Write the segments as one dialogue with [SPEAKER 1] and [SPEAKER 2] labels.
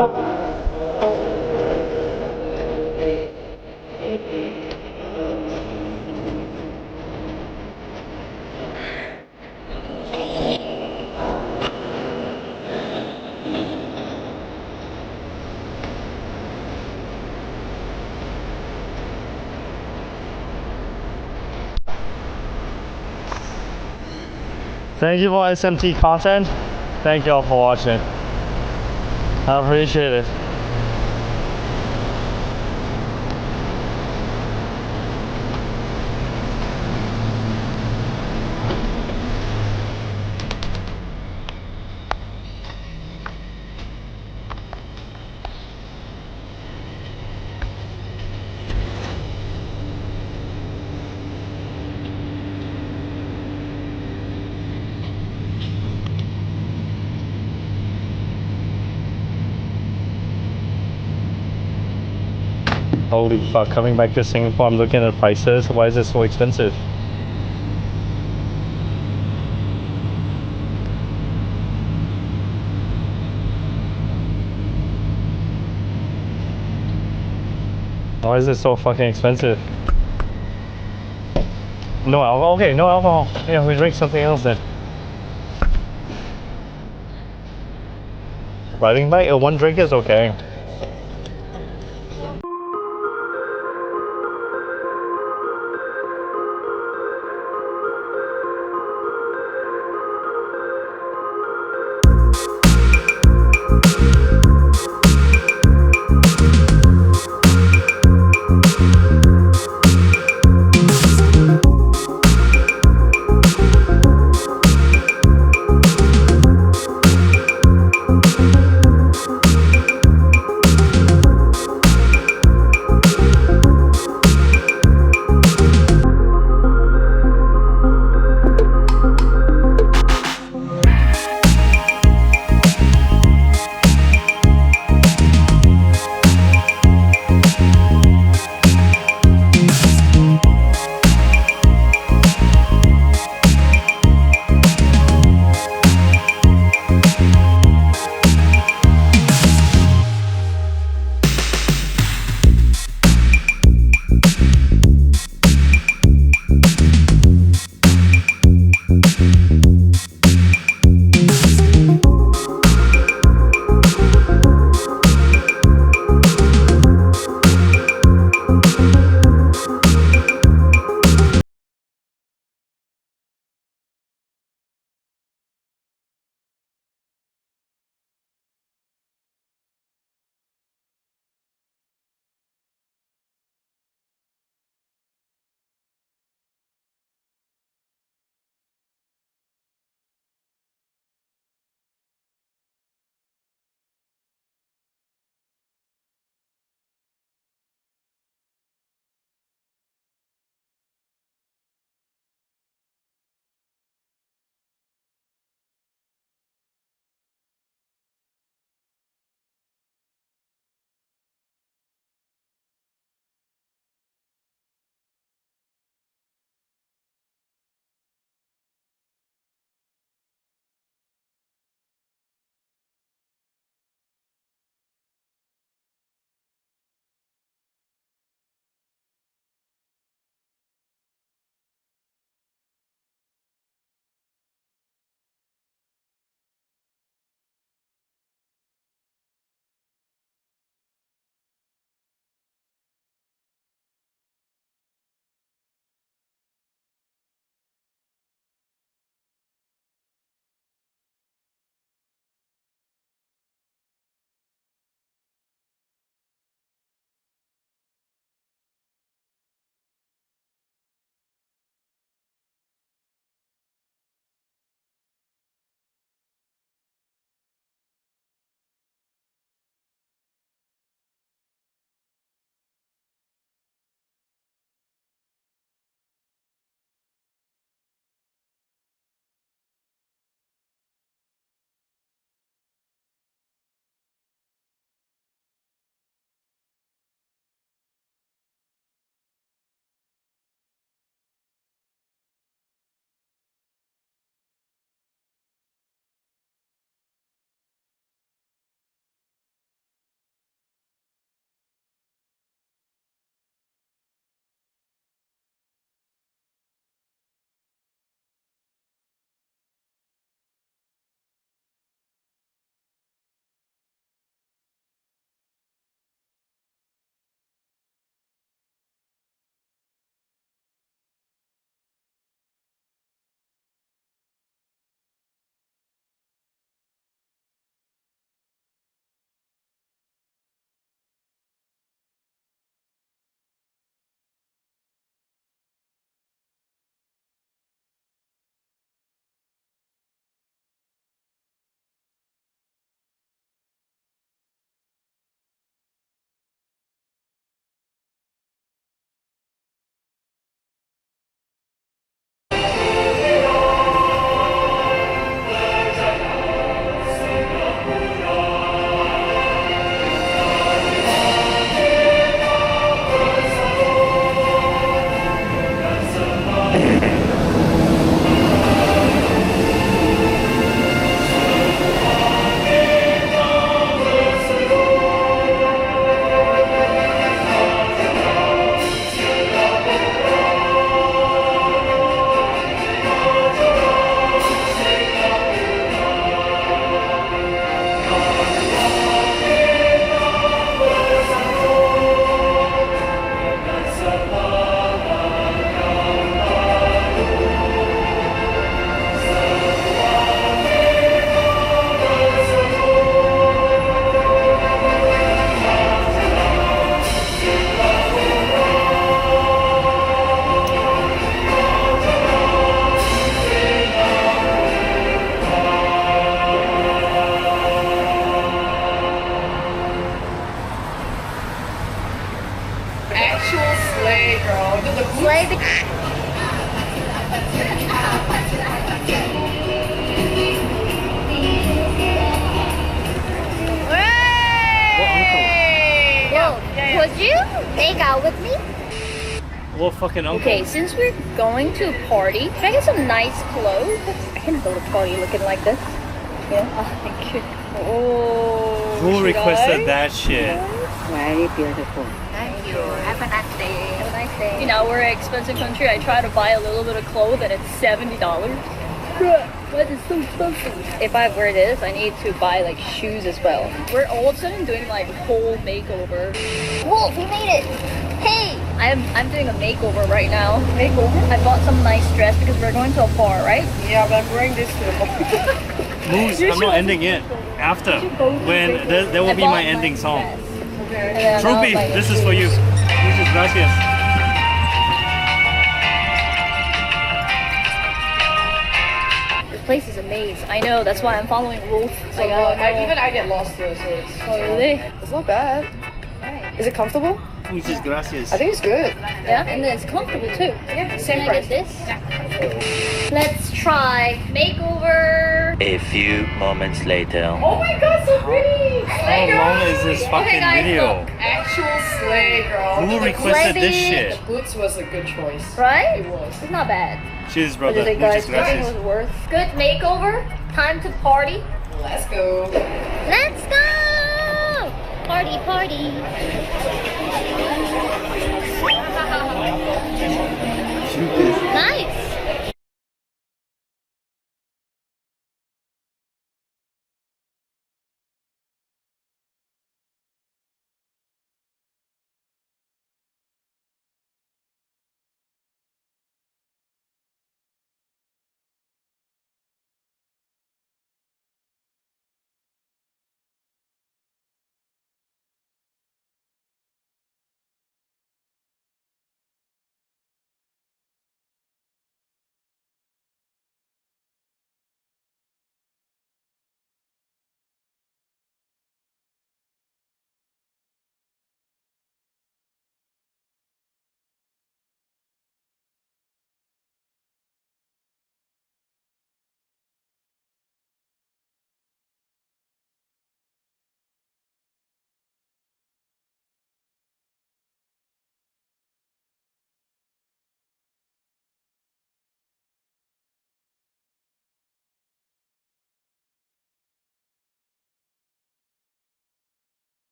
[SPEAKER 1] Thank you for SMT content. Thank you all for watching. I appreciate it. Holy fuck, coming back to Singapore, I'm looking at prices. Why is it so expensive? Why is it so fucking expensive? No alcohol? Okay, no alcohol. Yeah, we drink something else then. Riding bike, one drink is okay. What fucking uncle?
[SPEAKER 2] Okay, since we're going to a party, can I get some nice clothes? I can't go to a party looking like this. Yeah. Oh, thank you. Oh.
[SPEAKER 1] Who
[SPEAKER 2] should
[SPEAKER 1] requested
[SPEAKER 2] I?
[SPEAKER 1] that shit?
[SPEAKER 3] Very beautiful.
[SPEAKER 2] Thank you. Have a nice day. Have a nice day. You know, we're an expensive country. I try to buy a little bit of clothes and it's $70. What is so expensive? If I wear this, I need to buy like shoes as well. We're all of a sudden doing like whole makeover. Wolf, we made it! Hey! I'm doing a makeover right now. Makeover? I bought some nice dress because we're going to a bar, right?
[SPEAKER 3] Yeah, but I'm wearing this to the bar.
[SPEAKER 1] Moose, I'm not ending it. After. When there will be my ending song. Troopy, this is for you. Muchas gracias.
[SPEAKER 2] This place is amazing. I know, that's why I'm following Wolf.
[SPEAKER 3] So even I get lost too, so it's...
[SPEAKER 2] Oh, really?
[SPEAKER 3] It's not bad. Is it comfortable?
[SPEAKER 1] Muchas gracias.
[SPEAKER 3] I think it's good.
[SPEAKER 2] Yeah, and then it's comfortable too.
[SPEAKER 3] Yeah,
[SPEAKER 2] Can
[SPEAKER 3] same
[SPEAKER 2] I
[SPEAKER 3] price.
[SPEAKER 2] get this? Let's try makeover.
[SPEAKER 4] A few moments later.
[SPEAKER 3] Oh my god, so pretty!
[SPEAKER 1] How long is this fucking
[SPEAKER 2] guys,
[SPEAKER 1] video?
[SPEAKER 2] look.
[SPEAKER 3] Actual sleigh, girl.
[SPEAKER 1] Who requested this
[SPEAKER 2] Ready?
[SPEAKER 1] shit?
[SPEAKER 3] Boots was a good choice.
[SPEAKER 2] Right?
[SPEAKER 3] It was.
[SPEAKER 2] It's not bad.
[SPEAKER 1] Cheers,
[SPEAKER 2] What
[SPEAKER 1] brother.
[SPEAKER 2] do you think,
[SPEAKER 1] Muchas
[SPEAKER 2] guys? I think it
[SPEAKER 1] gracias.
[SPEAKER 2] was worth. Good makeover. Time to party.
[SPEAKER 3] Let's go.
[SPEAKER 2] Let's go! Party, party. Nice.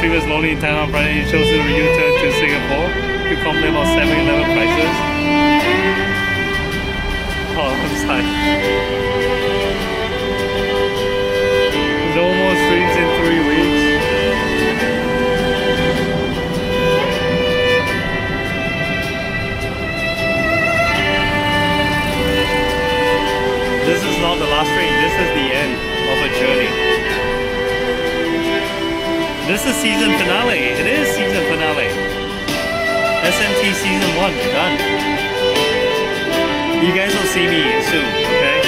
[SPEAKER 1] trip was lonely in Thailand on Friday. He chose to return to Singapore to complain about 7-Eleven prices. Oh, I'm sorry. No more streams in 3 weeks. This is not the last stream. This is the end of a journey. This is season finale. It is season finale. SMT season 1 done. You guys will see me soon, okay?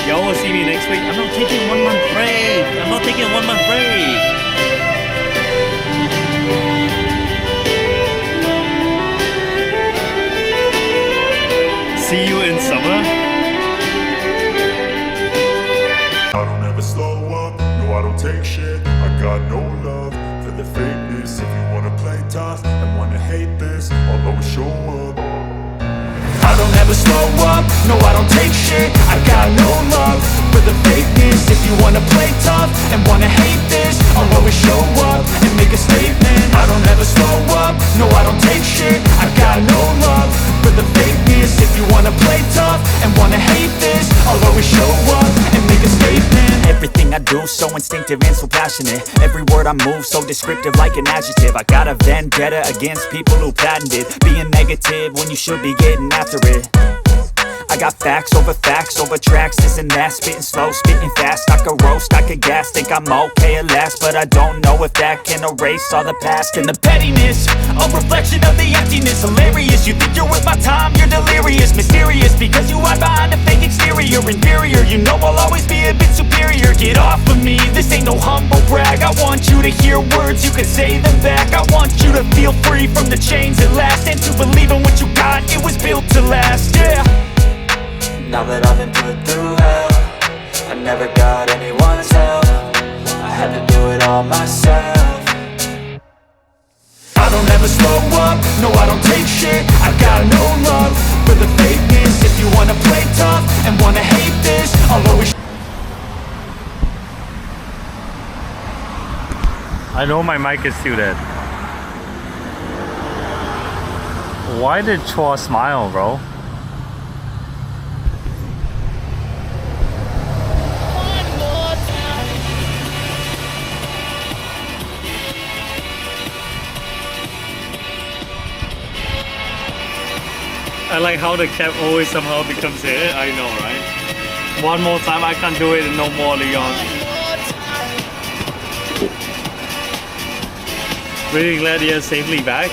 [SPEAKER 1] Y'all will see me next week. I'm not taking 1 month break. I'm not taking a 1 month break. See you in summer.
[SPEAKER 5] I don't ever slow up, no I don't take shit. I got no love for the fakeness. If you wanna play tough and wanna hate this, I'll always show up. I don't ever slow up, no I don't take shit. I got no love for the fakeness. If you wanna play tough and wanna hate this, I'll always show up and make a statement. I don't ever slow up, no I don't take shit. I got no love for the fakeness. If you wanna play tough and wanna hate this, I'll always show up and make a statement.
[SPEAKER 6] Everything I do so instinctive and so passionate. Every word I move so descriptive like an adjective. I got a vendetta against people who patented being negative when you should be getting after it. I got facts over tracks, this and that. Spitting slow, spitting fast. I could roast, I could gas. Think I'm okay at last, but I don't know if that can erase all the past. And the pettiness, a reflection of the emptiness. Hilarious, you think you're worth my time, you're delirious. Mysterious, because you hide behind a fake exterior. Inferior, you know I'll always be a bit superior. Get off of me, this ain't no humble brag. I want you to hear words, you can say them back. I want you to feel free from the chains at last, and to believe in what you got, it was built to last, yeah.
[SPEAKER 7] Now that I've been put through hell, I never got anyone's help. I had to do it all myself.
[SPEAKER 5] I don't ever slow up, no I don't take shit. I got no love for the fakeness. If you wanna play tough and wanna hate this, I'll always.
[SPEAKER 1] I know my mic is still dead. Why did Chua smile, bro? I like how the cap always somehow becomes here. I know, right? One more time, I can't do it and no more, Leon. Really glad you're safely back.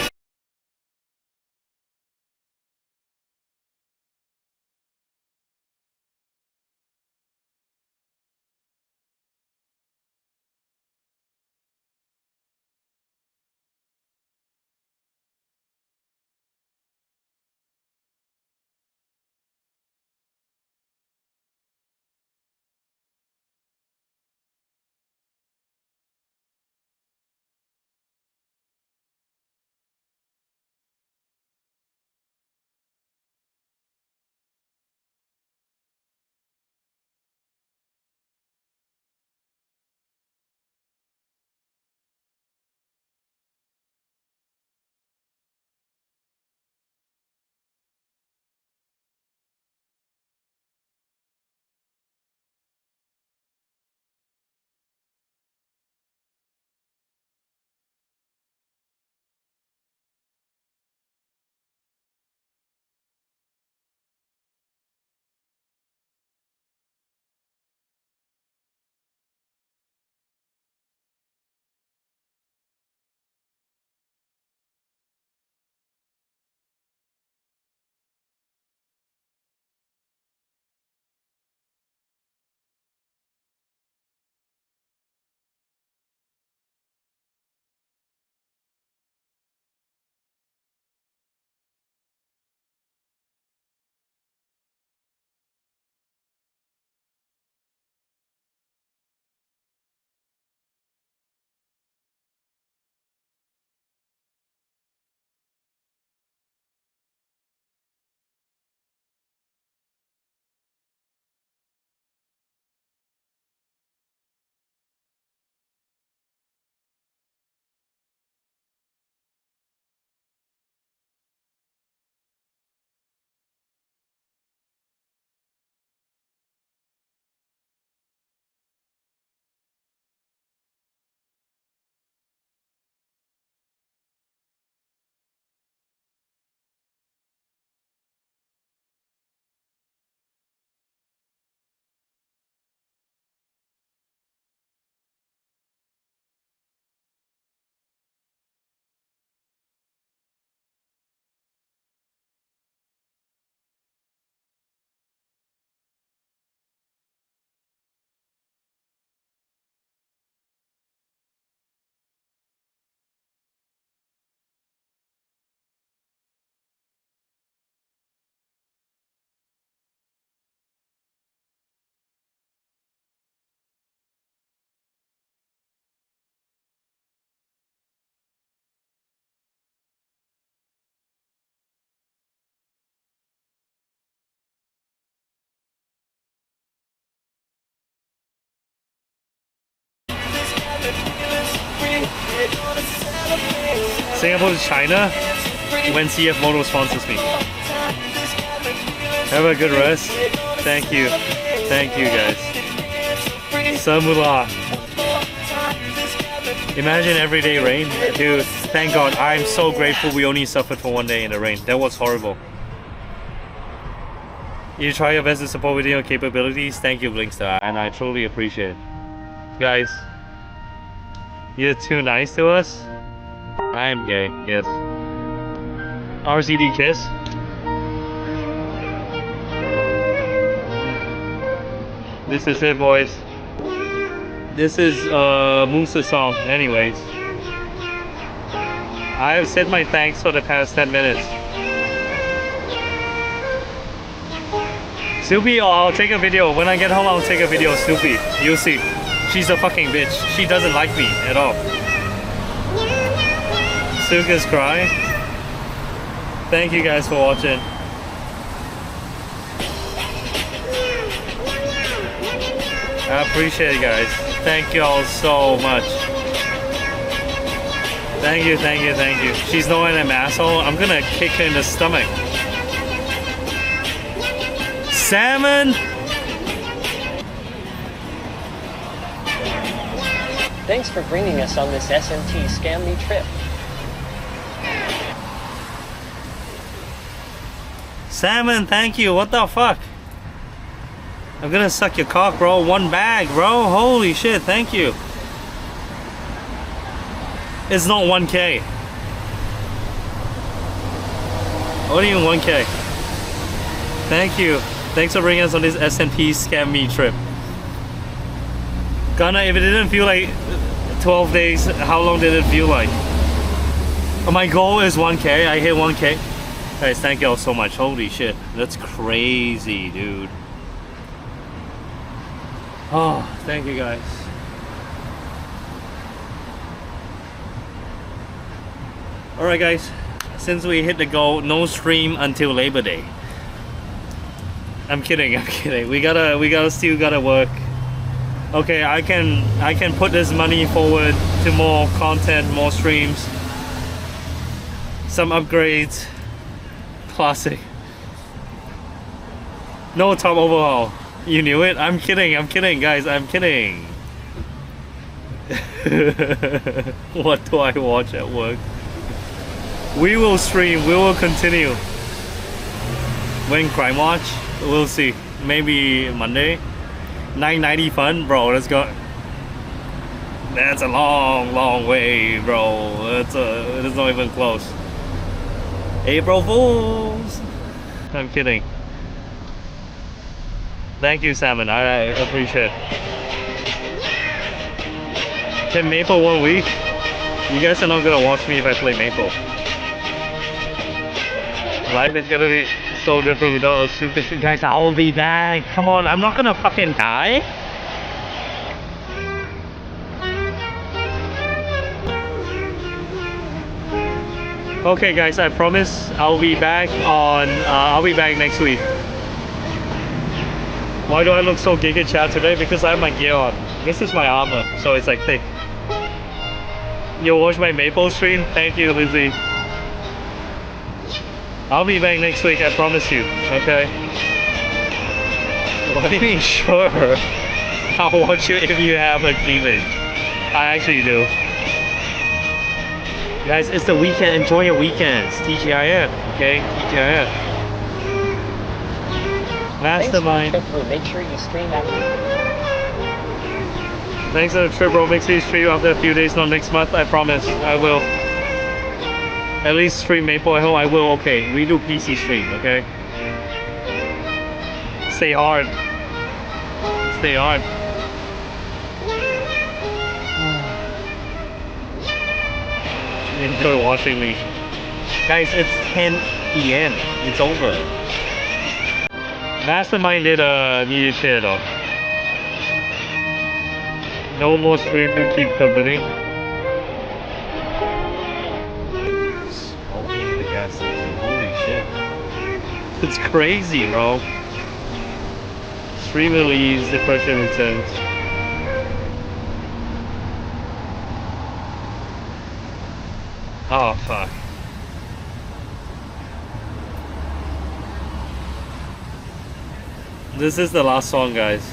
[SPEAKER 1] Singapore to China when CF Moto sponsors me. Have a good rest. Thank you. Thank you guys. Samula. Imagine everyday rain. Dude, thank God. I'm so grateful we only suffered for one day in the rain. That was horrible. You try your best to support within your capabilities. Thank you, Blinkstar. And I truly appreciate it. Guys, you're too nice to us. I am gay, yes. RCD kiss. This is it, boys. This is Moose's song, anyways. I have said my thanks for the past 10 minutes. Snoopy, I'll take a video. When I get home, I'll take a video of Snoopy. You'll see. She's a fucking bitch. She doesn't like me at all. Suka's crying. Thank you guys for watching. I appreciate it, guys. Thank you all so much. Thank you, thank you, thank you. She's not an asshole. I'm gonna kick her in the stomach. Salmon!
[SPEAKER 8] Thanks for bringing us on this SMT Scam Me trip.
[SPEAKER 1] Salmon, thank you. What the fuck? I'm gonna suck your cock, bro. One bag, bro. Holy shit, thank you. It's not 1K. What do you mean 1K? Thank you. Thanks for bringing us on this SMP Scam Me trip. Ghana, if it didn't feel like 12 days, how long did it feel like? Oh, my goal is 1K. I hit 1K. Guys, thank you all so much. Holy shit. That's crazy, dude. Oh, thank you guys. Alright guys, since we hit the goal, no stream until Labor Day. I'm kidding, I'm kidding. We still gotta work. Okay, I can put this money forward to more content, more streams, some upgrades. Classic. No top overhaul. You knew it? I'm kidding guys, I'm kidding. What do I watch at work? We will stream, we will continue. When Crime Watch? We'll see. Maybe Monday. 990 fun? Bro, let's go. That's a long way, bro. It's not even close. April Fools! I'm kidding. Thank you, Salmon. I appreciate it. Can Maple 1 week? You guys are not gonna watch me if I play Maple. Life is gonna be so different without a super. Guys, I'll be back. Come on, I'm not gonna fucking die. Okay, guys, I promise I'll be back on. I'll be back next week. Why do I look so giga chat today? Because I have my gear on. This is my armor, so it's like thick. You watch my Maple stream? Thank you, Lizzie. I'll be back next week, I promise you, okay? What do you mean, sure? I'll watch you if you have a cleavage. I actually do. Guys, it's the weekend, enjoy your weekends. TGIF, okay? TGIF. Mastermind.
[SPEAKER 8] Make sure you stream after.
[SPEAKER 1] Thanks for the trip, bro. Make sure you stream after a few days, not next month. I promise. I will. At least stream Maple at home. I will. Okay, we do PC stream. Okay. Stay hard. Stay hard. Enjoy watching me, guys. It's 10 p.m. It's over. Mastermind did needed shit though. No more stream to keep company. Smoking the gas station. Holy shit. It's crazy, bro. Stream release, depression intense. Oh, fuck. This is the last song, guys.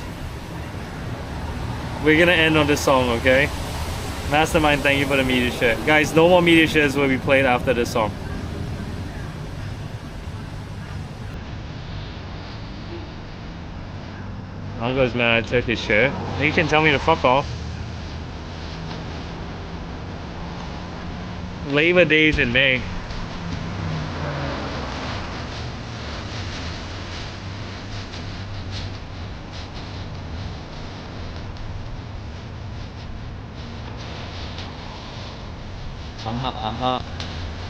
[SPEAKER 1] We're gonna end on this song, okay? Mastermind, thank you for the media share. Guys, no more media shares will be played after this song. Uncle's mad I took his share. You can tell me to fuck off. Labor Day's in May.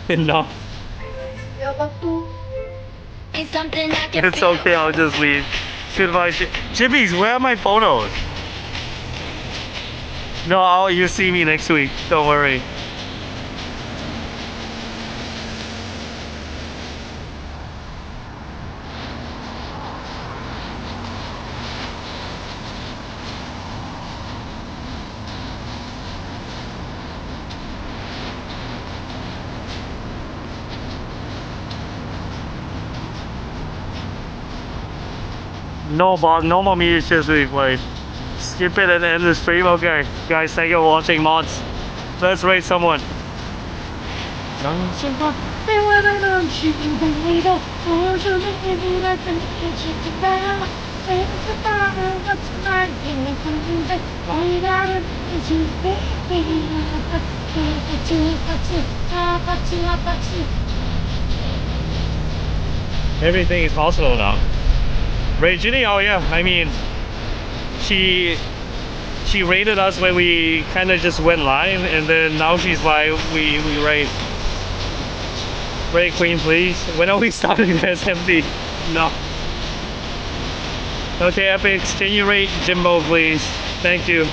[SPEAKER 1] Enough. It's okay, I'll just leave. Goodbye, Chippies, where are my photos? No, you see me next week. Don't worry. No, Bob, no more media shares will be played. Skip it and end the stream. Okay, guys, thank you for watching. Mods, let's raid someone. Everything is possible now. Ray Ginny, oh yeah, I mean, she rated us when we kind of just went live, and then now she's like, we raid. Ray Queen, please. When are we starting the SMD? No. Okay, Epics, can you rate Jimbo, please? Thank you.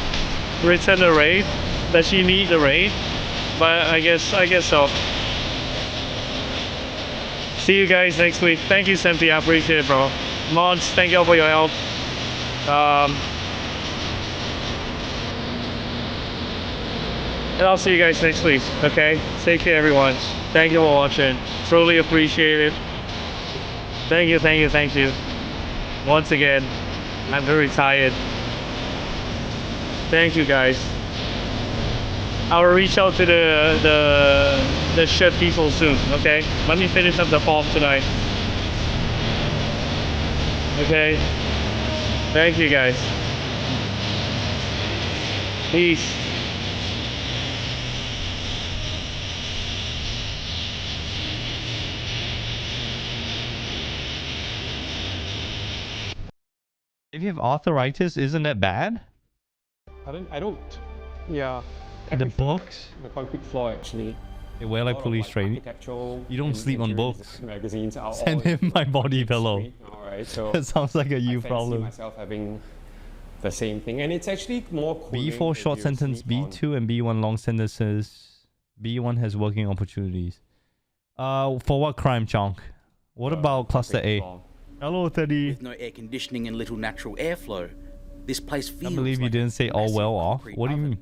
[SPEAKER 1] Return the raid. Does she need the raid? But I guess so. See you guys next week. Thank you, Cynthia. I appreciate it, bro. Mods, thank you all for your help. And I'll see you guys next week, okay? Take care, everyone. Thank you for watching. Truly appreciate it. Thank you. Once again, I'm very tired. Thank you, guys. I'll reach out to the shirt people soon, okay? Let me finish up the form tonight. Okay. Thank you, guys. Peace.
[SPEAKER 9] If you have arthritis, isn't that bad?
[SPEAKER 10] I don't. Yeah.
[SPEAKER 9] The books?
[SPEAKER 10] The concrete floor actually.
[SPEAKER 9] They wear like police training. You don't sleep on books.
[SPEAKER 10] Magazines are
[SPEAKER 9] Send him my body pillow.
[SPEAKER 10] Alright, so
[SPEAKER 9] That sounds like a you problem.
[SPEAKER 10] I myself having the same thing, and it's actually more
[SPEAKER 9] B4 short sentence, B2 and B1 long sentences. B1 has working opportunities. For what crime, Chonk? What about cluster A? Hello, Teddy.
[SPEAKER 11] With no air conditioning and little natural airflow, this place feels.
[SPEAKER 9] I believe you
[SPEAKER 11] like
[SPEAKER 9] didn't say all well off. What do you mean?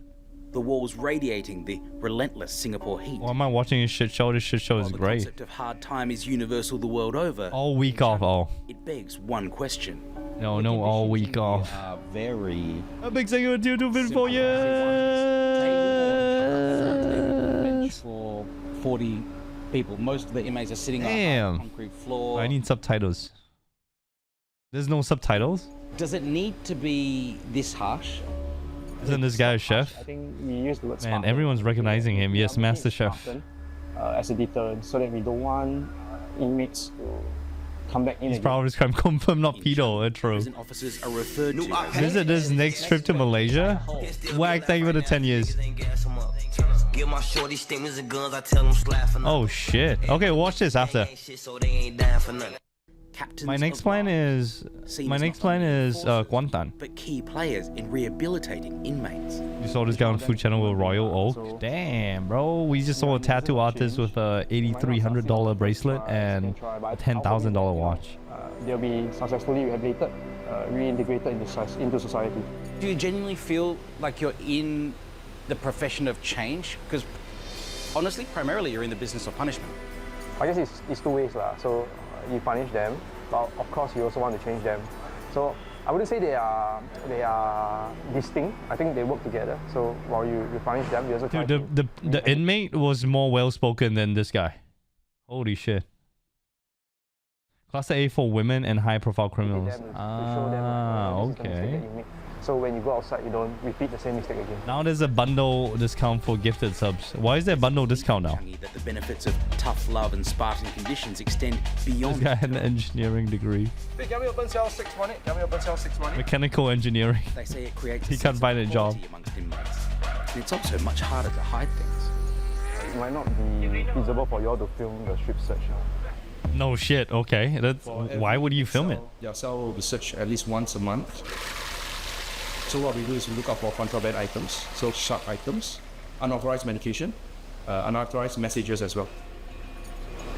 [SPEAKER 11] The walls radiating the relentless Singapore heat.
[SPEAKER 9] Why am I watching a shit show? This shit show is
[SPEAKER 11] While
[SPEAKER 9] great.
[SPEAKER 11] The concept of hard time is universal the world over.
[SPEAKER 9] All week off,
[SPEAKER 11] It begs one question.
[SPEAKER 9] No, all week off.
[SPEAKER 11] Very.
[SPEAKER 9] A big thank you to YouTube for you.
[SPEAKER 11] For 40 people, most of the inmates are sitting on a concrete floor.
[SPEAKER 9] I need subtitles. There's no subtitles?
[SPEAKER 11] Does it need to be this harsh?
[SPEAKER 9] Isn't this guy a chef?
[SPEAKER 10] I think we use the word
[SPEAKER 9] Man, everyone's recognizing him. Yes, Master Chef.
[SPEAKER 10] As a deterrent, so that we don't want inmates to come back in.
[SPEAKER 9] He's proud of his crime. Confirm, not pedo. True.
[SPEAKER 11] Officers are referred to.
[SPEAKER 9] Visit this next trip to Malaysia. Whack, thank you for the 10 years. Oh shit. Okay, watch this after. My next plan is Guantan.
[SPEAKER 11] But key players in rehabilitating inmates.
[SPEAKER 9] You saw this guy on Food Channel with Royal Oak. Damn, bro. We just saw a tattoo artist with a $8,300 bracelet and a $10,000 watch.
[SPEAKER 10] They'll be successfully rehabilitated, reintegrated into society.
[SPEAKER 11] Do you genuinely feel like you're in the profession of change? Because Honestly, primarily you're in the business of punishment.
[SPEAKER 10] I guess it's two ways lah. So you punish them, but of course you also want to change them. So I wouldn't say they are distinct. I think they work together. So while you punish them, you also try
[SPEAKER 9] the inmate was more well spoken than this guy. Holy shit. Class A for women and high profile criminals. Okay.
[SPEAKER 10] So when you go outside, you don't repeat the same mistake again.
[SPEAKER 9] Now there's a bundle discount for gifted subs. Why is there bundle discount now?
[SPEAKER 11] That the benefits of tough love and Spartan conditions extend beyond.
[SPEAKER 9] This guy had an engineering degree.
[SPEAKER 10] Can we open cell 618? Can we open cell 618?
[SPEAKER 9] Mechanical engineering.
[SPEAKER 11] They say it creates
[SPEAKER 9] he can't find a job.
[SPEAKER 11] Amongst inmates. And it's also much harder to hide things.
[SPEAKER 10] It might not be feasible for you all to film the strip search.
[SPEAKER 9] No shit. Okay. That's why would you film it?
[SPEAKER 12] Your cell will be searched at least once a month. So what we do is we look out for contraband items, so sharp items, unauthorized medication, unauthorized messages as well.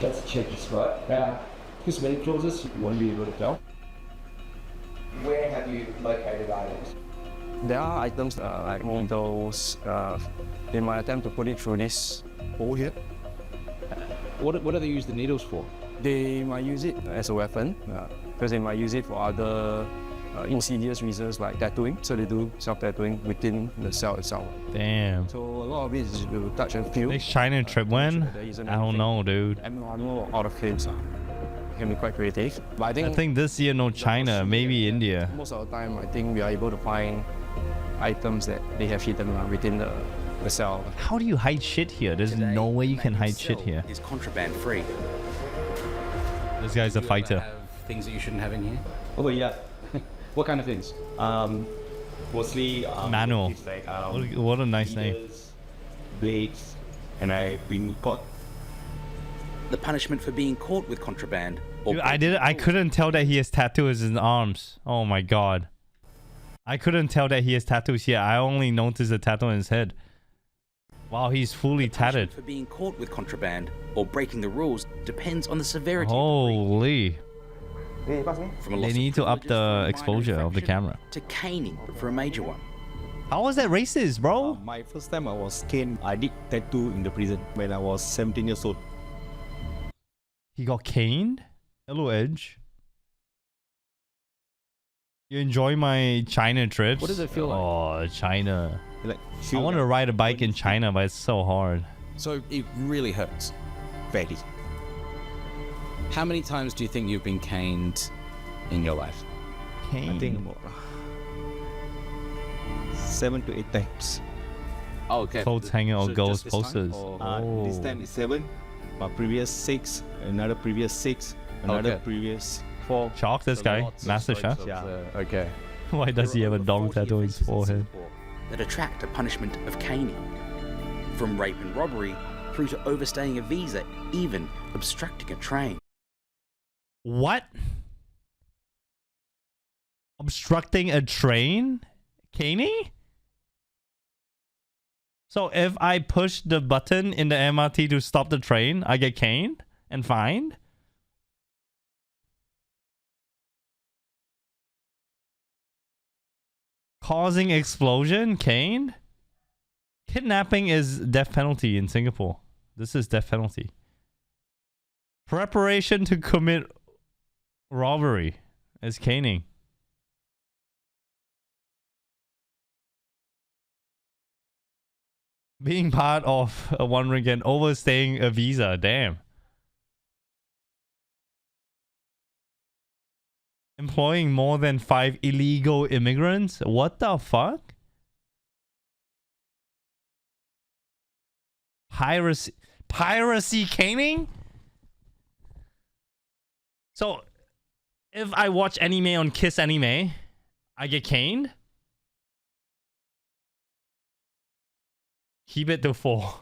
[SPEAKER 12] Let's check this part. Because when it closes, you won't be able to tell.
[SPEAKER 10] Where have you located items? There are items like needles. They might attempt to put it through this hole here.
[SPEAKER 11] What do they use the needles for?
[SPEAKER 10] They might use it as a weapon, because they might use it for other insidious reasons like tattooing. So they do self-tattooing within the cell itself.
[SPEAKER 9] Damn.
[SPEAKER 10] So a lot of it is to touch and feel.
[SPEAKER 9] Next China trip when? I don't know, dude.
[SPEAKER 10] I know out of claims. It can be quite creative. But
[SPEAKER 9] I think this year no China, maybe India.
[SPEAKER 10] Most of the time, I think we are able to find items that they have hidden within the cell.
[SPEAKER 9] How do you hide shit here? There's no way you can hide shit here.
[SPEAKER 11] Is contraband free.
[SPEAKER 9] This guy's a fighter.
[SPEAKER 11] Have things that you shouldn't have in here?
[SPEAKER 12] Oh yeah.
[SPEAKER 11] What kind of things?
[SPEAKER 12] Mostly
[SPEAKER 9] manual.
[SPEAKER 12] Like,
[SPEAKER 9] what a nice name.
[SPEAKER 12] Blades, and I've been caught.
[SPEAKER 11] The punishment for being caught with contraband.
[SPEAKER 9] Dude, I couldn't tell that he has tattoos in his arms. Oh my god. I couldn't tell that he has tattoos here. I only noticed the tattoo on his head. Wow, he's fully tatted.
[SPEAKER 11] For being caught with contraband or breaking the rules depends on the severity.
[SPEAKER 9] Holy.
[SPEAKER 11] From a
[SPEAKER 9] They need to up the exposure of the camera.
[SPEAKER 11] To caning for a major one.
[SPEAKER 9] How was that racist, bro?
[SPEAKER 13] My first time I was caned, I did tattoo in the prison when I was 17 years old.
[SPEAKER 9] He got caned? Hello, Edge. You enjoy my China trips?
[SPEAKER 11] What does it feel like?
[SPEAKER 9] Oh, China.
[SPEAKER 13] Like,
[SPEAKER 9] I want to ride a bike in China, but it's so hard.
[SPEAKER 11] So it really hurts.
[SPEAKER 13] Very.
[SPEAKER 11] How many times do you think you've been caned in your life?
[SPEAKER 9] Caned?
[SPEAKER 13] I think about 7 to 8 times.
[SPEAKER 11] Oh, okay.
[SPEAKER 9] Coats hanging on ghost posters.
[SPEAKER 13] This time is 7. My previous 6, another previous 6, another previous 4.
[SPEAKER 9] Chalk this guy, Master Chef.
[SPEAKER 13] Yeah.
[SPEAKER 11] Okay.
[SPEAKER 9] Why does he have a dog tattoo on his forehead?
[SPEAKER 11] That attract a punishment of caning. From rape and robbery through to overstaying a visa, even obstructing a train.
[SPEAKER 9] What? Obstructing a train? Caning? So if I push the button in the MRT to stop the train, I get caned and fined? Causing explosion? Caned? Kidnapping is death penalty in Singapore. This is death penalty. Preparation to commit robbery is caning. Being part of a one ring and overstaying a visa. Damn. Employing more than 5 illegal immigrants? What the fuck? Piracy caning? So, if I watch anime on Kiss Anime, I get caned? Keep it to 4.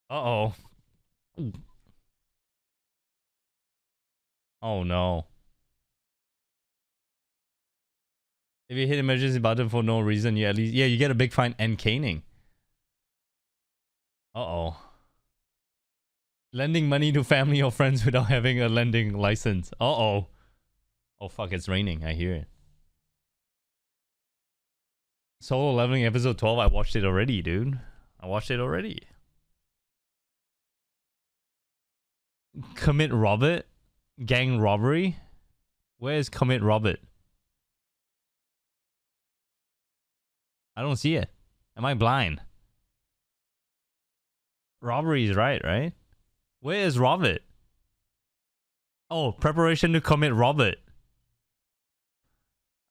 [SPEAKER 9] Uh-oh. Oh no. If you hit emergency button for no reason, you at least you get a big fine and caning. Uh-oh. Lending money to family or friends without having a lending license. Uh-oh. Oh fuck, it's raining. I hear it. Solo Leveling episode 12, I watched it already, dude. I watched it already. Commit Robert? Gang robbery? Where is Commit Robert? I don't see it. Am I blind? Robbery is right? Where is Robert? Oh, preparation to commit Robert.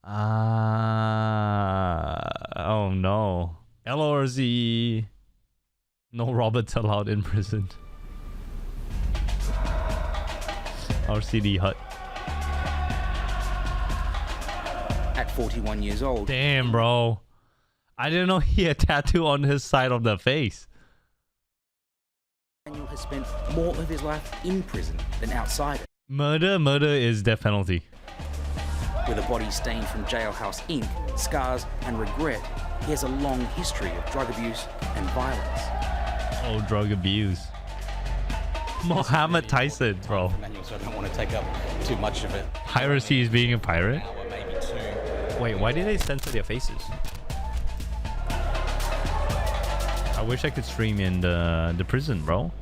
[SPEAKER 9] Oh no. LRZ. No Roberts allowed in prison. RCD hut.
[SPEAKER 11] At 41 years old.
[SPEAKER 9] Damn, bro. I didn't know he had a tattoo on his side of the face.
[SPEAKER 11] Emmanuel has spent more of his life in prison than outside it.
[SPEAKER 9] Murder is death penalty.
[SPEAKER 11] With a body stained from jailhouse ink, scars and regret, he has a long history of drug abuse and violence.
[SPEAKER 9] Oh, drug abuse. Mohammed Tyson, bro.
[SPEAKER 14] Emmanuel, so I don't want to take up too much of it.
[SPEAKER 9] Piracy is being a pirate?
[SPEAKER 14] Hour, maybe two.
[SPEAKER 9] Wait, why did they censor their faces? I wish I could stream in the prison, bro.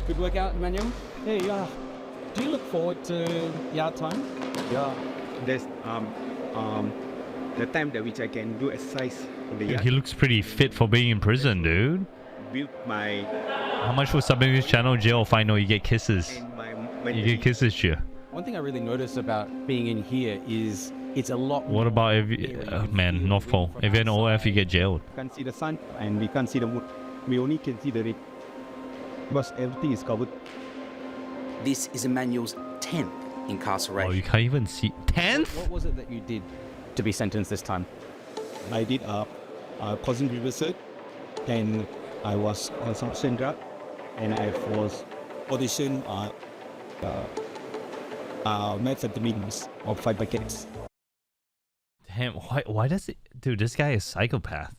[SPEAKER 14] Good workout, Emmanuel. Hey, do you look forward to yard time?
[SPEAKER 13] Yeah, there's the time that which I can do exercise in the
[SPEAKER 9] Dude,
[SPEAKER 13] yard.
[SPEAKER 9] he looks pretty fit for being in prison, dude.
[SPEAKER 13] Build my.
[SPEAKER 9] How much for subbing to his channel? Jail fine, no, you get kisses. You get kisses, here.
[SPEAKER 14] One thing I really noticed about being in here is it's a lot.
[SPEAKER 9] What about if man, North Pole? If you're an OF, you get jailed.
[SPEAKER 13] We can't see the sun and we can't see the moon. We only can see the rain because everything is covered.
[SPEAKER 11] This is Emmanuel's 10th incarceration.
[SPEAKER 9] Oh, you can't even see 10th?
[SPEAKER 14] What was it that you did to be sentenced this time?
[SPEAKER 13] I did a cousin reversal, and I was on some drug, and I was auditioned methamphetamines of 5 packets.
[SPEAKER 9] Damn, why does it... Dude, this guy is psychopath.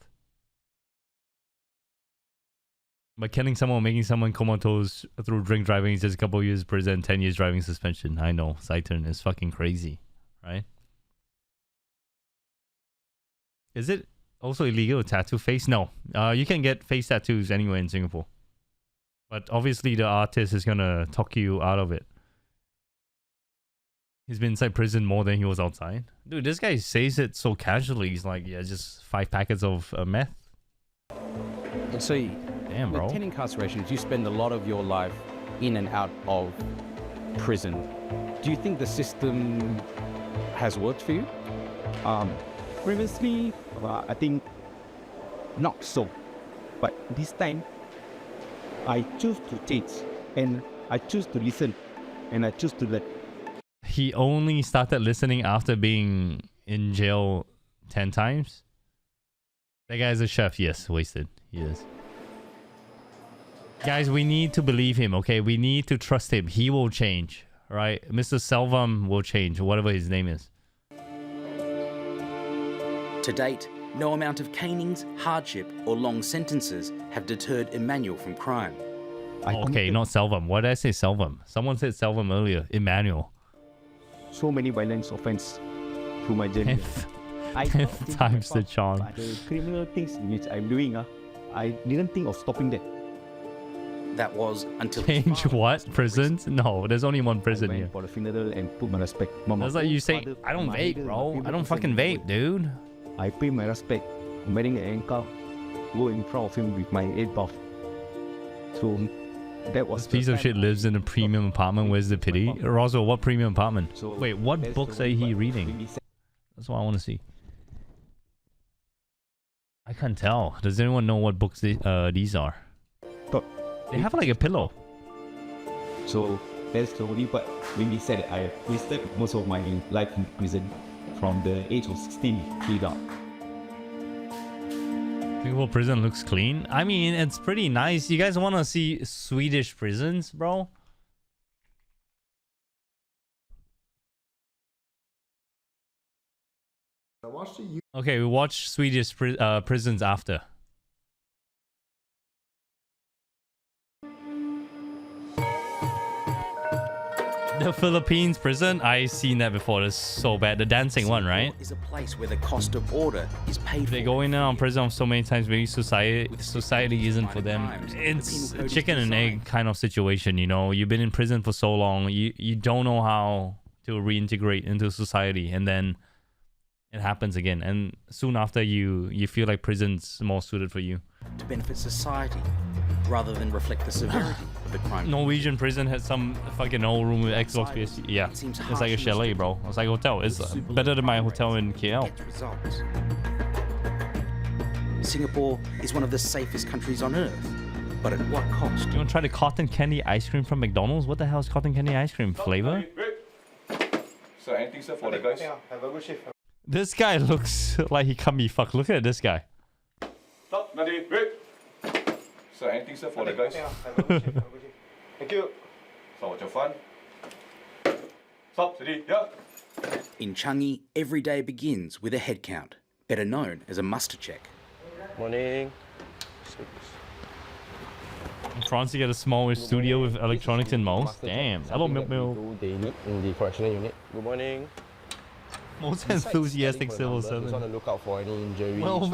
[SPEAKER 9] By killing someone, making someone comatose through drink driving is just a couple of years prison, 10 years driving suspension. I know, Saturn is fucking crazy, right? Is it also illegal to tattoo face? No. You can get face tattoos anywhere in Singapore. But obviously the artist is gonna talk you out of it. He's been inside prison more than he was outside. Dude, this guy says it so casually. He's like, yeah, just 5 packets of meth.
[SPEAKER 14] And so,
[SPEAKER 9] damn, bro.
[SPEAKER 14] With 10 incarcerations, you spend a lot of your life in and out of prison. Do you think the system has worked for you?
[SPEAKER 13] Previously, I think not so. But this time, I choose to change, and I choose to listen, and I choose to let.
[SPEAKER 9] He only started listening after being in jail 10 times? That guy's a chef. Yes, wasted. He is. Guys, we need to believe him, okay? We need to trust him. He will change, right? Mr. Selvam will change, whatever his name is.
[SPEAKER 11] To date, no amount of canings, hardship, or long sentences have deterred Emmanuel from crime.
[SPEAKER 9] Okay, not Selvam. Why did I say Selvam? Someone said Selvam earlier. Emmanuel.
[SPEAKER 13] So many violence offense through my journey.
[SPEAKER 9] 10th times the charm.
[SPEAKER 13] The criminal things which I'm doing, I didn't think of stopping that.
[SPEAKER 11] That was until...
[SPEAKER 9] Change what? Prisons? No, there's only one prison here.
[SPEAKER 13] For the funeral and put my respect. Mama,
[SPEAKER 9] that's like you say, I don't vape, bro. I don't fucking vape, dude.
[SPEAKER 13] I pay my respect. I'm wearing an ankle, go in front of him with my 8-buff. So that was...
[SPEAKER 9] This piece of shit lives in a premium apartment. Where's the pity? Roswell, what premium apartment?
[SPEAKER 13] So
[SPEAKER 9] wait, what books are he reading? That's what I want to see. I can't tell. Does anyone know what books these are? They have like a pillow.
[SPEAKER 13] So that's the only part when we said I wasted most of my life in prison from the age of 16 till now.
[SPEAKER 9] Singapore prison looks clean. I mean, it's pretty nice. You guys want to see Swedish prisons, bro? Okay, we watch Swedish prisons after. The Philippines prison, I seen that before. It's so bad. The dancing one, right?
[SPEAKER 11] Is a place where the cost of order is paid
[SPEAKER 9] They
[SPEAKER 11] for.
[SPEAKER 9] go in and out of prison so many times. Maybe society isn't for them. It's a chicken and egg kind of situation, you know. You've been in prison for so long, you don't know how to reintegrate into society, and then it happens again. And soon after, you feel like prison's more suited for you.
[SPEAKER 11] To benefit society, rather than reflect the severity of the crime.
[SPEAKER 9] Norwegian prison has some fucking old room with Xbox PS. Yeah, it's like a chalet, bro. It's like a hotel. It's better than my hotel in KL.
[SPEAKER 11] Results. Singapore is one of the safest countries on earth, but at what cost?
[SPEAKER 9] You want to try the cotton candy ice cream from McDonald's? What the hell is cotton candy ice cream flavor?
[SPEAKER 12] So anything, sir, for the guys?
[SPEAKER 10] Have a good shift.
[SPEAKER 9] This guy looks like he can't be fucked. Look at this guy.
[SPEAKER 12] Stop, Nadi, wait. So anything, sir, for the guys?
[SPEAKER 10] Have a good shift. Thank you.
[SPEAKER 12] So what's your fun? Stop, steady, yeah.
[SPEAKER 11] In Changi, every day begins with a head count, better known as a muster check.
[SPEAKER 10] Morning.
[SPEAKER 9] In France, you get a smaller studio with electronics and mouse. Damn. Hello, Milk Milk.
[SPEAKER 10] They need in the correctional unit. Good morning.
[SPEAKER 9] Most enthusiastic civil servant.
[SPEAKER 10] Just want to look out for any injuries.
[SPEAKER 9] Well,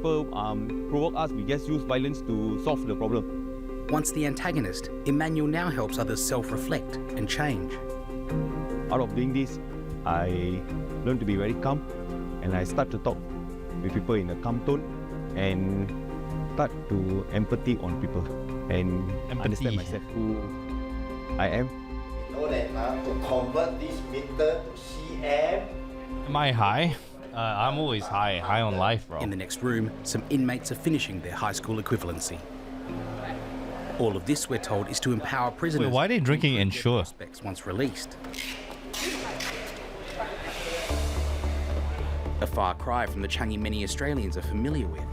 [SPEAKER 13] People provoke us, we just use violence to solve the problem.
[SPEAKER 11] Once the antagonist, Emmanuel now helps others self-reflect and change.
[SPEAKER 13] Out of doing this, I learned to be very calm, and I start to talk with people in a calm tone and start to empathy on people and understand myself who I am.
[SPEAKER 15] You know that to convert this meter to cm.
[SPEAKER 9] am I high? I'm always high on life, bro.
[SPEAKER 11] In the next room, some inmates are finishing their high school equivalency. All of this, we're told, is to empower prisoners.
[SPEAKER 9] Wait, why are they drinking Ensure?
[SPEAKER 11] Once released. A far cry from the Changi many Australians are familiar with.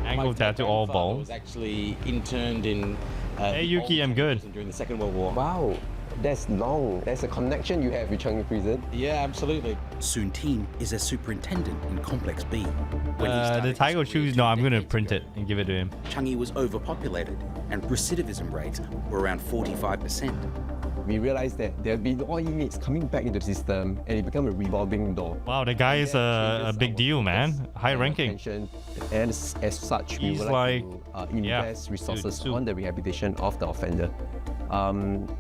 [SPEAKER 9] Angle tattoo all ball.
[SPEAKER 14] Was actually interned in.
[SPEAKER 9] Hey Yuki, I'm good.
[SPEAKER 14] During the Second World War.
[SPEAKER 10] Wow, that's long. That's a connection you have with Changi Prison.
[SPEAKER 14] Yeah, absolutely.
[SPEAKER 11] Soon Tin is a superintendent in Complex B.
[SPEAKER 9] The tiger shoes, no, I'm gonna print it and give it to him.
[SPEAKER 11] Changi was overpopulated and recidivism rates were around 45%.
[SPEAKER 10] We realized that there have been all inmates coming back into the system and it became a revolving door.
[SPEAKER 9] Wow, the guy is a big deal, man. High ranking.
[SPEAKER 10] And as such, we
[SPEAKER 9] He's
[SPEAKER 10] would like to invest resources on the rehabilitation of the offender.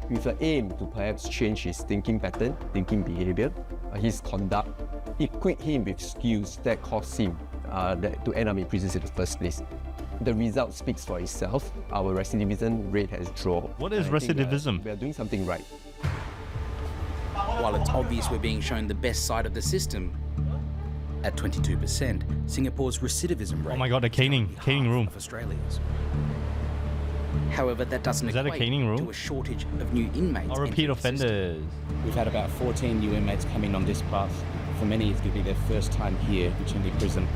[SPEAKER 10] With the aim to perhaps change his thinking pattern, thinking behavior, his conduct, equip him with skills that cause him to end up in prison in the first place. The result speaks for itself. Our recidivism rate has dropped.
[SPEAKER 9] What is recidivism?
[SPEAKER 10] We are doing something right.
[SPEAKER 11] While it's obvious we're being shown the best side of the system, at 22%, Singapore's recidivism rate.
[SPEAKER 9] Oh my god, the caning room.
[SPEAKER 11] Of Australia's. However, that doesn't
[SPEAKER 9] equate
[SPEAKER 11] to a shortage of new inmates.
[SPEAKER 9] Or repeat offenders.
[SPEAKER 14] We've had about 14 new inmates come in on this path. For many, it's going to be their first time here in Changi Prison.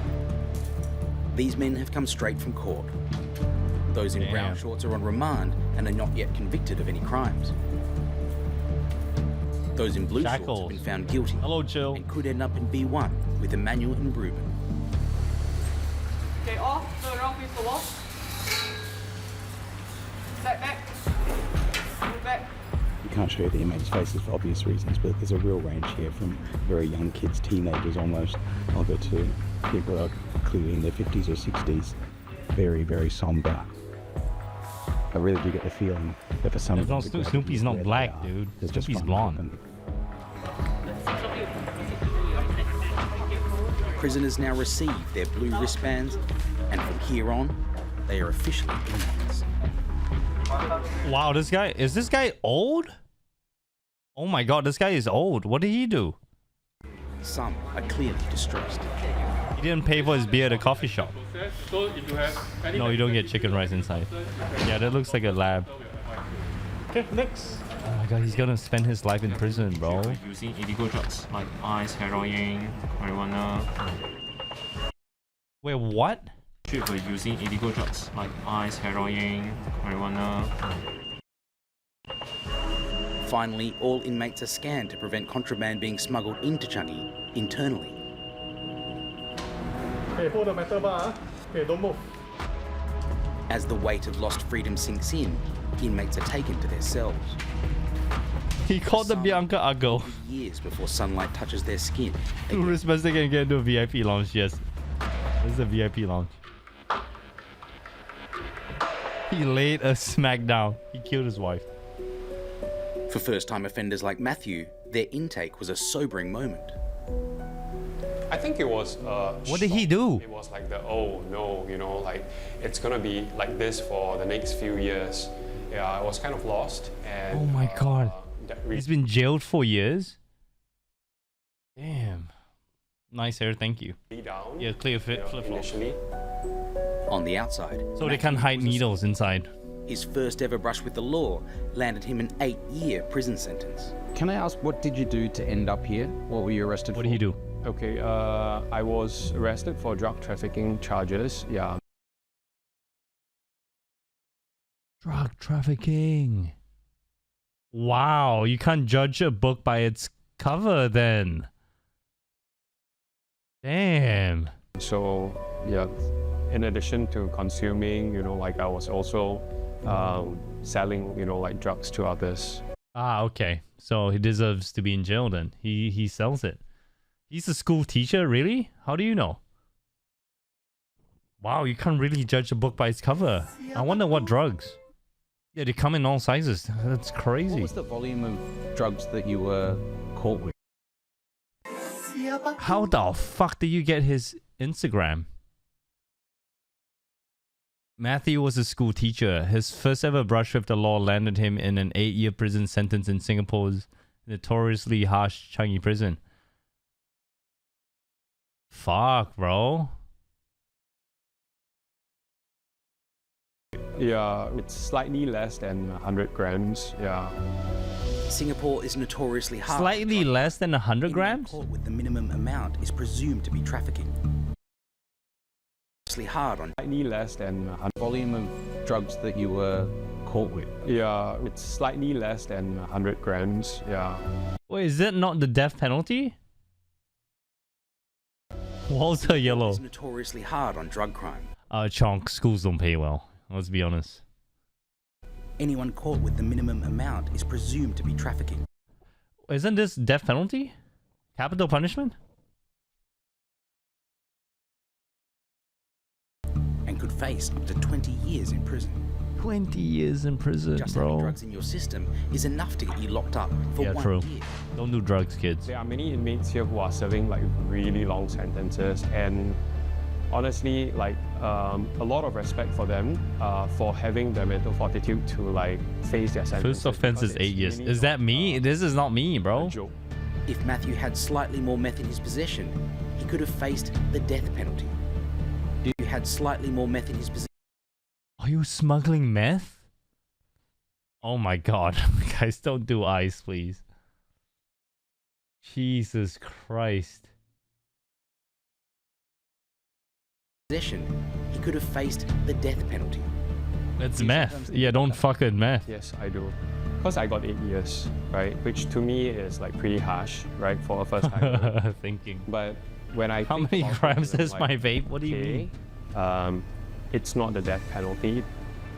[SPEAKER 11] These men have come straight from court. Those in brown shorts are on remand and are not yet convicted of any crimes. Those in blue shorts have been found guilty.
[SPEAKER 9] Hello, Jill.
[SPEAKER 11] And could end up in B1 with Emmanuel and Ruben.
[SPEAKER 3] Okay, off. Turn around, please, for off. Back. Move back.
[SPEAKER 14] You can't show you the inmates' faces for obvious reasons, but there's a real range here from very young kids, teenagers almost, over to people who are clearly in their 50s or 60s. Very, very somber. I really do get the feeling that for some...
[SPEAKER 9] Snoopy's not black, dude. Snoopy's blonde.
[SPEAKER 11] Prisoners now receive their blue wristbands, and from here on, they are officially inmates.
[SPEAKER 9] Wow, is this guy old? Oh my god, this guy is old. What did he do?
[SPEAKER 11] Some are clearly distressed.
[SPEAKER 9] He didn't pay for his beer at a coffee shop. No, you don't get chicken rice inside. Yeah, that looks like a lab.
[SPEAKER 1] Okay, next.
[SPEAKER 9] Oh my god, he's gonna spend his life in prison, bro.
[SPEAKER 16] Using illegal drugs like ice, heroin, marijuana.
[SPEAKER 9] Wait, what?
[SPEAKER 16] For using illegal drugs like ice, heroin, marijuana.
[SPEAKER 11] Finally, all inmates are scanned to prevent contraband being smuggled into Changi internally.
[SPEAKER 1] Okay, hold the metal bar. Okay, don't move.
[SPEAKER 11] As the weight of lost freedom sinks in, inmates are taken to their cells.
[SPEAKER 9] He called the Bianca Uggo.
[SPEAKER 11] Years before sunlight touches their skin.
[SPEAKER 9] Tourists best they can get into a VIP lounge, yes. This is a VIP lounge. He laid a smackdown. He killed his wife.
[SPEAKER 11] For first-time offenders like Matthew, their intake was a sobering moment.
[SPEAKER 17] I think it was
[SPEAKER 9] what did he do?
[SPEAKER 17] It was like oh no, like it's gonna be like this for the next few years. Yeah, I was kind of lost. And
[SPEAKER 9] oh my god. He's been jailed for years? Damn. Nice hair, thank you.
[SPEAKER 17] Down,
[SPEAKER 9] yeah, clear fit, flip-flops.
[SPEAKER 11] On the outside,
[SPEAKER 9] so they can't hide needles inside.
[SPEAKER 11] His first ever brush with the law landed him an 8-year prison sentence.
[SPEAKER 14] Can I ask, what did you do to end up here? What were you arrested for?
[SPEAKER 9] What did he do?
[SPEAKER 17] Okay, I was arrested for drug trafficking charges. Yeah.
[SPEAKER 9] Drug trafficking. Wow, you can't judge a book by its cover then. Damn.
[SPEAKER 17] So, yeah, in addition to consuming, like I was also selling, like drugs to others.
[SPEAKER 9] Ah, okay. So he deserves to be in jail then. He sells it. He's a school teacher, really? How do you know? Wow, you can't really judge a book by its cover. I wonder what drugs. Yeah, they come in all sizes. That's crazy.
[SPEAKER 14] What was the volume of drugs that you were caught with?
[SPEAKER 9] How the fuck did you get his Instagram? Matthew was a school teacher. His first ever brush with the law landed him in an 8-year prison sentence in Singapore's notoriously harsh Changi prison. Fuck, bro.
[SPEAKER 17] Yeah, it's slightly less than 100 grams. Yeah.
[SPEAKER 11] Singapore is notoriously hard.
[SPEAKER 9] Slightly less than 100 grams?
[SPEAKER 11] Caught with the minimum amount is presumed to be trafficking. Hard on.
[SPEAKER 17] Slightly less than 100
[SPEAKER 13] volume of drugs that you were caught with.
[SPEAKER 17] Yeah, it's slightly less than 100 grams. Yeah.
[SPEAKER 9] Wait, is that not the death penalty? Walter Yellow.
[SPEAKER 11] Is notoriously hard on drug crime.
[SPEAKER 9] Chonk, schools don't pay well. Let's be honest.
[SPEAKER 11] Anyone caught with the minimum amount is presumed to be trafficking.
[SPEAKER 9] Isn't this death penalty? Capital punishment?
[SPEAKER 11] And could face up to 20 years in prison.
[SPEAKER 9] 20 years in prison,
[SPEAKER 11] Just
[SPEAKER 9] bro.
[SPEAKER 11] having drugs in your system is enough to get you locked up for
[SPEAKER 9] Yeah,
[SPEAKER 11] 1
[SPEAKER 9] true.
[SPEAKER 11] year.
[SPEAKER 9] Don't do drugs, kids.
[SPEAKER 17] There are many inmates here who are serving like really long sentences, and honestly, like a lot of respect for them for having the mental fortitude to like face their sentences.
[SPEAKER 9] First offense is 8 years. Is that me? This is not me, bro.
[SPEAKER 11] If Matthew had slightly more meth in his possession, he could have faced the death penalty. If he had slightly more meth in his possession.
[SPEAKER 9] Are you smuggling meth? Oh my god. Guys, don't do ice, please. Jesus Christ.
[SPEAKER 11] He could have faced the death penalty.
[SPEAKER 9] That's meth. Yeah, don't fuck with meth.
[SPEAKER 17] Yes, I do. Because I got 8 years, right? Which to me is like pretty harsh, right? For a first time.
[SPEAKER 9] Thinking.
[SPEAKER 17] But when I
[SPEAKER 9] How
[SPEAKER 17] think
[SPEAKER 9] many
[SPEAKER 17] about it,
[SPEAKER 9] grams
[SPEAKER 17] I'm
[SPEAKER 9] is
[SPEAKER 17] like,
[SPEAKER 9] my vape? What do you mean?
[SPEAKER 17] It's not the death penalty.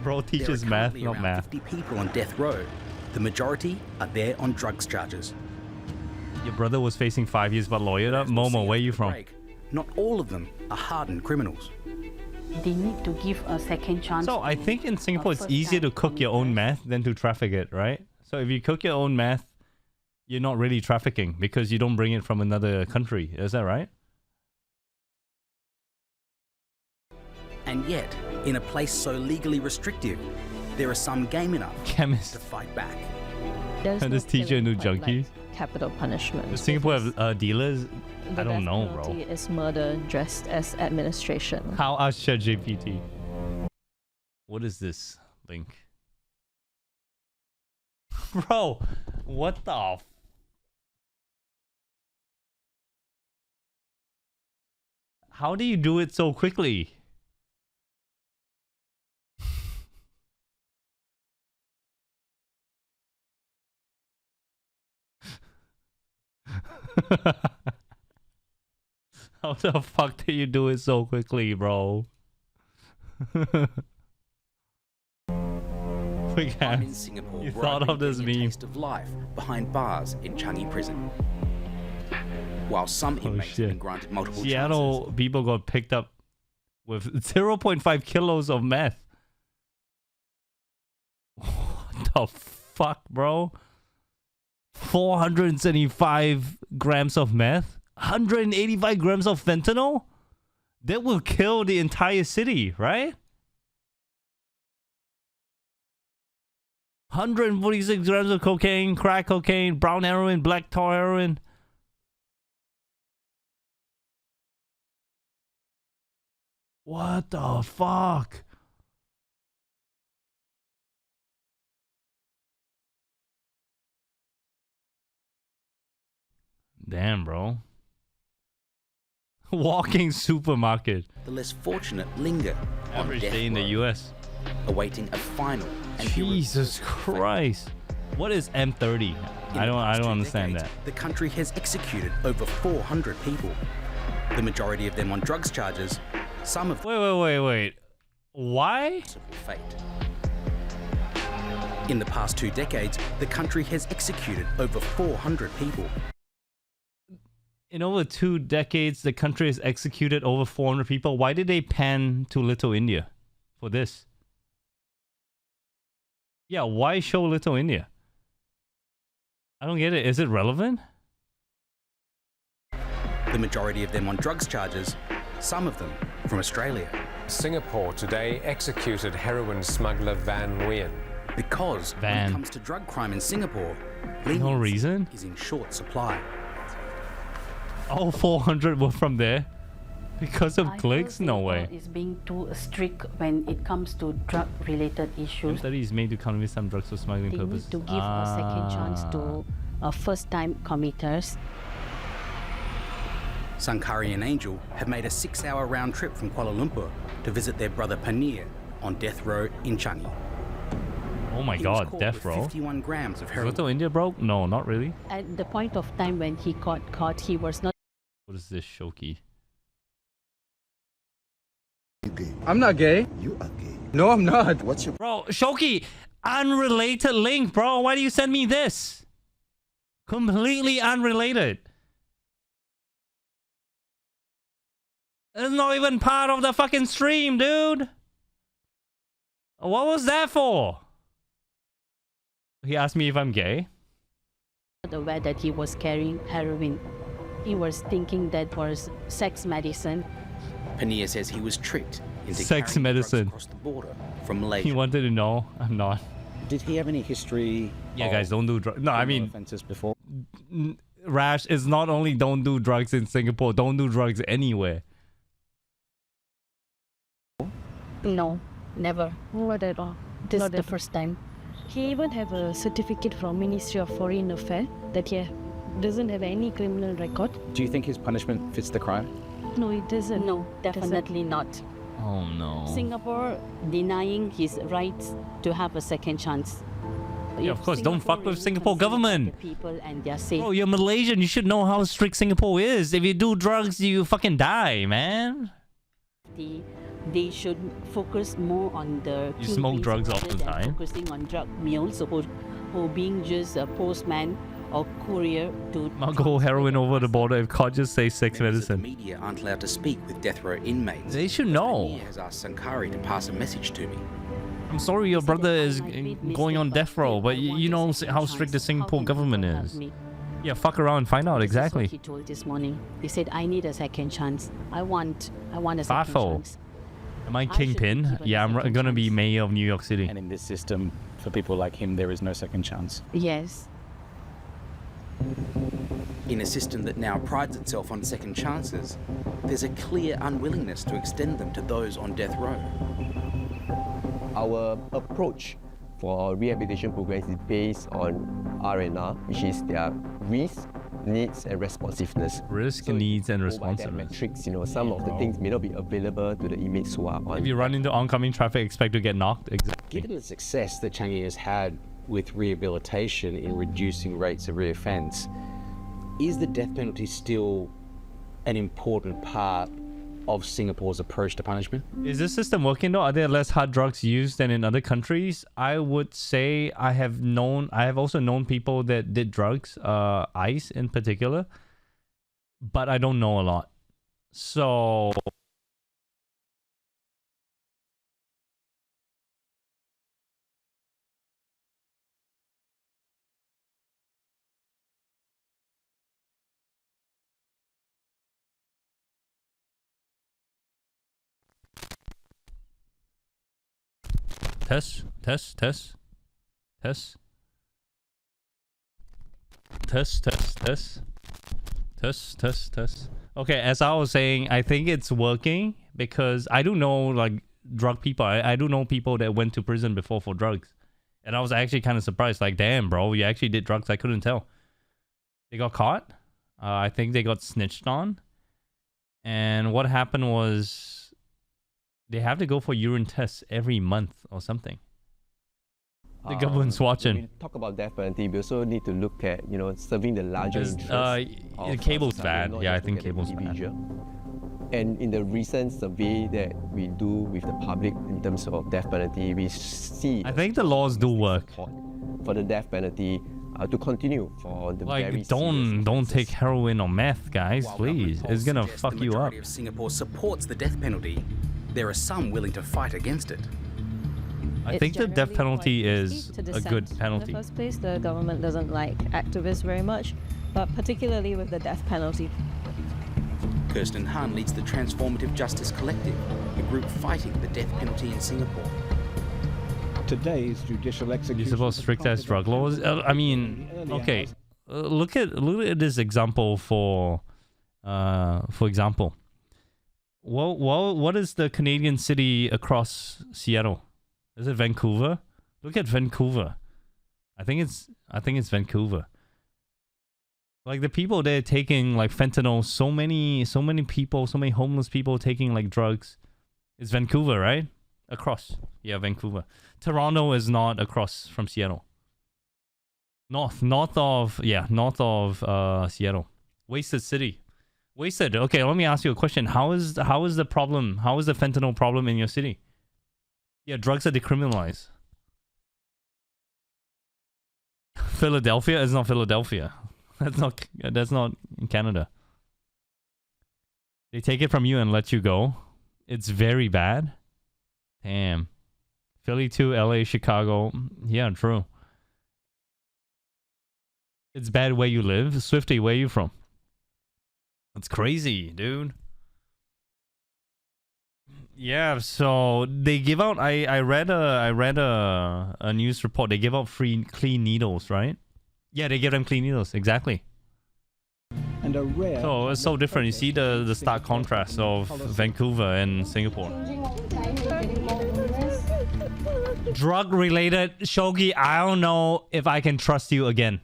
[SPEAKER 9] Bro teaches
[SPEAKER 11] There are
[SPEAKER 9] math,
[SPEAKER 11] currently
[SPEAKER 9] not
[SPEAKER 11] around
[SPEAKER 9] math.
[SPEAKER 11] 50 people on death row. The majority are there on drugs charges.
[SPEAKER 9] Your brother was facing 5 years but lawyered up? Momo, where are you from?
[SPEAKER 11] Not all of them are hardened criminals.
[SPEAKER 18] They need to give a second chance.
[SPEAKER 9] So I think in Singapore it's easier to cook your own meth than to traffic it, right? So if you cook your own meth, you're not really trafficking because you don't bring it from another country. Is that right?
[SPEAKER 11] And yet, in a place so legally restrictive, there are some game enough to fight back.
[SPEAKER 9] And this teacher new junkie.
[SPEAKER 19] Capital punishment.
[SPEAKER 9] Does Singapore have dealers? I don't know, bro.
[SPEAKER 19] Is murder dressed as administration.
[SPEAKER 9] How ask ChatGPT? What is this link? Bro, what the How do you do it so quickly? How the fuck do you do it so quickly, bro?
[SPEAKER 11] I'm in Singapore,
[SPEAKER 9] You
[SPEAKER 11] where
[SPEAKER 9] thought
[SPEAKER 11] I've
[SPEAKER 9] of
[SPEAKER 11] been
[SPEAKER 9] this
[SPEAKER 11] getting a
[SPEAKER 9] meme.
[SPEAKER 11] taste of life behind bars in Changi Prison. While some inmates have been granted multiple
[SPEAKER 9] Seattle people got picked up with 0.5 kilos of meth. What the fuck, bro? 475 grams of meth? 185 grams of fentanyl? That will kill the entire city, right? 146 grams of cocaine, crack cocaine, brown heroin, black tar heroin. What the fuck? Damn, bro. Walking supermarket.
[SPEAKER 11] The less fortunate linger on
[SPEAKER 9] Average
[SPEAKER 11] death
[SPEAKER 9] day in the
[SPEAKER 11] row,
[SPEAKER 9] US.
[SPEAKER 11] awaiting a final and
[SPEAKER 9] Jesus Christ. What is M30? I don't understand that.
[SPEAKER 11] The country has executed over 400 people. The majority of them on drugs charges. Some of
[SPEAKER 9] Wait. Why?
[SPEAKER 11] Fate. In the past 2 decades, the country has executed over 400 people.
[SPEAKER 9] In over 2 decades, the country has executed over 400 people. Why did they pan to Little India for this? Yeah, why show Little India? I don't get it. Is it relevant?
[SPEAKER 11] The majority of them on drugs charges, some of them from Australia.
[SPEAKER 20] Singapore today executed heroin smuggler Van Nguyen.
[SPEAKER 11] Because when it comes to drug crime in Singapore,
[SPEAKER 9] No reason?
[SPEAKER 11] is in short supply.
[SPEAKER 9] All 400 were from there. Because of
[SPEAKER 18] I
[SPEAKER 9] clicks?
[SPEAKER 18] feel
[SPEAKER 9] No
[SPEAKER 18] Singapore
[SPEAKER 9] way.
[SPEAKER 18] is being too strict when it comes to drug-related issues.
[SPEAKER 9] Study is made to convey some drugs for smuggling
[SPEAKER 18] They
[SPEAKER 9] purposes.
[SPEAKER 18] need to give a second chance to first-time committers.
[SPEAKER 11] Sankari and Angel have made a 6-hour round trip from Kuala Lumpur to visit their brother Panir on death row in Changi.
[SPEAKER 9] Oh my
[SPEAKER 11] He was
[SPEAKER 9] god,
[SPEAKER 11] caught
[SPEAKER 9] death
[SPEAKER 11] with
[SPEAKER 9] row.
[SPEAKER 11] 51 grams of
[SPEAKER 9] Is
[SPEAKER 11] heroin.
[SPEAKER 9] Little India broke? No, not really.
[SPEAKER 18] At the point of time when he got caught, he was not.
[SPEAKER 9] What is this, Shoki?
[SPEAKER 10] I'm not gay.
[SPEAKER 15] You are gay.
[SPEAKER 10] No, I'm not.
[SPEAKER 15] What's your
[SPEAKER 9] Bro, Shoki, unrelated link, bro. Why do you send me this? Completely unrelated. It's not even part of the fucking stream, dude. What was that for? He asked me if I'm gay.
[SPEAKER 18] Aware that he was carrying heroin. He was thinking that was sex medicine.
[SPEAKER 11] Panir says he was tricked into
[SPEAKER 9] Sex
[SPEAKER 11] carrying
[SPEAKER 9] medicine.
[SPEAKER 11] drugs across the border from Malaysia.
[SPEAKER 9] He wanted to know. I'm not.
[SPEAKER 14] Did he have any history?
[SPEAKER 9] Yeah, guys, don't do drugs. No, I mean,
[SPEAKER 14] offenses before.
[SPEAKER 9] Rash is not only don't do drugs in Singapore, don't do drugs anywhere.
[SPEAKER 18] No, never.
[SPEAKER 19] Not at all.
[SPEAKER 18] This
[SPEAKER 19] Not
[SPEAKER 18] is the
[SPEAKER 19] at all.
[SPEAKER 18] first time.
[SPEAKER 19] He even have a certificate from Ministry of Foreign Affairs that he doesn't have any criminal record.
[SPEAKER 14] Do you think his punishment fits the crime?
[SPEAKER 19] No, it doesn't.
[SPEAKER 18] No, definitely not.
[SPEAKER 9] Oh no.
[SPEAKER 18] Singapore denying his rights to have a second chance.
[SPEAKER 9] Yeah, of course, don't fuck with Singapore government.
[SPEAKER 18] The people and their safety.
[SPEAKER 9] Bro, you're Malaysian. You should know how strict Singapore is. If you do drugs, you fucking die, man.
[SPEAKER 18] They should focus more on the.
[SPEAKER 9] You smoke
[SPEAKER 18] kingpins
[SPEAKER 9] drugs all
[SPEAKER 18] rather
[SPEAKER 9] the
[SPEAKER 18] than
[SPEAKER 9] time.
[SPEAKER 18] Focusing on drug mules or being just a postman or courier to.
[SPEAKER 9] I'll go heroin over the border if caught. Just say sex
[SPEAKER 11] Members of the
[SPEAKER 9] medicine.
[SPEAKER 11] media aren't allowed to speak with death row inmates.
[SPEAKER 9] They should know.
[SPEAKER 11] Panir has asked Sankari to pass a message to me.
[SPEAKER 9] I'm sorry your brother is going on death row, but you know how strict the Singapore government is. Yeah, fuck around and find out exactly.
[SPEAKER 18] He told this morning. He said, "I need a second chance. I want a second
[SPEAKER 9] Fafo.
[SPEAKER 18] chance."
[SPEAKER 9] Am I kingpin? Yeah, I'm gonna be mayor of New York City.
[SPEAKER 14] And in this system, for people like him, there is no second chance.
[SPEAKER 18] Yes.
[SPEAKER 11] In a system that now prides itself on second chances, there's a clear unwillingness to extend them to those on death row.
[SPEAKER 21] Our approach for rehabilitation programs is based on R&R, which is their risk, needs, and responsiveness.
[SPEAKER 9] Risk, needs, and
[SPEAKER 21] By that
[SPEAKER 9] responsiveness.
[SPEAKER 21] metrics, some of the things may not be available to the inmates who are on.
[SPEAKER 9] If you run into oncoming traffic, expect to get knocked. Exactly.
[SPEAKER 22] Given the success that Changi has had with rehabilitation in reducing rates of reoffence, is the death penalty still an important part of Singapore's approach to punishment?
[SPEAKER 9] Is this system working though? Are there less hard drugs used than in other countries? I would say I have also known people that did drugs, ice in particular, but I don't know a lot. So Test. Okay, as I was saying, I think it's working because I do know like drug people. I do know people that went to prison before for drugs. And I was actually kind of surprised. Like, damn, bro, you actually did drugs. I couldn't tell. They got caught. I think they got snitched on. And what happened was they have to go for urine tests every month or something. The government's watching.
[SPEAKER 21] When we talk about death penalty, we also need to look at, serving the larger interest.
[SPEAKER 9] The cable's bad. Yeah, I think cable's bad.
[SPEAKER 21] And in the recent survey that we do with the public in terms of death penalty, we see...
[SPEAKER 9] I think the laws do work.
[SPEAKER 21] For the death penalty to continue for the very
[SPEAKER 9] don't take heroin or meth, guys, please. It's gonna fuck you up.
[SPEAKER 11] The majority of Singapore supports the death penalty. There are some willing to fight against it.
[SPEAKER 9] I think the death penalty is a good penalty.
[SPEAKER 19] In the first place, the government doesn't like activists very much, but particularly with the death penalty.
[SPEAKER 11] Kirsten Han leads the Transformative Justice Collective, a group fighting the death penalty in Singapore.
[SPEAKER 14] Today's judicial execution.
[SPEAKER 9] You suppose strict as drug laws? I mean, okay. Look at this example for example. what is the Canadian city across Seattle? Is it Vancouver? Look at Vancouver. I think it's Vancouver. Like the people there taking like fentanyl, so many people, so many homeless people taking like drugs. It's Vancouver, right? Across. Yeah, Vancouver. Toronto is not across from Seattle. North of Seattle. Wasted city. Wasted. Okay, let me ask you a question. How is the fentanyl problem in your city? Yeah, drugs are decriminalized. Philadelphia is not Philadelphia. That's not in Canada. They take it from you and let you go. It's very bad. Damn. Philly to LA, Chicago. Yeah, true. It's bad where you live. Swifty, where are you from? That's crazy, dude. Yeah, so they give out. I read a news report. They give out free clean needles, right? Yeah, they give them clean needles. Exactly.
[SPEAKER 14] And a rare.
[SPEAKER 9] So it's so different. You see the stark contrast of Vancouver and Singapore. Drug related, Shogi. I don't know if I can trust you again.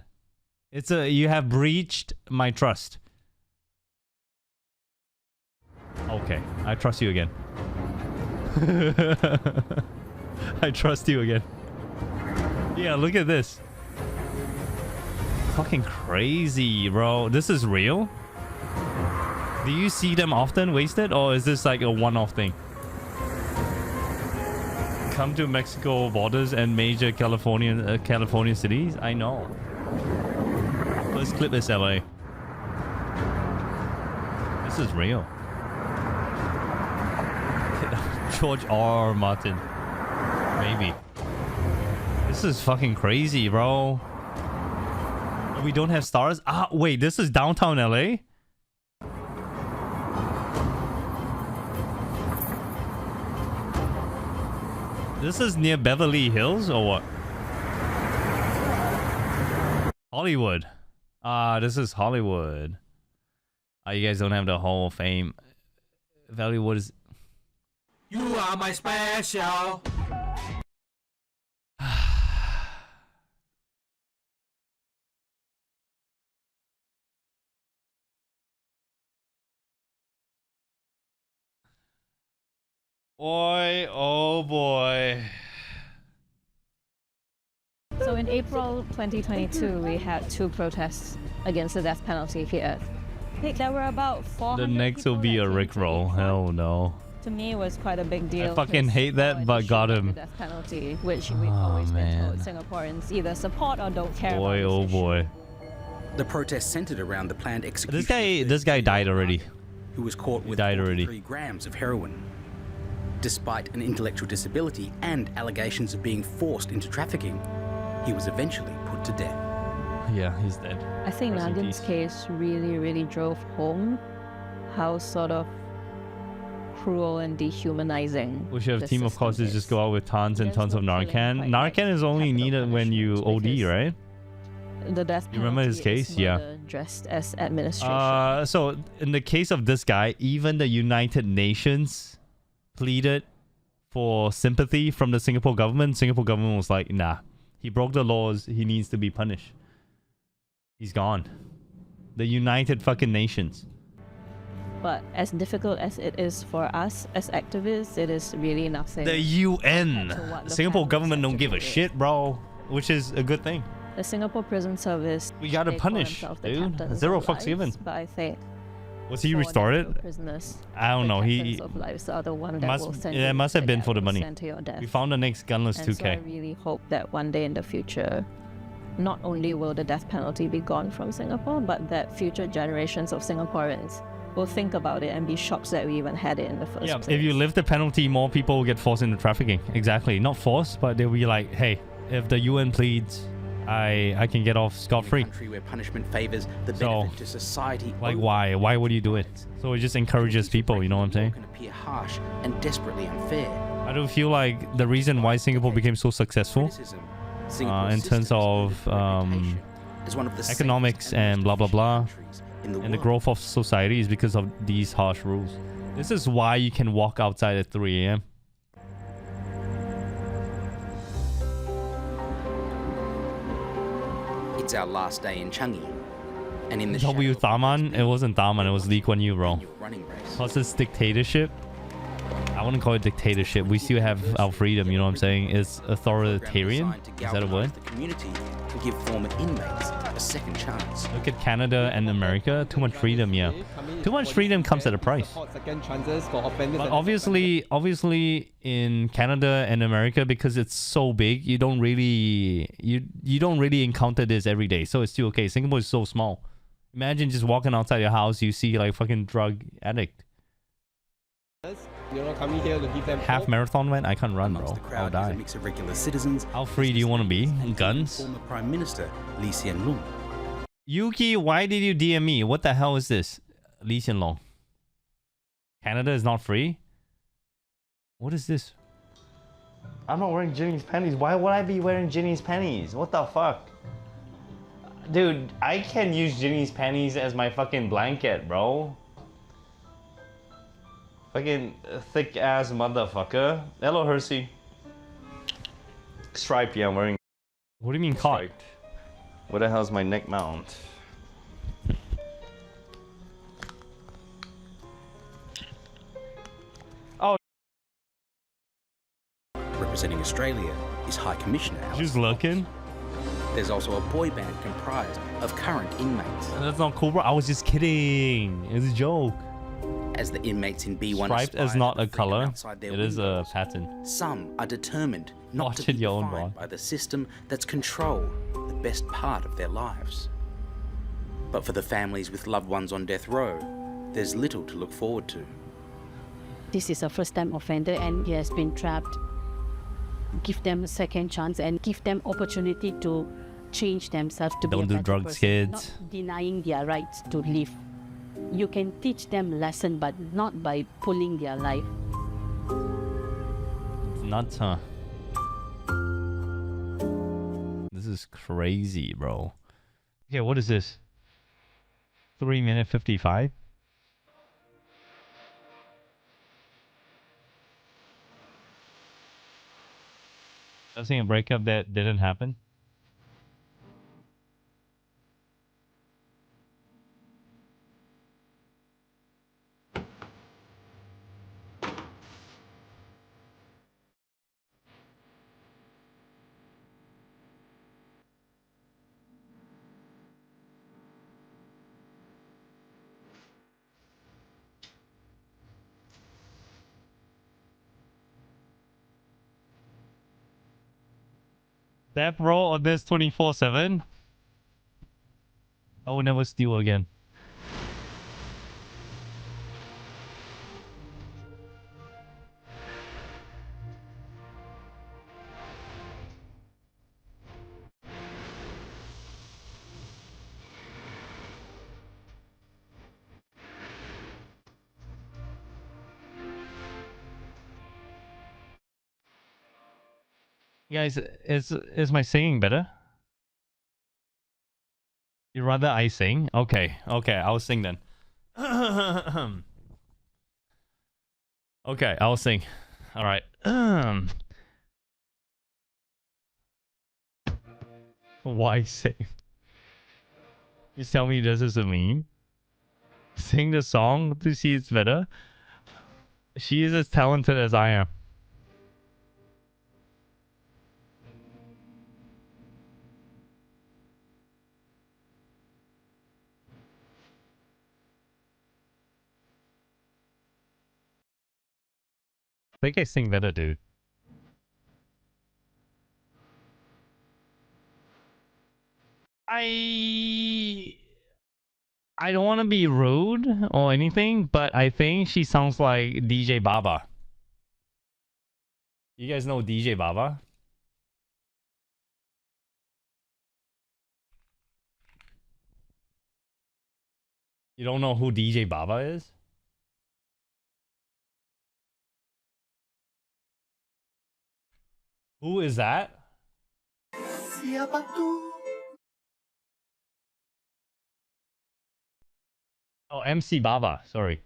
[SPEAKER 9] You have breached my trust. Okay, I trust you again. I trust you again. Yeah, look at this. Fucking crazy, bro. This is real? Do you see them often wasted, or is this like a one-off thing? Come to Mexico borders and major California cities? I know. First clip is LA. This is real. George R. Martin. Maybe. This is fucking crazy, bro. We don't have stars? Ah, wait, this is downtown LA? This is near Beverly Hills or what? Hollywood. Ah, this is Hollywood. You guys don't have the Hall of Fame. Hollywood is...
[SPEAKER 2] You are my special.
[SPEAKER 9] Boy, oh boy.
[SPEAKER 4] So in April 2022, we had 2 protests against the death penalty here. I think there were about 400
[SPEAKER 9] The next will be a Rickroll. Hell no.
[SPEAKER 4] To me, it was quite a big deal.
[SPEAKER 9] I fucking hate that, but got him.
[SPEAKER 4] The death penalty, which we've always been told Singaporeans either support or don't care
[SPEAKER 9] Boy,
[SPEAKER 4] about.
[SPEAKER 9] oh boy.
[SPEAKER 11] The protest centered around the planned execution.
[SPEAKER 9] This guy died already.
[SPEAKER 11] Who was caught with 43 grams of heroin. Despite an intellectual disability and allegations of being forced into trafficking, he was eventually put to death.
[SPEAKER 9] Yeah, he's dead.
[SPEAKER 4] I think Nadin's case really drove home how sort of cruel and dehumanizing.
[SPEAKER 9] We should have team of course is just go out with tons and tons of Narcan. Narcan is only needed when you OD, right?
[SPEAKER 4] The death penalty.
[SPEAKER 9] You remember his case? Yeah.
[SPEAKER 4] Dressed as administration.
[SPEAKER 9] So in the case of this guy, even the United Nations pleaded for sympathy from the Singapore government. Singapore government was like, nah, he broke the laws, he needs to be punished. He's gone. The United fucking Nations.
[SPEAKER 4] But as difficult as it is for us as activists, it is really nothing.
[SPEAKER 9] The UN. Singapore government don't give a shit, bro. Which is a good thing.
[SPEAKER 4] The Singapore Prison Service.
[SPEAKER 9] We gotta punish, dude. Zero fucks given.
[SPEAKER 4] But I think.
[SPEAKER 9] Was he restored?
[SPEAKER 4] Prisoners,
[SPEAKER 9] I don't know. He
[SPEAKER 4] of lives are the one that will send
[SPEAKER 9] it must have been for the money.
[SPEAKER 4] To your death.
[SPEAKER 9] We found the next gunless
[SPEAKER 4] and
[SPEAKER 9] 2K.
[SPEAKER 4] So I really hope that one day in the future, not only will the death penalty be gone from Singapore, but that future generations of Singaporeans will think about it and be shocked that we even had it in the first place.
[SPEAKER 9] If you lift the penalty, more people will get forced into trafficking. Exactly. Not forced, but they'll be like, hey, if the UN pleads, I can get off scot-free.
[SPEAKER 11] In a country where punishment favors the benefit to society.
[SPEAKER 9] Like, why? Why would you do it? So it just encourages people, you know what I'm saying?
[SPEAKER 11] Can appear harsh and desperately unfair.
[SPEAKER 9] I do feel like the reason why Singapore became so successful in terms of economics and blah blah blah and the growth of society is because of these harsh rules. This is why you can walk outside at 3 a.m.
[SPEAKER 11] It's our last day in Changi. And in the
[SPEAKER 9] W. Thaman? It wasn't Thaman, it was Lee Kuan Yew, bro.
[SPEAKER 11] running race.
[SPEAKER 9] What's this dictatorship? I wouldn't call it dictatorship. We still have our freedom, you know what I'm saying? It's authoritarian? Is that a word?
[SPEAKER 11] The community to give former inmates a second chance.
[SPEAKER 9] Look at Canada and America. Too much freedom, yeah. Too much freedom comes at a price. But obviously in Canada and America, because it's so big, you don't really encounter this every day. So it's still okay. Singapore is so small. Imagine just walking outside your house, you see like fucking drug addict.
[SPEAKER 21] Coming here to give them
[SPEAKER 9] Half marathon man, I can't run, bro. I'll die.
[SPEAKER 11] A mix of regular citizens.
[SPEAKER 9] How free do you want to be? Guns?
[SPEAKER 11] Former Prime Minister Lee Hsien Loong.
[SPEAKER 9] Yuki, why did you DM me? What the hell is this? Lee Hsien Loong. Canada is not free? What is this? I'm not wearing Ginny's panties. Why would I be wearing Ginny's panties? What the fuck? Dude, I can use Ginny's panties as my fucking blanket, bro. Fucking thick ass motherfucker. Hello, Hersey. Stripe, yeah, I'm wearing. What do you mean caught? What the hell's my neck mount? Oh.
[SPEAKER 11] Representing Australia is High Commissioner Alex.
[SPEAKER 9] She's looking.
[SPEAKER 11] There's also a boy band comprised of current inmates.
[SPEAKER 9] That's not cool, bro. I was just kidding. It's a joke.
[SPEAKER 11] As the inmates in B1
[SPEAKER 9] Striped is not a color. It is a pattern.
[SPEAKER 11] Some are determined not to be defined by the system that's controlled the best part of their lives. But for the families with loved ones on death row, there's little to look forward to.
[SPEAKER 18] This is a first-time offender and he has been trapped. Give them a second chance and give them opportunity to change themselves to
[SPEAKER 9] Don't
[SPEAKER 18] be a
[SPEAKER 9] do
[SPEAKER 18] better
[SPEAKER 9] drugs,
[SPEAKER 18] person,
[SPEAKER 9] kids.
[SPEAKER 18] not denying their rights to live. You can teach them lesson, but not by pulling their life.
[SPEAKER 9] It's nuts, huh? This is crazy, bro. Okay, what is this? 3 minute 55? I think a breakup that didn't happen. Death row on this 24/7. I will never steal again. Guys, is my singing better? You rather I sing? Okay, I'll sing then. Okay, I'll sing. All right. Why sing? You tell me this is a meme? Sing the song to see it's better? She is as talented as I am. I think I sing better, dude. I don't want to be rude or anything, but I think she sounds like DJ Baba. You guys know DJ Baba? You don't know who DJ Baba is? Who is that? Oh, MC Baba, sorry.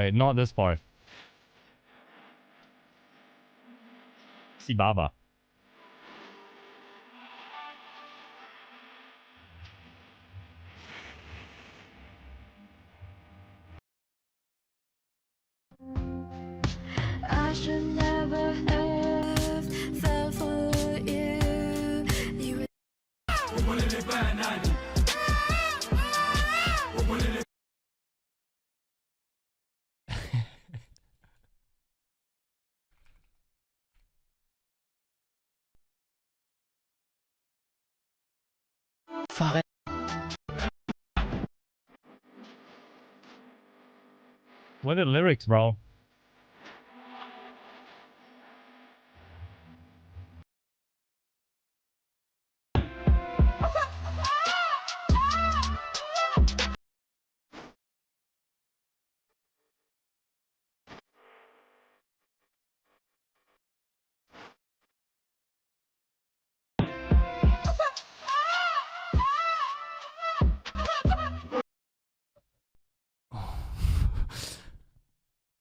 [SPEAKER 9] Wait, not this part. Si Baba.
[SPEAKER 6] I should never have fell for you. You
[SPEAKER 9] Fuck. What are the lyrics, bro?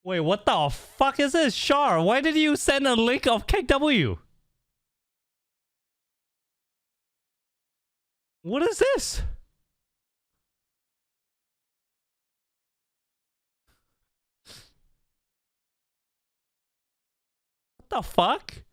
[SPEAKER 9] Wait, what the fuck is this? Char, why did you send a link of KW? What is this? What the fuck?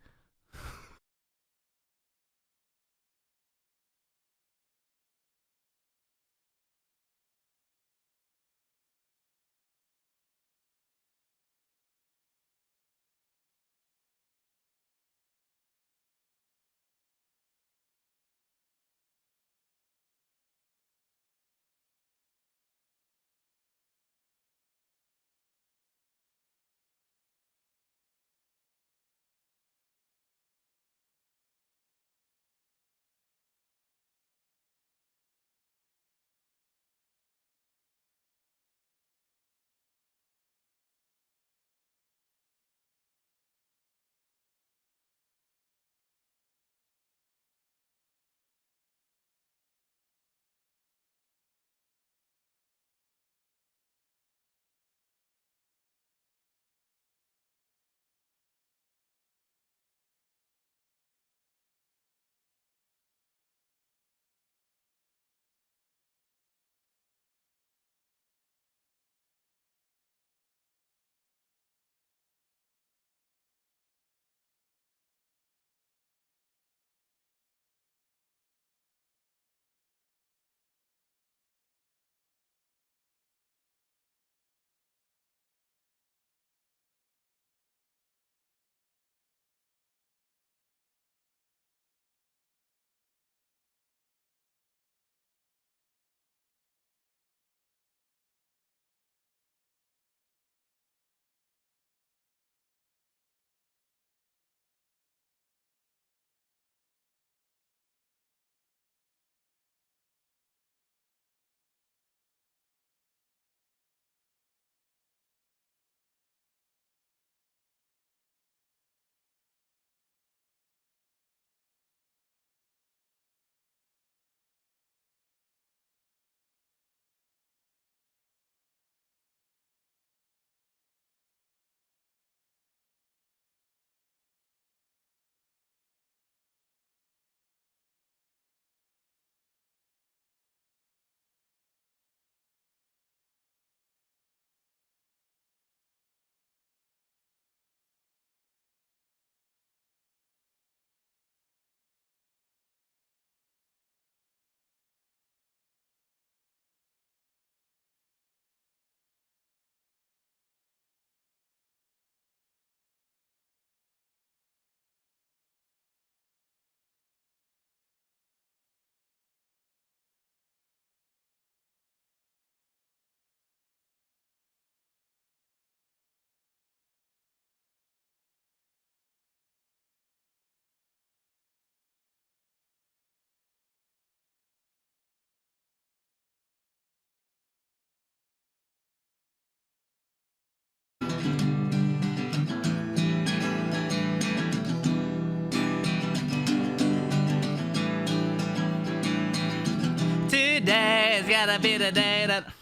[SPEAKER 9] gonna be the day that.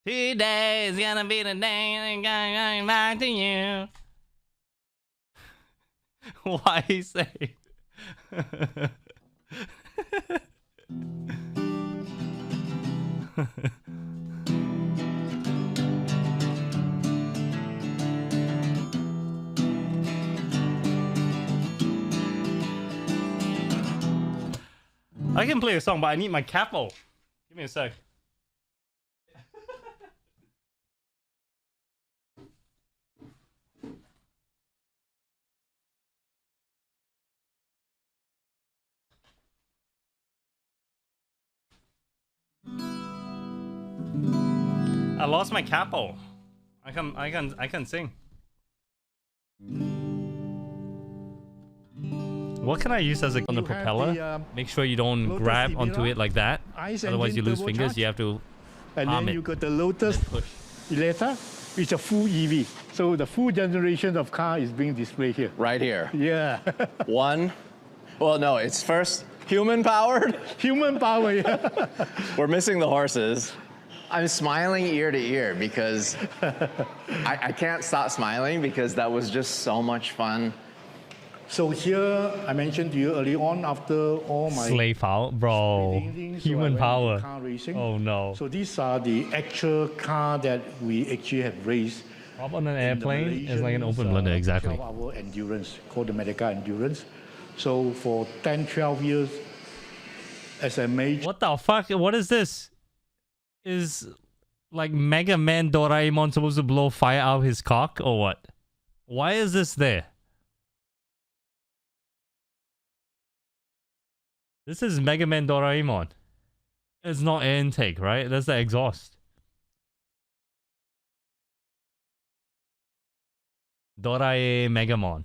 [SPEAKER 9] Today's gonna be the day I'm going back to you. Why say? I can play a song, but I need my capo. Give me a sec. I lost my capo. I can sing. What can I use as a on the propeller? Make sure you don't grab onto it like that. Otherwise you lose fingers. You have to
[SPEAKER 5] and
[SPEAKER 9] arm
[SPEAKER 5] then
[SPEAKER 9] it.
[SPEAKER 5] you got the Lotus Eleta, which is a full EV. So the full generation of car is being displayed here.
[SPEAKER 7] Right here.
[SPEAKER 5] Yeah.
[SPEAKER 7] One. Well, no, it's first human powered.
[SPEAKER 5] Human power, yeah.
[SPEAKER 7] We're missing the horses. I'm smiling ear to ear because I can't stop smiling because that was just so much fun.
[SPEAKER 5] So here, I mentioned to you early on, after all my
[SPEAKER 9] Slave out, bro. Human power.
[SPEAKER 5] Car racing.
[SPEAKER 9] Oh no.
[SPEAKER 5] So these are the actual car that we actually have raced.
[SPEAKER 9] Hop on an airplane is like an open blender, exactly.
[SPEAKER 5] 12-hour endurance, called the Medica Endurance. So for 10, 12 years, as a major...
[SPEAKER 9] What the fuck? What is this? Is like Mega Man Doraemon supposed to blow fire out of his cock or what? Why is this there? This is Mega Man Doraemon. It's not air intake, right? That's the exhaust. Dorae Megamon.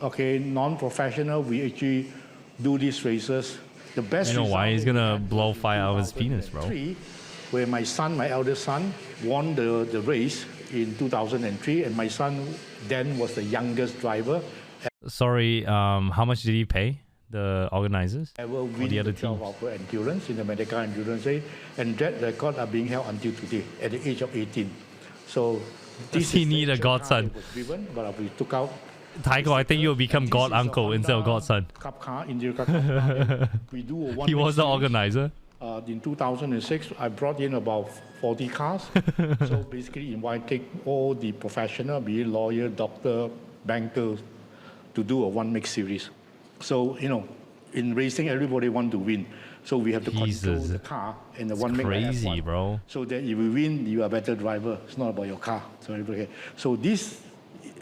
[SPEAKER 5] Okay, non-professional, we actually do these races. The best.
[SPEAKER 9] You know why he's gonna blow fire out of his penis, bro?
[SPEAKER 5] Where my son, my eldest son, won the race in 2003, and my son then was the youngest driver.
[SPEAKER 9] Sorry, how much did he pay the organizers
[SPEAKER 5] Ever
[SPEAKER 9] or
[SPEAKER 5] win
[SPEAKER 9] the other
[SPEAKER 5] the
[SPEAKER 9] team?
[SPEAKER 5] 12-hour endurance in the Medica Endurance Day, and that record are being held until today at the age of 18. So
[SPEAKER 9] Does he need a godson?
[SPEAKER 5] driven, but we took out.
[SPEAKER 9] Taiko, I think you'll become god uncle instead of godson.
[SPEAKER 5] Cup car, India Cup car. We do a one.
[SPEAKER 9] He was the organizer.
[SPEAKER 5] In 2006, I brought in about 40 cars. So basically invited all the professional, be it lawyer, doctor, banker, to do a one mix series. So, you know, in racing, everybody want to win. So we have to control the car and the one make
[SPEAKER 9] crazy, bro.
[SPEAKER 5] So that if you win, you are a better driver. It's not about your car. So this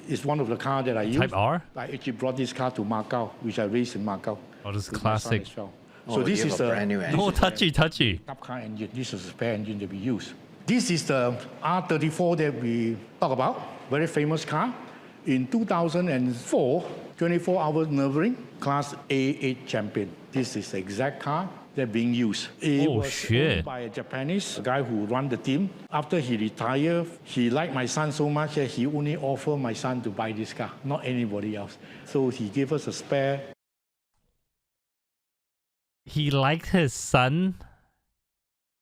[SPEAKER 5] is one of the cars that I use.
[SPEAKER 9] Type R?
[SPEAKER 5] I actually brought this car to Macau, which I raced in Macau.
[SPEAKER 9] Oh, this is
[SPEAKER 5] with my son
[SPEAKER 9] classic.
[SPEAKER 5] as well.
[SPEAKER 7] Oh,
[SPEAKER 5] So this
[SPEAKER 7] you
[SPEAKER 5] is
[SPEAKER 7] have a brand new engine.
[SPEAKER 9] No, touchy.
[SPEAKER 5] Cup car engine. This is the spare engine that we use. This is the R34 that we talk about. Very famous car. In 2004, 24-hour Nürburgring, Class A8 champion. This is the exact car that's being used. It was owned by a Japanese guy who ran the team. After he retired, he liked my son so much that he only offered my son to buy this car, not anybody else. So he gave us a spare.
[SPEAKER 9] He liked his son.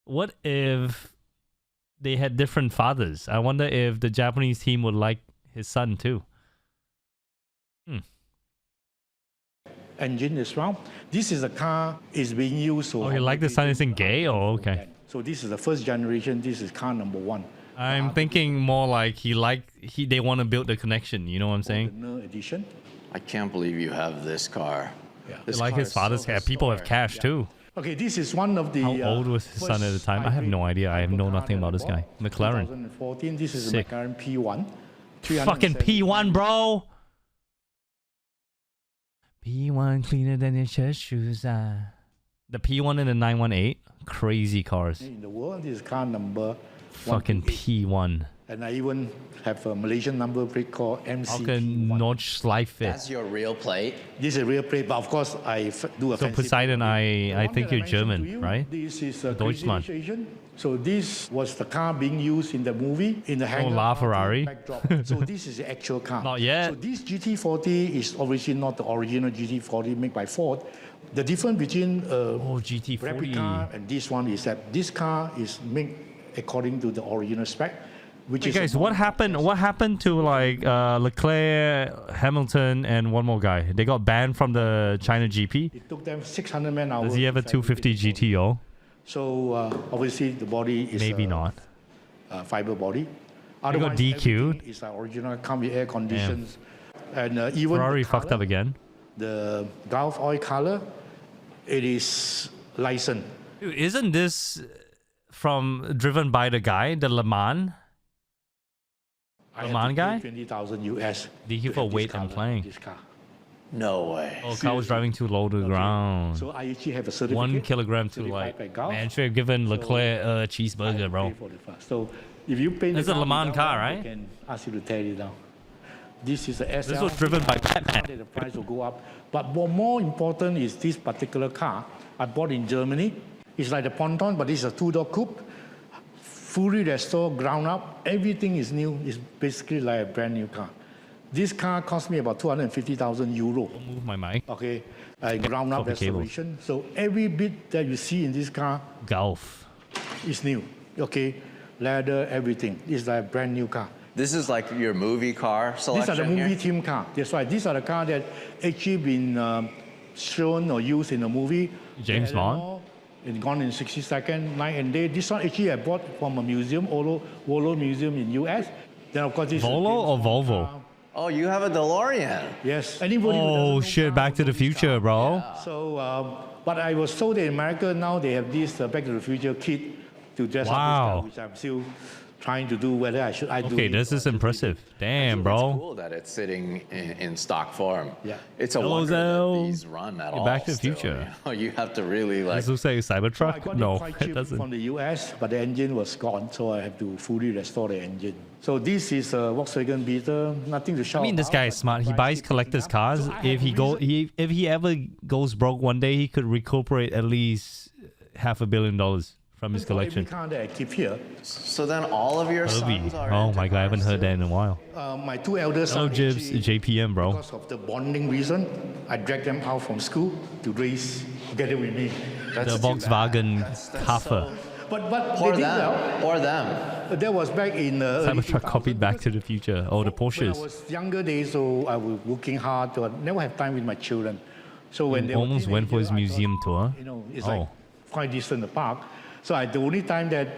[SPEAKER 9] What if they had different fathers? I wonder if the Japanese team would like his son too.
[SPEAKER 5] Engine as well. This is a car is being used. So
[SPEAKER 9] Oh, he liked the son isn't gay? Oh, okay.
[SPEAKER 5] So this is the first generation. This is car number 1.
[SPEAKER 9] I'm thinking more like they want to build the connection. You know what I'm saying?
[SPEAKER 5] The edition.
[SPEAKER 7] I can't believe you have this car.
[SPEAKER 5] Yeah.
[SPEAKER 7] This
[SPEAKER 9] Like
[SPEAKER 7] car
[SPEAKER 9] his
[SPEAKER 7] is
[SPEAKER 9] father's
[SPEAKER 7] so
[SPEAKER 9] car. People have
[SPEAKER 7] historic.
[SPEAKER 9] cash too.
[SPEAKER 5] Okay, this is one of the.
[SPEAKER 9] How old was his son at the time? I have no idea. I know nothing about this guy. McLaren.
[SPEAKER 5] 2014. This is
[SPEAKER 9] Sick.
[SPEAKER 5] a McLaren P1.
[SPEAKER 9] Fucking P1, bro. P1 cleaner than your church shoes. The P1 and the 918. Crazy cars.
[SPEAKER 5] In the world, this is car number.
[SPEAKER 9] Fucking P1.
[SPEAKER 5] And I even have a Malaysian number plate called MC.
[SPEAKER 9] Fucking Nordschleife.
[SPEAKER 7] That's your real plate?
[SPEAKER 5] This is a real plate, but of course I do a
[SPEAKER 9] So
[SPEAKER 5] fancy
[SPEAKER 9] Poseidon, I think you're
[SPEAKER 5] to
[SPEAKER 9] German,
[SPEAKER 5] you,
[SPEAKER 9] right?
[SPEAKER 5] This is a
[SPEAKER 9] Deutschland.
[SPEAKER 5] Crazy Asian. So this was the car being used in the movie in the hangar
[SPEAKER 9] Ferrari.
[SPEAKER 5] backdrop. So this is the actual car.
[SPEAKER 9] Not yet.
[SPEAKER 5] So this GT40 is obviously not the original GT40 made by Ford. The difference between
[SPEAKER 9] GT40
[SPEAKER 5] replica and this one is that this car is made according to the original spec. Which is
[SPEAKER 9] guys, what happened? What happened to like Leclerc, Hamilton, and one more guy? They got banned from the China GP.
[SPEAKER 5] It took them 600 man-hours.
[SPEAKER 9] Does he have a 250 GTO?
[SPEAKER 5] So obviously the body is
[SPEAKER 9] maybe not
[SPEAKER 5] fiber body.
[SPEAKER 9] They got DQ'd.
[SPEAKER 5] It's original, come with air conditions, and even
[SPEAKER 9] Ferrari
[SPEAKER 5] the color,
[SPEAKER 9] fucked up again.
[SPEAKER 5] The Gulf oil color, it is licensed.
[SPEAKER 9] Dude, isn't this driven by the guy, the Le Mans? Le Mans guy?
[SPEAKER 5] 20,000 US.
[SPEAKER 9] Did he for weight and playing?
[SPEAKER 5] This car.
[SPEAKER 15] No way.
[SPEAKER 9] Oh, car was driving too low to the ground.
[SPEAKER 5] So I actually have a certificate.
[SPEAKER 9] 1 kilogram to like, man, should have given Leclerc a cheeseburger, bro.
[SPEAKER 5] So if you paint
[SPEAKER 9] it's a Le Mans car, right?
[SPEAKER 5] I can ask you to tear it down. This is the SL.
[SPEAKER 9] This was driven by Batman.
[SPEAKER 5] The price will go up. But what more important is this particular car I bought in Germany. It's like the Ponton, but this is a 2-door coupe. Fully restored, ground up. Everything is new. It's basically like a brand new car. This car cost me about 250,000 euro.
[SPEAKER 9] Don't move my mic.
[SPEAKER 5] Okay, ground up restoration. So every bit that you see in this car,
[SPEAKER 9] Golf,
[SPEAKER 5] is new. Okay, leather, everything. It's like a brand new car.
[SPEAKER 7] This is like your movie car selection.
[SPEAKER 5] These are the movie
[SPEAKER 7] here?
[SPEAKER 5] theme car. That's right. These are the cars that actually been shown or used in the movie.
[SPEAKER 9] James Bond.
[SPEAKER 5] It's gone in 60 seconds, night and day. This one actually I bought from a museum, Volo Museum in US. Then of course this
[SPEAKER 9] Volo or Volvo?
[SPEAKER 7] Oh, you have a DeLorean.
[SPEAKER 5] Yes. Anybody
[SPEAKER 9] oh shit! Back to the Future, bro.
[SPEAKER 5] Yeah. So, but I was told that in America now they have this Back to the Future kit to dress up this car, which I'm still trying to do. Whether I should, do.
[SPEAKER 9] Okay, this is impressive. Damn, bro.
[SPEAKER 7] It's cool that it's sitting in stock form.
[SPEAKER 5] Yeah.
[SPEAKER 7] It's a wonder that these run at all.
[SPEAKER 9] Back to the
[SPEAKER 7] still,
[SPEAKER 9] Future.
[SPEAKER 7] You know? You have to really like.
[SPEAKER 9] This looks like a Cybertruck. No, it doesn't.
[SPEAKER 5] From the US, but the engine was gone, so I have to fully restore the engine. So this is a Volkswagen Beetle. Nothing to shout.
[SPEAKER 9] I mean, this guy is smart. He buys collector's cars. If he ever goes broke one day, he could recuperate at least $500 million from his collection.
[SPEAKER 5] Every car that I keep here.
[SPEAKER 7] So then all of your sons are.
[SPEAKER 9] Oh my god, I haven't heard that in a while.
[SPEAKER 5] My two elders.
[SPEAKER 9] Hello, Jibs, JPM, bro.
[SPEAKER 5] Because of the bonding reason, I dragged them out from school to race together with me.
[SPEAKER 9] The Volkswagen Kaffer.
[SPEAKER 5] But
[SPEAKER 7] or
[SPEAKER 5] they did
[SPEAKER 7] them,
[SPEAKER 5] well.
[SPEAKER 7] or them.
[SPEAKER 5] That was back in
[SPEAKER 9] Cybertruck copied Back to the Future. Oh, the Porsches.
[SPEAKER 5] When I was younger days, so I was working hard. So I never have time with my children. So when they
[SPEAKER 9] almost went for his museum tour.
[SPEAKER 5] You know, it's like quite distant the park. So the only time that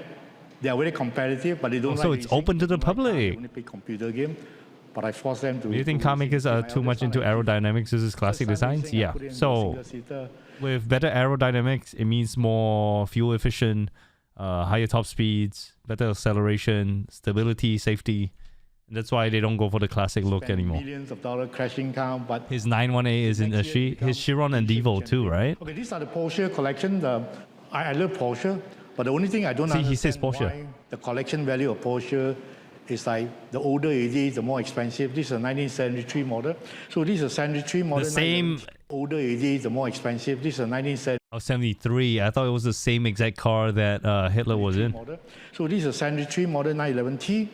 [SPEAKER 5] they are very competitive, but they don't.
[SPEAKER 9] So
[SPEAKER 5] like
[SPEAKER 9] it's
[SPEAKER 5] racing.
[SPEAKER 9] open to the
[SPEAKER 5] They
[SPEAKER 9] public.
[SPEAKER 5] only play computer game, but I force them to.
[SPEAKER 9] Do you think car makers are too much into aerodynamics versus classic designs? Yeah. So with better aerodynamics, it means more fuel efficient, higher top speeds, better acceleration, stability, safety. And that's why they don't go for the classic look anymore.
[SPEAKER 5] Millions of dollars crashing car, but
[SPEAKER 9] his 918 is in his Chiron and Devo too, right?
[SPEAKER 5] Okay, these are the Porsche collection. I love Porsche, but the only thing I don't understand
[SPEAKER 9] he says Porsche.
[SPEAKER 5] Why the collection value of Porsche is like the older it is, the more expensive. This is a 1973 model. So this is a 73 model.
[SPEAKER 9] The same.
[SPEAKER 5] Older it is, the more expensive. This is a 1973.
[SPEAKER 9] Oh, 73. I thought it was the same exact car that Hitler was in.
[SPEAKER 5] Model. So this is a 73 model 911T.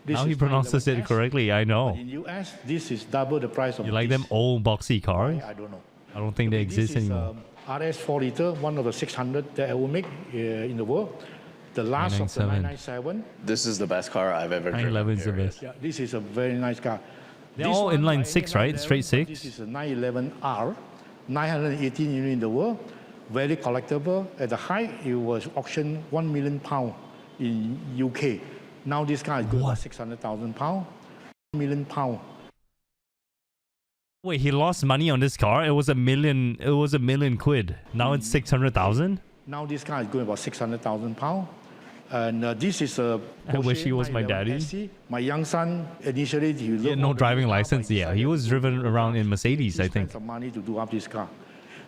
[SPEAKER 9] Now he pronounces it correctly. I know.
[SPEAKER 5] But in US, this is double the price of.
[SPEAKER 9] You like them old boxy cars?
[SPEAKER 5] I don't know.
[SPEAKER 9] I don't think they exist anymore.
[SPEAKER 5] RS 4 liter, one of the 600 that I will make in the world. The last of the 997.
[SPEAKER 7] This is the best car I've ever driven.
[SPEAKER 9] 911 is the best.
[SPEAKER 5] Yeah, this is a very nice car.
[SPEAKER 9] They're all inline 6, right? Straight 6.
[SPEAKER 5] This is a 911R, 918 units in the world, very collectible. At the height, it was auctioned £1 million in UK. Now this car is good at £600,000. £1 million.
[SPEAKER 9] Wait, he lost money on this car? It was $1 million. It was $1 million. Now it's 600,000.
[SPEAKER 5] Now this car is going about £600,000. And this is a
[SPEAKER 9] I wish he was my daddy.
[SPEAKER 5] SC. My young son, initially,
[SPEAKER 9] he had no driving license. Yeah, he was driven around in Mercedes, I think.
[SPEAKER 5] Some money to do up this car.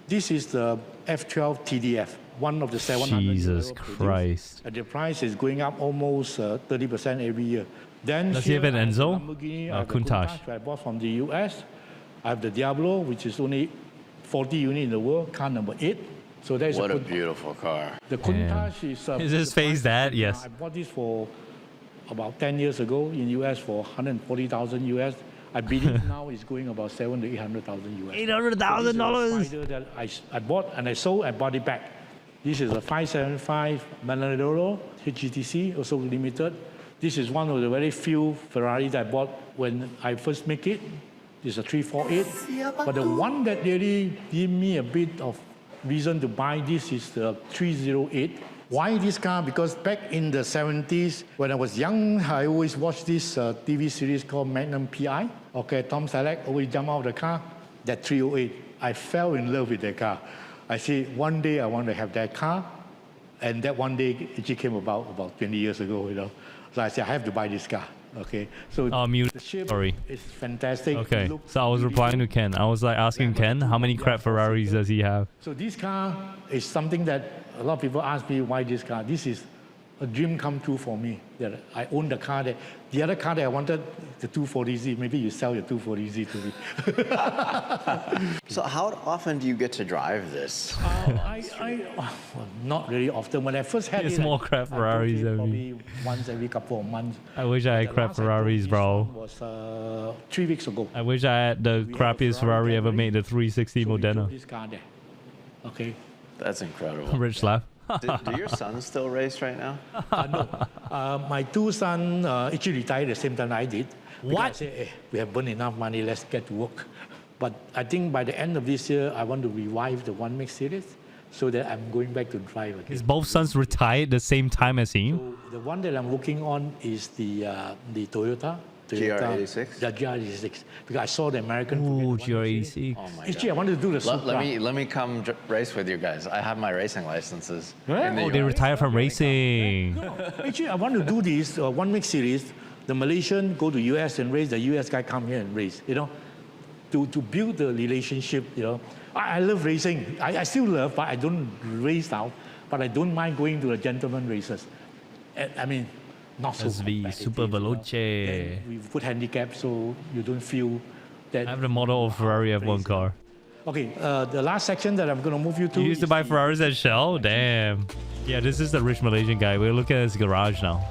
[SPEAKER 5] This is the F12 TDF, one of the 700.
[SPEAKER 9] Jesus Christ.
[SPEAKER 5] And the price is going up almost 30% every year. Then
[SPEAKER 9] does he have an Enzo?
[SPEAKER 5] Countach. I bought from the US. I have the Diablo, which is only 40 units in the world, car number 8. So that's
[SPEAKER 7] What a beautiful car.
[SPEAKER 5] The Countach
[SPEAKER 9] Is his face that? Yes.
[SPEAKER 5] I bought this for about 10 years ago in US for 140,000 US. I believe now it's going about 700 to 800,000 US.
[SPEAKER 9] $800,000.
[SPEAKER 5] So that I bought and I sold. I bought it back. This is a 575 Maranello HGTC, also limited. This is one of the very few Ferrari that I bought when I first make it. This is a 348. But the one that really gave me a bit of reason to buy this is the 308. Why this car? Because back in the 70s, when I was young, I always watched this TV series called Magnum P.I. Okay, Tom Selleck always jump out of the car. That 308, I fell in love with that car. I said, one day I want to have that car. And that one day, it came about 20 years ago, you know. So I said, I have to buy this car. Okay, so the shape is fantastic.
[SPEAKER 9] Okay, so I was replying to Ken. I was like asking Ken, how many crap Ferraris does he have?
[SPEAKER 5] So this car is something that a lot of people ask me, why this car? This is a dream come true for me. That I own the car the other car that I wanted, the 240Z. Maybe you sell your 240Z to me.
[SPEAKER 7] So how often do you get to drive this?
[SPEAKER 5] Not really often. When I first had
[SPEAKER 9] it's more crap Ferraris than
[SPEAKER 5] probably once every couple of months.
[SPEAKER 9] I wish I had crap Ferraris, bro.
[SPEAKER 5] Was 3 weeks ago.
[SPEAKER 9] I wish I had the crappiest Ferrari ever made, the 360 Modena.
[SPEAKER 5] This car there. Okay.
[SPEAKER 7] That's incredible.
[SPEAKER 9] Rich laugh.
[SPEAKER 7] do your sons still race right now?
[SPEAKER 5] No. My two sons actually retired at the same time I did.
[SPEAKER 9] What?
[SPEAKER 5] I said, hey, we have burned enough money, let's get to work. But I think by the end of this year, I want to revive the One Mix series so that I'm going back to drive again.
[SPEAKER 9] Is both sons retired the same time as him?
[SPEAKER 5] So the one that I'm working on is the Toyota
[SPEAKER 7] GR86?
[SPEAKER 5] The GR86. Because I saw the American.
[SPEAKER 9] Ooh, GR86.
[SPEAKER 7] Oh my
[SPEAKER 5] Actually, I wanted to do the Supra.
[SPEAKER 7] Let me come race with you guys. I have my racing licenses.
[SPEAKER 9] Oh, they retired from racing.
[SPEAKER 5] No, actually, I want to do this One Mix series. The Malaysian go to US and race. The US guy come here and race. You know, to build the relationship. You know, I love racing. I still love, but I don't race now. But I don't mind going to the gentleman races. I mean, not so
[SPEAKER 9] super veloce.
[SPEAKER 5] We put handicap so you don't feel that.
[SPEAKER 9] I have the model of Ferrari F1 car.
[SPEAKER 5] Okay, the last section that I'm going to move you to.
[SPEAKER 9] You used to buy Ferraris at Shell? Damn. Yeah, this is the rich Malaysian guy. We're looking at his garage now.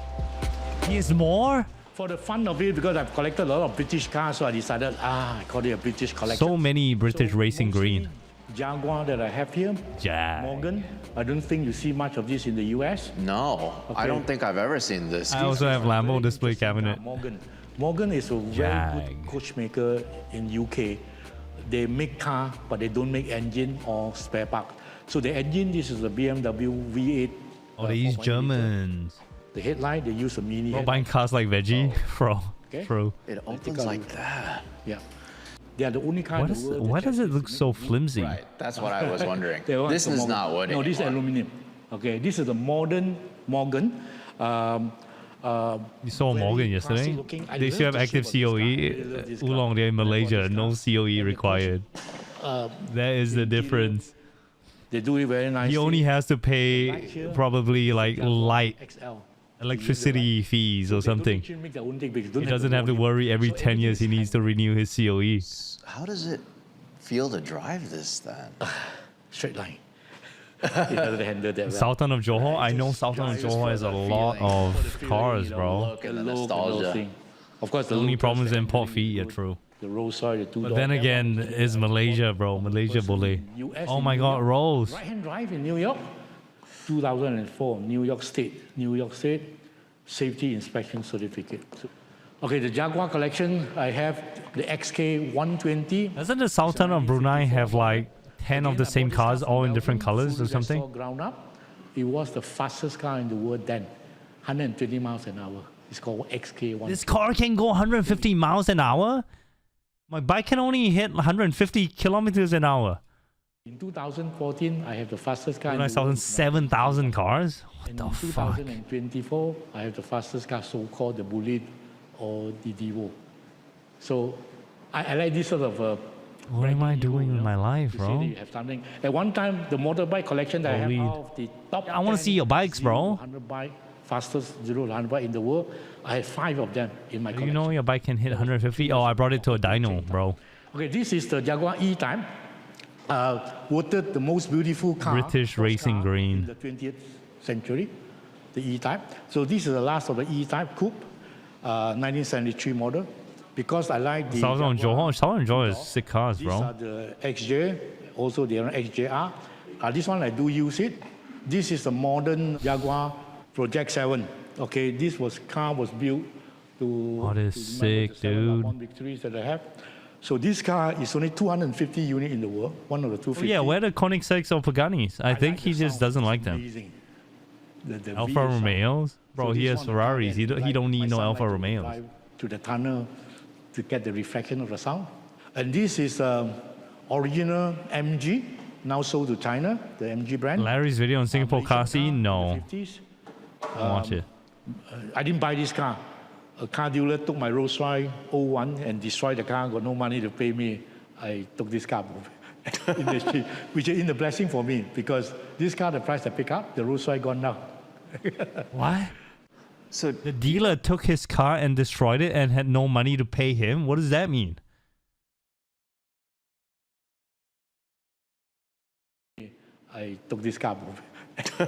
[SPEAKER 9] He has more?
[SPEAKER 5] For the fun of it, because I've collected a lot of British cars, so I decided, I call it a British collection.
[SPEAKER 9] So many British racing green.
[SPEAKER 5] Jaguar that I have here. Morgan. I don't think you see much of this in the US.
[SPEAKER 7] No, okay. I don't think I've ever seen this.
[SPEAKER 9] I also have Lambo display cabinet.
[SPEAKER 5] Morgan is a very good coachmaker in UK. They make car, but they don't make engine or spare part. So the engine, this is a BMW V8.
[SPEAKER 9] Oh, they use Germans.
[SPEAKER 5] The headlight, they use a mini.
[SPEAKER 9] Bro, buying cars like Veggie, bro. Bro.
[SPEAKER 7] It opens like that.
[SPEAKER 5] Yeah. They are the only car in the world.
[SPEAKER 9] Why does it look so flimsy?
[SPEAKER 7] Right, that's what I was wondering. This is not wood
[SPEAKER 5] No, this is aluminum. Okay, this is the modern Morgan.
[SPEAKER 9] You saw Morgan yesterday? They still have active COE. Oolong, they're in Malaysia. No COE required. That is the difference.
[SPEAKER 5] They do it very nicely.
[SPEAKER 9] He only has to pay probably like light electricity fees or something. He doesn't have to worry every 10 years he needs to renew his COE.
[SPEAKER 7] How does it feel to drive this then?
[SPEAKER 5] Straight line.
[SPEAKER 9] Sultan of Johor? I know Sultan of Johor has a lot of cars, bro.
[SPEAKER 7] The nostalgia.
[SPEAKER 5] Of course,
[SPEAKER 9] the only problem is import fee, yeah, true.
[SPEAKER 5] The Rolls Royce, the two.
[SPEAKER 9] But then again, it's Malaysia, bro. Malaysia bully. Oh my God, Rolls.
[SPEAKER 5] Right-hand drive in New York, 2004, New York State Safety Inspection Certificate. Okay, the Jaguar collection, I have the XK 120.
[SPEAKER 9] Doesn't the Sultan of Brunei have like 10 of the same cars, all in different colors or something?
[SPEAKER 5] Ground up. It was the fastest car in the world then, 120 miles an hour. It's called XK1.
[SPEAKER 9] This car can go 150 miles an hour? My bike can only hit 150 kilometers an hour.
[SPEAKER 5] In 2014, I have the fastest car in the
[SPEAKER 9] world. 7,000 cars? What
[SPEAKER 5] and
[SPEAKER 9] the
[SPEAKER 5] in
[SPEAKER 9] fuck?
[SPEAKER 5] 2024, I have the fastest car, so-called the Bullet or the Devo. So I like this sort of...
[SPEAKER 9] what am I doing with my life, bro?
[SPEAKER 5] You have something. At one time, the motorbike collection that I have out of the top
[SPEAKER 9] I want to see your bikes, bro.
[SPEAKER 5] 100 bike, fastest 0 to 100 bike in the world. I have 5 of them in my collection.
[SPEAKER 9] You know your bike can hit 150? Oh, I brought it to a dyno, bro.
[SPEAKER 5] Okay, this is the Jaguar E-Type. voted the most beautiful car.
[SPEAKER 9] British Racing
[SPEAKER 5] in
[SPEAKER 9] Green.
[SPEAKER 5] the 20th century, the E-Type. So this is the last of the E-Type coupe, 1973 model. Because I like the
[SPEAKER 9] Southern Joy is sick cars,
[SPEAKER 5] these
[SPEAKER 9] bro.
[SPEAKER 5] are the XJ, also the XJR. This one I do use it. This is the modern Jaguar Project 7. Okay, car was built to.
[SPEAKER 9] Oh, this is sick, dude.
[SPEAKER 5] Victories that I have. So this car is only 250 units in the world. One of the 250.
[SPEAKER 9] Yeah, where the Koenigseggs or Paganis? I think he just doesn't like them.
[SPEAKER 5] The
[SPEAKER 9] Alfa Romeos, bro.
[SPEAKER 5] So
[SPEAKER 9] he
[SPEAKER 5] this
[SPEAKER 9] has
[SPEAKER 5] one,
[SPEAKER 9] Ferraris. He don't need no Alfa
[SPEAKER 5] to
[SPEAKER 9] Romeos.
[SPEAKER 5] drive to the tunnel to get the reflection of the sound. And this is original MG, now sold to China, the MG brand.
[SPEAKER 9] Larry's video on Singapore car scene? No.
[SPEAKER 5] 50s.
[SPEAKER 9] Watch it.
[SPEAKER 5] I didn't buy this car. A car dealer took my Rolls Royce 01 and destroyed the car. Got no money to pay me. I took this car in the street, which is in the blessing for me because this car, the price I pick up, the Rolls Royce gone now.
[SPEAKER 9] What? So the dealer took his car and destroyed it and had no money to pay him? What does that mean?
[SPEAKER 5] I took this car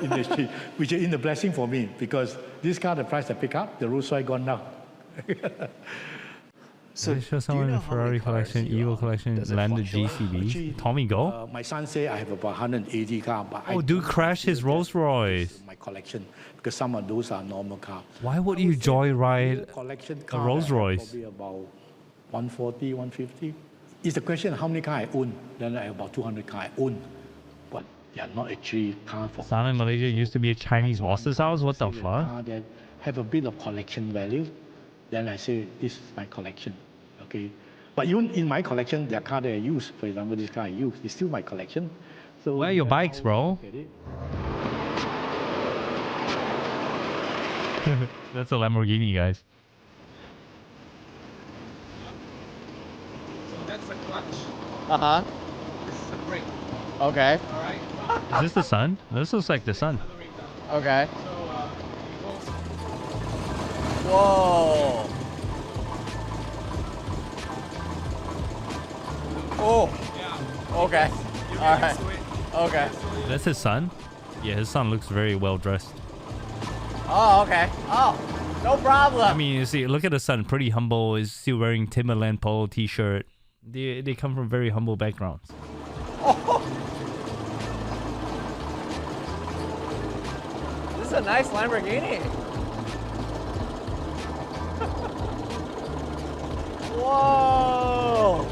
[SPEAKER 5] in the street, which is in the blessing for me because this car, the price I pick up, the Rolls Royce gone now.
[SPEAKER 9] So they show someone in the Ferrari collection, Evo collection, landed GCB. Tommy Go?
[SPEAKER 5] My son say I have about 180 cars, but
[SPEAKER 9] dude crashed his Rolls Royce.
[SPEAKER 5] My collection because some of those are normal cars.
[SPEAKER 9] Why would you joyride
[SPEAKER 5] Collection
[SPEAKER 9] a
[SPEAKER 5] car
[SPEAKER 9] Rolls Royce?
[SPEAKER 5] Probably about 140, 150. It's the question how many cars I own. Then I have about 200 cars I own, but they are not actually cars for.
[SPEAKER 9] San in Malaysia used to be a Chinese boss's house. What the fuck?
[SPEAKER 5] Car that have a bit of collection value. Then I say this is my collection. Okay, but even in my collection, there are cars that I use. For example, this car I use, it's still my collection. So
[SPEAKER 9] where are your bikes, bro? That's a Lamborghini, guys.
[SPEAKER 3] So that's the clutch.
[SPEAKER 8] Uh-huh.
[SPEAKER 3] This is the brake.
[SPEAKER 8] Okay.
[SPEAKER 3] Alright.
[SPEAKER 9] Is this the sun? This looks like the sun.
[SPEAKER 8] Okay.
[SPEAKER 3] So
[SPEAKER 8] Whoa. Oh.
[SPEAKER 3] Yeah.
[SPEAKER 8] Okay. All right. Okay.
[SPEAKER 9] That's his son? Yeah, his son looks very well dressed.
[SPEAKER 8] Oh, okay. Oh, no problem.
[SPEAKER 9] I mean, you see, look at the son, pretty humble. He's still wearing Timberland polo t-shirt. They come from very humble backgrounds.
[SPEAKER 8] Oh. This is a nice Lamborghini. Whoa.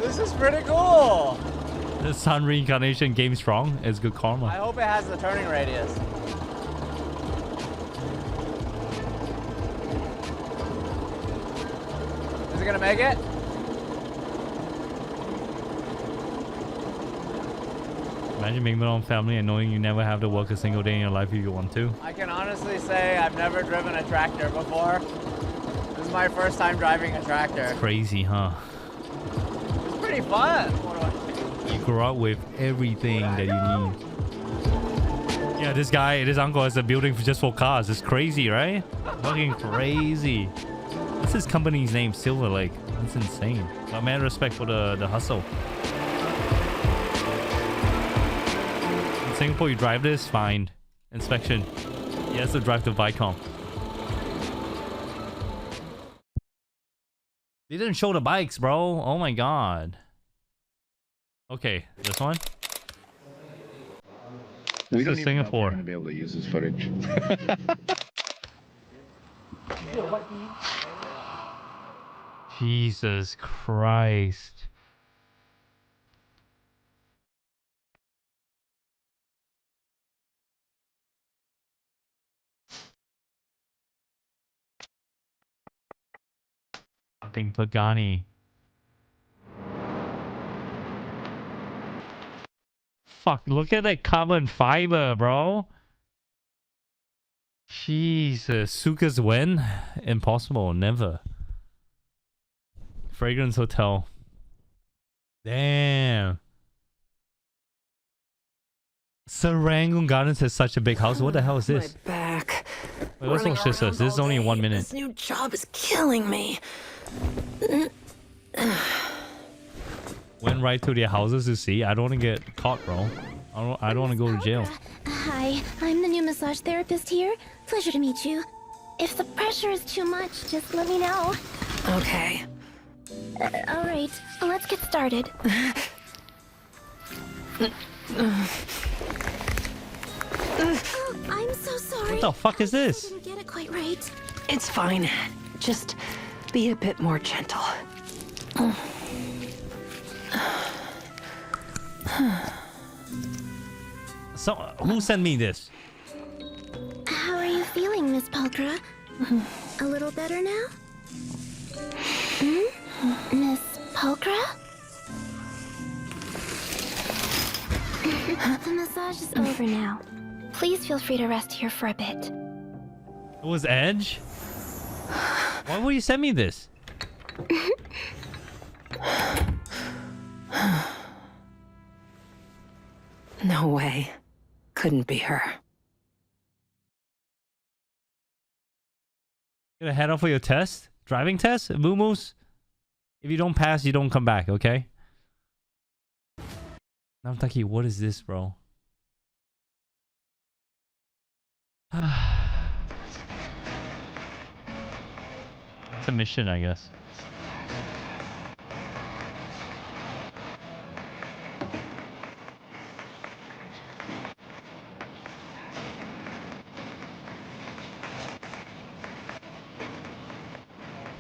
[SPEAKER 8] This is pretty cool.
[SPEAKER 9] The sun reincarnation game strong. It's good karma.
[SPEAKER 8] I hope it has the turning radius. Is it gonna make it?
[SPEAKER 9] Imagine being with your own family and knowing you never have to work a single day in your life if you want to.
[SPEAKER 8] I can honestly say I've never driven a tractor before. This is my first time driving a tractor.
[SPEAKER 9] Crazy, huh?
[SPEAKER 8] It's pretty fun.
[SPEAKER 9] You grow up with everything that you need. Yeah, this uncle has a building just for cars. It's crazy, right? Fucking crazy. What's his company's name? Silver Lake. That's insane. But man, respect for the hustle. In Singapore, you drive this, fine. Inspection. He has to drive to Vicom. They didn't show the bikes, bro. Oh my god. Okay, this one.
[SPEAKER 12] We
[SPEAKER 9] This is Singapore.
[SPEAKER 12] Going to be able to use this footage.
[SPEAKER 9] Jesus Christ. Something Pagani. Fuck, look at that carbon fiber, bro. Jesus. Suka's when? Impossible, never. Fragrance Hotel. Damn. Serangoon Gardens has such a big house. What the hell is this?
[SPEAKER 23] My back.
[SPEAKER 9] Wait, let's watch this. This is only 1 minute.
[SPEAKER 23] This new job is killing me.
[SPEAKER 9] Went right to their houses to see. I don't want to get caught, bro. I don't want to go to jail.
[SPEAKER 6] Hi, I'm the new massage therapist here. Pleasure to meet you. If the pressure is too much, just let me know.
[SPEAKER 12] Okay.
[SPEAKER 6] All right, let's get started. Oh, I'm so sorry.
[SPEAKER 9] What the fuck is this?
[SPEAKER 6] I didn't get it quite right.
[SPEAKER 12] It's fine. Just be a bit more gentle.
[SPEAKER 9] So, who sent me this?
[SPEAKER 6] How are you feeling, Miss Palkra? A little better now? Miss Palkra? The massage is over now. Please feel free to rest here for a bit.
[SPEAKER 9] It was Edge? Why would you send me this?
[SPEAKER 12] No way. Couldn't be her.
[SPEAKER 9] Gonna head off for your test? Driving test? Moo-moos? If you don't pass, you don't come back, okay? Namtaki, what is this, bro? It's a mission, I guess.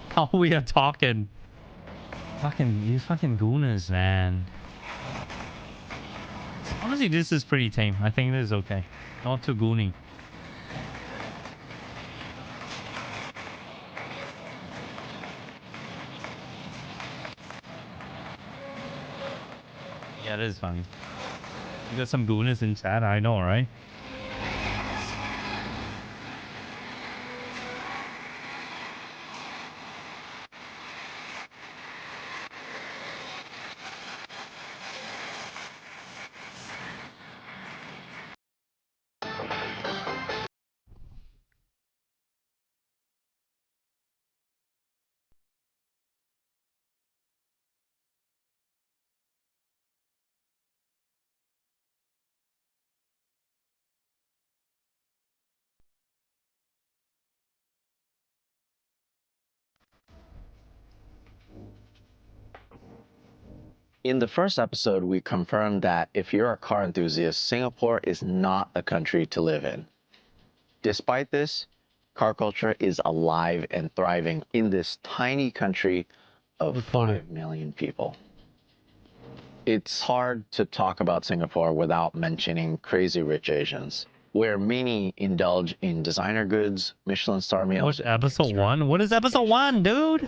[SPEAKER 9] How we are talking. You fucking gooners, man. Honestly, this is pretty tame. I think this is okay. Not too goony. Yeah, it is funny. You got some gooners in chat, I know, right?
[SPEAKER 7] In the first episode, we confirmed that if you're a car enthusiast, Singapore is not a country to live in. Despite this, car culture is alive and thriving in this tiny country of 5 million people. It's hard to talk about Singapore without mentioning Crazy Rich Asians, where many indulge in designer goods, Michelin star meals.
[SPEAKER 9] What's episode 1? What is episode 1, dude?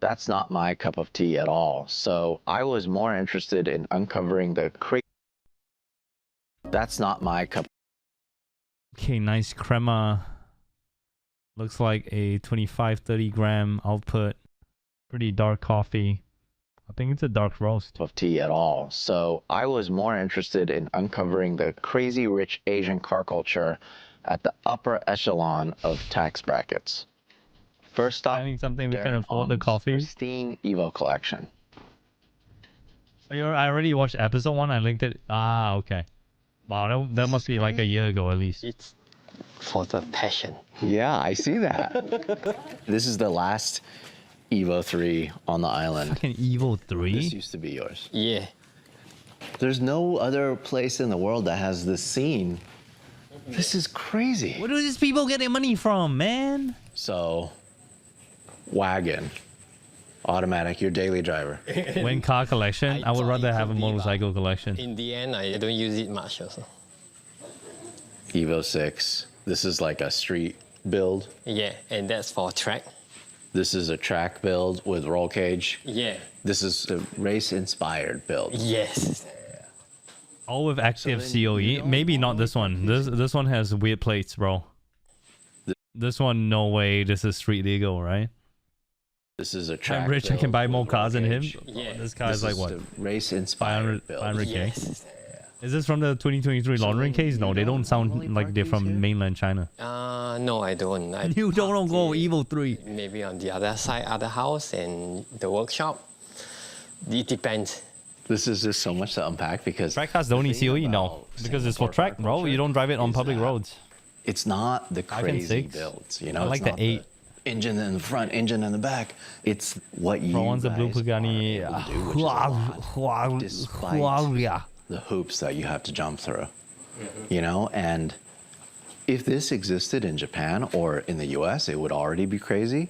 [SPEAKER 7] That's not my cup of tea at all. So I was more interested in uncovering the That's not my cup.
[SPEAKER 9] Okay, nice crema. Looks like a 25-30 gram output. Pretty dark coffee. I think it's a dark roast.
[SPEAKER 7] Of tea at all. So I was more interested in uncovering the crazy rich Asian car culture at the upper echelon of tax brackets. First up,
[SPEAKER 9] finding something we can afford the coffee.
[SPEAKER 7] Pristine Evo collection.
[SPEAKER 9] I already watched episode 1. I linked it. Ah, okay. Wow, that must be like a year ago at least.
[SPEAKER 21] It's for the passion.
[SPEAKER 7] Yeah, I see that. This is the last Evo 3 on the island.
[SPEAKER 9] Fucking Evo 3?
[SPEAKER 7] This used to be yours.
[SPEAKER 21] Yeah.
[SPEAKER 7] There's no other place in the world that has this scene. This is crazy.
[SPEAKER 9] Where do these people get their money from, man?
[SPEAKER 7] So, wagon, automatic, your daily driver.
[SPEAKER 9] When car collection, I would rather have a motorcycle collection.
[SPEAKER 16] In the end, I don't use it much also.
[SPEAKER 7] Evo 6. This is like a street build.
[SPEAKER 16] Yeah, and that's for track.
[SPEAKER 7] This is a track build with roll cage.
[SPEAKER 16] Yeah.
[SPEAKER 7] This is a race-inspired build.
[SPEAKER 16] Yes.
[SPEAKER 9] All with active COE. Maybe not this one. This one has weird plates, bro. This one, no way. This is street legal, right?
[SPEAKER 7] This is a track.
[SPEAKER 9] I'm rich. I can buy more cars than him.
[SPEAKER 16] Yeah.
[SPEAKER 9] This car is like what?
[SPEAKER 7] Race-inspired build.
[SPEAKER 9] 500K.
[SPEAKER 16] Yes.
[SPEAKER 9] Is this from the 2023 laundering case? No, they don't sound like they're from mainland China.
[SPEAKER 16] No, I don't.
[SPEAKER 9] You don't go Evo 3.
[SPEAKER 16] Maybe on the other side, other house and the workshop. It depends.
[SPEAKER 7] This is just so much to unpack because
[SPEAKER 9] Track cars don't need COE now because it's for track, bro. You don't drive it on public roads.
[SPEAKER 7] it's not the
[SPEAKER 9] 5 and
[SPEAKER 7] crazy
[SPEAKER 9] 6.
[SPEAKER 7] builds, you know.
[SPEAKER 9] I like
[SPEAKER 7] it's
[SPEAKER 9] the
[SPEAKER 7] not
[SPEAKER 9] 8.
[SPEAKER 7] Engine in the front, engine in the back. It's what you
[SPEAKER 9] Bro, one's the blue
[SPEAKER 7] guys
[SPEAKER 9] Pagani.
[SPEAKER 7] are able to do, which is a lot, despite the hoops that you have to jump through. You know, and if this existed in Japan or in the US, it would already be crazy.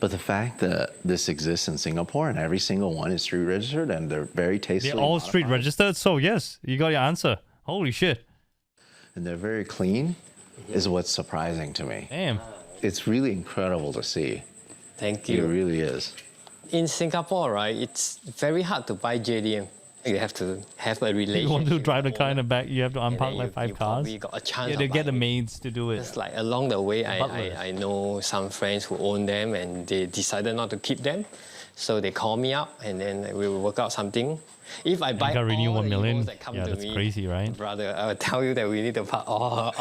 [SPEAKER 7] But the fact that this exists in Singapore and every single one is street registered and they're very tastefully
[SPEAKER 9] They're all street registered, so yes, you got your answer. Holy shit.
[SPEAKER 7] and they're very clean is what's surprising to me.
[SPEAKER 9] Damn.
[SPEAKER 7] It's really incredible to see.
[SPEAKER 16] Thank you.
[SPEAKER 7] It really is.
[SPEAKER 16] In Singapore, right, it's very hard to buy JDM. You have to have a relationship.
[SPEAKER 9] You want to drive the car in the back, you have to unpark like 5 cars.
[SPEAKER 16] You got a chance.
[SPEAKER 9] Yeah, they get the maids to do it.
[SPEAKER 16] It's like along the way, I know some friends who own them and they decided not to keep them. So they call me up and then we will work out something. If I buy
[SPEAKER 9] got renew
[SPEAKER 16] all
[SPEAKER 9] 1
[SPEAKER 16] the
[SPEAKER 9] million.
[SPEAKER 16] Evos that come
[SPEAKER 9] Yeah,
[SPEAKER 16] to
[SPEAKER 9] that's
[SPEAKER 16] me,
[SPEAKER 9] crazy, right?
[SPEAKER 16] brother, I will tell you that we need to park all.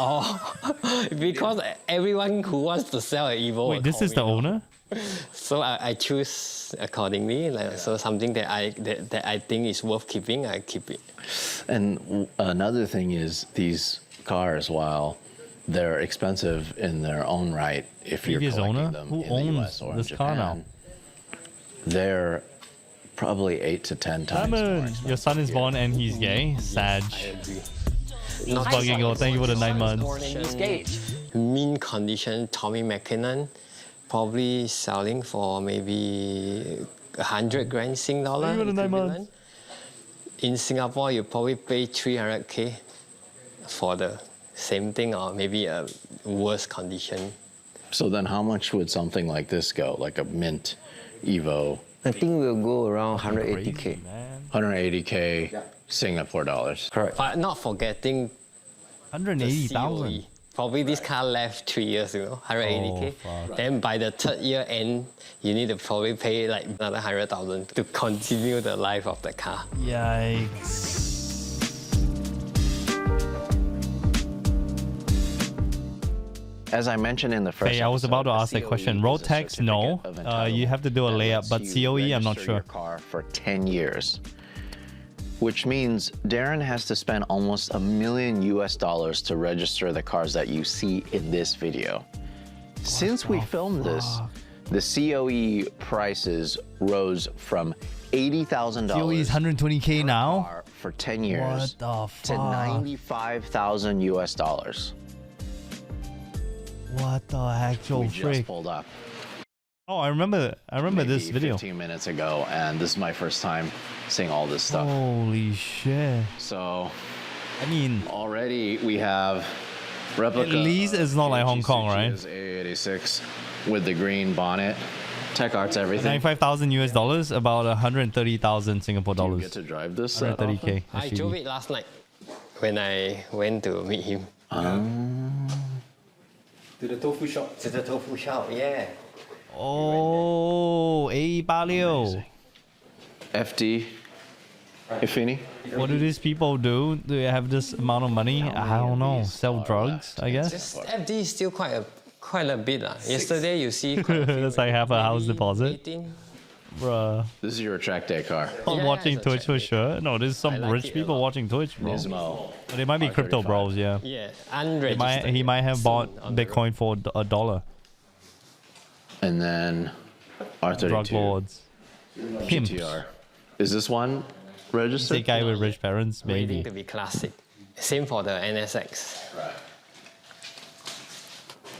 [SPEAKER 16] Because everyone who wants to sell an Evo.
[SPEAKER 9] Wait, this is the owner?
[SPEAKER 16] So I choose accordingly. Like, so something that I think is worth keeping, I keep it.
[SPEAKER 7] And another thing is these cars, while they're expensive in their own right, if you're
[SPEAKER 9] Previous
[SPEAKER 7] collecting
[SPEAKER 9] owner?
[SPEAKER 7] them
[SPEAKER 9] Who
[SPEAKER 7] in the
[SPEAKER 9] owns
[SPEAKER 7] US or in
[SPEAKER 9] this car now?
[SPEAKER 7] Japan, they're probably 8 to 10 times more
[SPEAKER 9] Simon, your son is born and he's gay. Sag.
[SPEAKER 16] Not
[SPEAKER 9] fucking go. Thank you for the 9 months.
[SPEAKER 16] Mint condition Tommy McKinnon, probably selling for maybe 100 grand Sing dollar.
[SPEAKER 9] Thank you for the 9 months.
[SPEAKER 16] equivalent. In Singapore, you probably pay 300K for the same thing or maybe a worse condition.
[SPEAKER 7] So then how much would something like this go, like a mint Evo?
[SPEAKER 21] I think we'll go around 180K.
[SPEAKER 7] 180K Singapore dollars.
[SPEAKER 21] Correct.
[SPEAKER 16] But not forgetting
[SPEAKER 9] 180,000.
[SPEAKER 16] COE. Probably this car left 3 years ago, 180K. Then by the third year end, you need to probably pay like another 100,000 to continue the life of the car.
[SPEAKER 9] Yikes.
[SPEAKER 7] As I mentioned in the first
[SPEAKER 9] Hey, I was about to ask that
[SPEAKER 7] COE
[SPEAKER 9] question.
[SPEAKER 7] is
[SPEAKER 9] Road
[SPEAKER 7] a
[SPEAKER 9] tax, no.
[SPEAKER 7] certificate of
[SPEAKER 9] You have to do a
[SPEAKER 7] entitlement
[SPEAKER 9] layup, but
[SPEAKER 7] that lets
[SPEAKER 9] COE,
[SPEAKER 7] you
[SPEAKER 9] I'm not
[SPEAKER 7] register
[SPEAKER 9] sure.
[SPEAKER 7] your car for 10 years, which means Darren has to spend almost $1 million to register the cars that you see in this video. Since we filmed this, the COE prices rose from $80,000
[SPEAKER 9] COE is 120K now?
[SPEAKER 7] for 10 years
[SPEAKER 9] What the
[SPEAKER 7] to
[SPEAKER 9] fuck?
[SPEAKER 7] $95,000.
[SPEAKER 9] What the actual
[SPEAKER 7] We just
[SPEAKER 9] frick?
[SPEAKER 7] pulled up.
[SPEAKER 9] Oh, I remember this
[SPEAKER 7] maybe
[SPEAKER 9] video.
[SPEAKER 7] 15 minutes ago, and this is my first time seeing all this stuff.
[SPEAKER 9] Holy shit.
[SPEAKER 7] So,
[SPEAKER 9] I mean,
[SPEAKER 7] already we have replica.
[SPEAKER 9] at least it's not like Hong Kong, right?
[SPEAKER 7] A86 with the green bonnet, tech arts, everything.
[SPEAKER 9] 95,000 US dollars, about 130,000 Singapore
[SPEAKER 7] Do you
[SPEAKER 9] dollars.
[SPEAKER 7] get to drive this?
[SPEAKER 9] 130K.
[SPEAKER 16] I drove it last night when I went to meet him.
[SPEAKER 3] To the tofu shop.
[SPEAKER 16] To the tofu shop, yeah.
[SPEAKER 9] Oh, 886.
[SPEAKER 7] FD, Ifini.
[SPEAKER 9] What do these people do? Do they have this amount of money? I don't know. Sell drugs, I guess?
[SPEAKER 16] Just FD is still quite a bit. Yesterday you see quite a few,
[SPEAKER 9] That's like half a house deposit.
[SPEAKER 16] 18.
[SPEAKER 9] Bruh.
[SPEAKER 7] This is your track day car.
[SPEAKER 9] I'm
[SPEAKER 16] Yeah,
[SPEAKER 9] watching
[SPEAKER 16] it's a
[SPEAKER 9] Twitch for sure. No, there's some
[SPEAKER 16] like
[SPEAKER 9] rich
[SPEAKER 16] it a
[SPEAKER 9] people
[SPEAKER 16] lot.
[SPEAKER 9] watching Twitch, bro.
[SPEAKER 7] Nismo.
[SPEAKER 9] They might be crypto
[SPEAKER 7] R35.
[SPEAKER 9] bros, yeah.
[SPEAKER 16] Yeah, unregistered.
[SPEAKER 9] He might have bought
[SPEAKER 16] on the
[SPEAKER 9] Bitcoin for $1.
[SPEAKER 7] And then R32.
[SPEAKER 9] Drug lords. Pimps.
[SPEAKER 7] GTR. Is this one registered?
[SPEAKER 9] Say guy with rich parents,
[SPEAKER 16] Rating
[SPEAKER 9] maybe.
[SPEAKER 16] to be classic. Same for the NSX.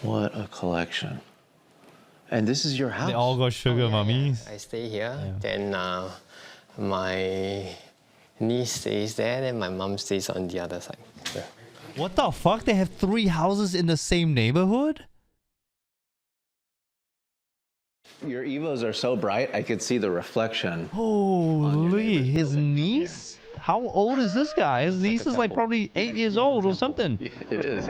[SPEAKER 7] What a collection. And this is your house.
[SPEAKER 9] They all got sugar mummies.
[SPEAKER 16] I stay here. Then my niece stays there. Then my mom stays on the other side. Yeah.
[SPEAKER 9] What the fuck? They have 3 houses in the same neighborhood?
[SPEAKER 7] Your Evos are so bright, I could see the reflection.
[SPEAKER 9] Holy, his niece? How old is this guy? His niece is like probably 8 years old or something.
[SPEAKER 7] It is.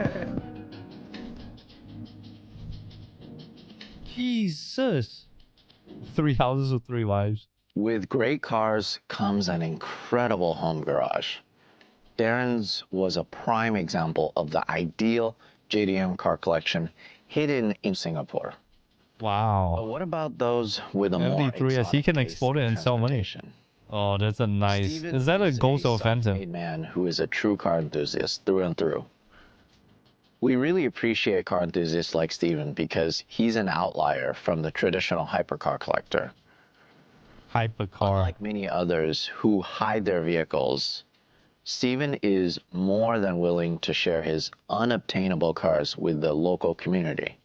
[SPEAKER 9] Jesus. 3 houses with 3 wives.
[SPEAKER 7] With great cars comes an incredible home garage. Darren's was a prime example of the ideal JDM car collection hidden in Singapore.
[SPEAKER 9] Wow.
[SPEAKER 7] But what about those with a more
[SPEAKER 9] MD3, yes, he can
[SPEAKER 7] exotic
[SPEAKER 9] export it and
[SPEAKER 7] taste
[SPEAKER 9] sell money.
[SPEAKER 7] transportation?
[SPEAKER 9] Oh, that's a nice.
[SPEAKER 7] Steven
[SPEAKER 9] Is that a
[SPEAKER 7] is
[SPEAKER 9] Ghost or a Phantom?
[SPEAKER 7] self-made man who is a true car enthusiast through and through. We really appreciate car enthusiasts like Steven because he's an outlier from the traditional hypercar collector.
[SPEAKER 9] Hypercar.
[SPEAKER 7] Unlike many others who hide their vehicles, Steven is more than willing to share his unobtainable cars with the local community.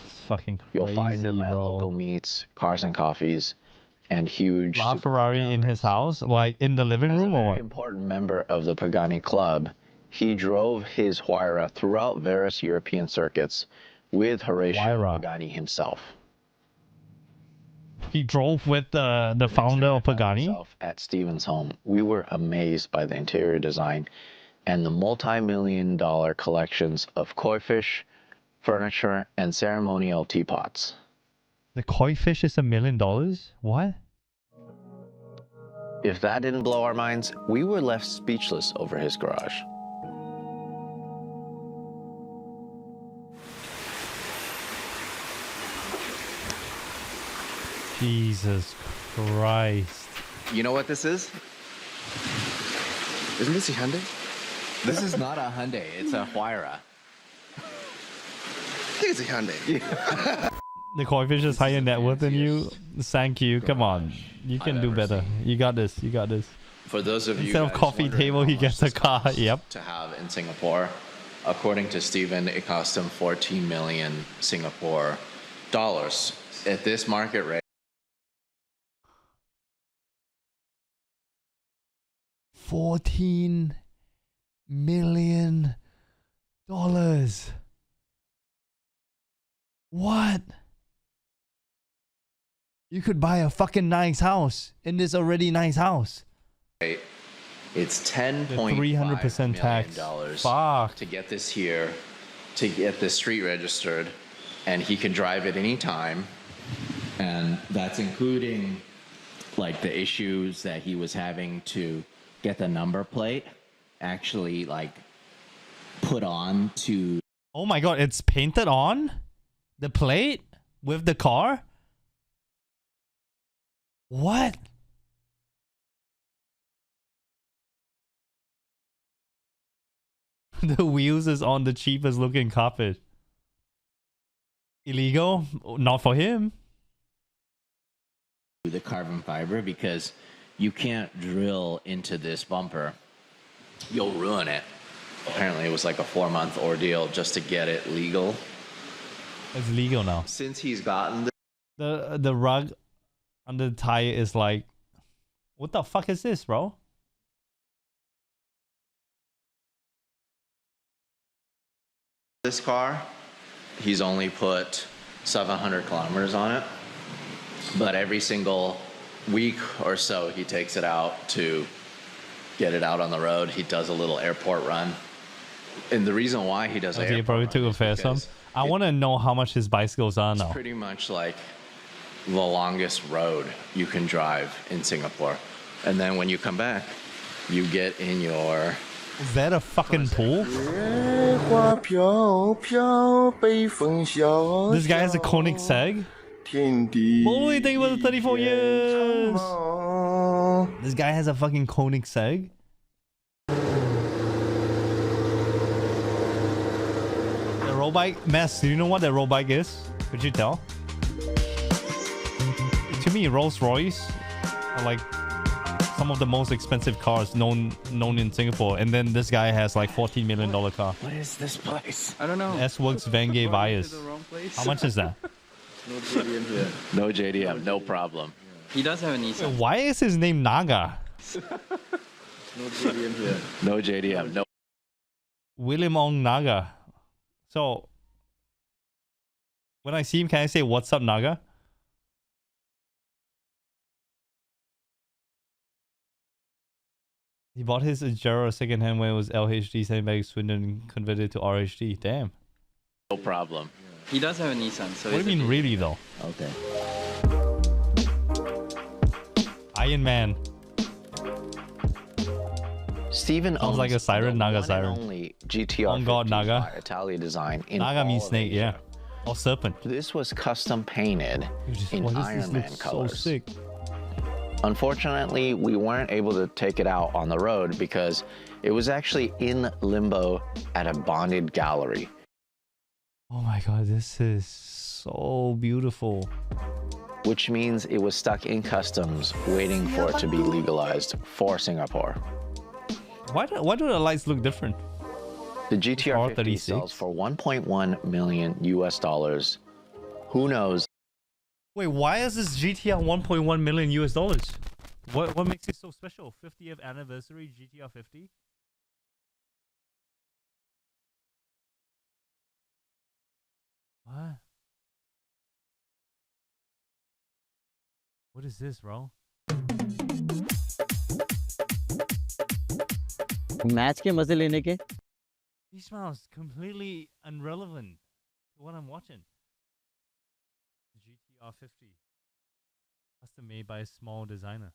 [SPEAKER 9] It's fucking crazy,
[SPEAKER 7] You'll find him at local meets, cars and coffees, and huge
[SPEAKER 9] Ferrari in his house, like in the living room, or what?
[SPEAKER 7] important member of the Pagani Club. He drove his Huayra throughout various European circuits with Horatio Pagani himself.
[SPEAKER 9] He drove with the founder of Pagani.
[SPEAKER 7] At Steven's home, we were amazed by the interior design and the multi-million-dollar collections of koi fish, furniture, and ceremonial teapots.
[SPEAKER 9] The koi fish is $1 million? What?
[SPEAKER 7] If that didn't blow our minds, we were left speechless over his garage.
[SPEAKER 9] Jesus Christ.
[SPEAKER 1] You know what this is? Isn't this a Hyundai? This is not a Hyundai, it's a Huayra. I think it's a Hyundai.
[SPEAKER 9] The koi fish is higher net worth than you? Thank you. Come on. You can do better. You got this. You got this.
[SPEAKER 7] For those of you
[SPEAKER 9] Instead of
[SPEAKER 7] guys
[SPEAKER 9] coffee
[SPEAKER 7] wondering
[SPEAKER 9] table,
[SPEAKER 7] how
[SPEAKER 9] he
[SPEAKER 7] much
[SPEAKER 9] gets a
[SPEAKER 7] this
[SPEAKER 9] car.
[SPEAKER 7] costs
[SPEAKER 9] Yep.
[SPEAKER 7] to have in Singapore, according to Steven, it cost him 14 million Singapore dollars. At this market rate,
[SPEAKER 9] $14 million. What? You could buy a fucking nice house in this already nice house.
[SPEAKER 7] it's 10.5
[SPEAKER 9] 300% tax. Fuck.
[SPEAKER 7] To get this here, to get this street registered, and he can drive it anytime. And that's including like the issues that he was having to get the number plate actually like put on to.
[SPEAKER 9] Oh my god, it's painted on? The plate? With the car? What? The wheels is on the cheapest looking carpet. Illegal? Not for him.
[SPEAKER 7] The carbon fiber, because you can't drill into this bumper. You'll ruin it. Apparently it was like a 4-month ordeal just to get it legal.
[SPEAKER 9] It's legal now.
[SPEAKER 7] Since he's gotten
[SPEAKER 9] The rug under the tire is like, what the fuck is this, bro?
[SPEAKER 7] this car, he's only put 700 kilometers on it. But every single week or so, he takes it out to get it out on the road. He does a little airport run. And the reason why he does
[SPEAKER 9] Okay, probably took a fair sum. I want to know how much his bicycles are now.
[SPEAKER 7] It's pretty much like the longest road you can drive in Singapore. And then when you come back, you get in your...
[SPEAKER 9] Is that a fucking pool? This guy has a Koenigsegg? Only think about the 34 years! This guy has a fucking Koenigsegg? The road bike? Mess, do you know what that road bike is? Could you tell? To me, Rolls Royce are like some of the most expensive cars known in Singapore, and then this guy has like $14 million car.
[SPEAKER 1] What is this place?
[SPEAKER 3] I don't know.
[SPEAKER 9] S-Works Vanguard Vias. How much is that?
[SPEAKER 3] No JDM here.
[SPEAKER 7] No JDM, no problem.
[SPEAKER 3] He does have a Nissan.
[SPEAKER 9] Why is his name Naga?
[SPEAKER 3] No JDM here.
[SPEAKER 7] No JDM, no.
[SPEAKER 9] William Ong Naga. So, when I see him, can I say, "What's up, Naga"? He bought his Ajero secondhand when it was LHD, sent back to Swindon and converted to RHD. Damn.
[SPEAKER 7] No problem.
[SPEAKER 3] He does have a Nissan. So
[SPEAKER 9] What do you mean, really, though?
[SPEAKER 7] Okay.
[SPEAKER 9] Iron Man.
[SPEAKER 7] Steven
[SPEAKER 9] Sounds like a siren, Naga siren.
[SPEAKER 7] Only GTR
[SPEAKER 9] On God, Naga.
[SPEAKER 7] Italia design in
[SPEAKER 9] Naga means
[SPEAKER 7] all of
[SPEAKER 9] snake,
[SPEAKER 7] Asia.
[SPEAKER 9] yeah. Or serpent.
[SPEAKER 7] This was custom painted in
[SPEAKER 9] Why does
[SPEAKER 7] Iron
[SPEAKER 9] this
[SPEAKER 7] Man
[SPEAKER 9] look
[SPEAKER 7] colors.
[SPEAKER 9] so sick?
[SPEAKER 7] Unfortunately, we weren't able to take it out on the road because it was actually in limbo at a bonded gallery.
[SPEAKER 9] Oh my god, this is so beautiful.
[SPEAKER 7] Which means it was stuck in customs waiting for it to be legalized for Singapore.
[SPEAKER 9] Why do the lights look different?
[SPEAKER 7] The GTR 50
[SPEAKER 9] 36
[SPEAKER 7] sells for 1.1 million US dollars. Who knows?
[SPEAKER 9] Wait, why is this GTR 1.1 million US dollars? What makes it so special? 50th anniversary GTR 50? What? What is this, bro?
[SPEAKER 13] Match के मजे लेने के
[SPEAKER 9] These smiles completely irrelevant to what I'm watching. GTR 50. Custom made by a small designer.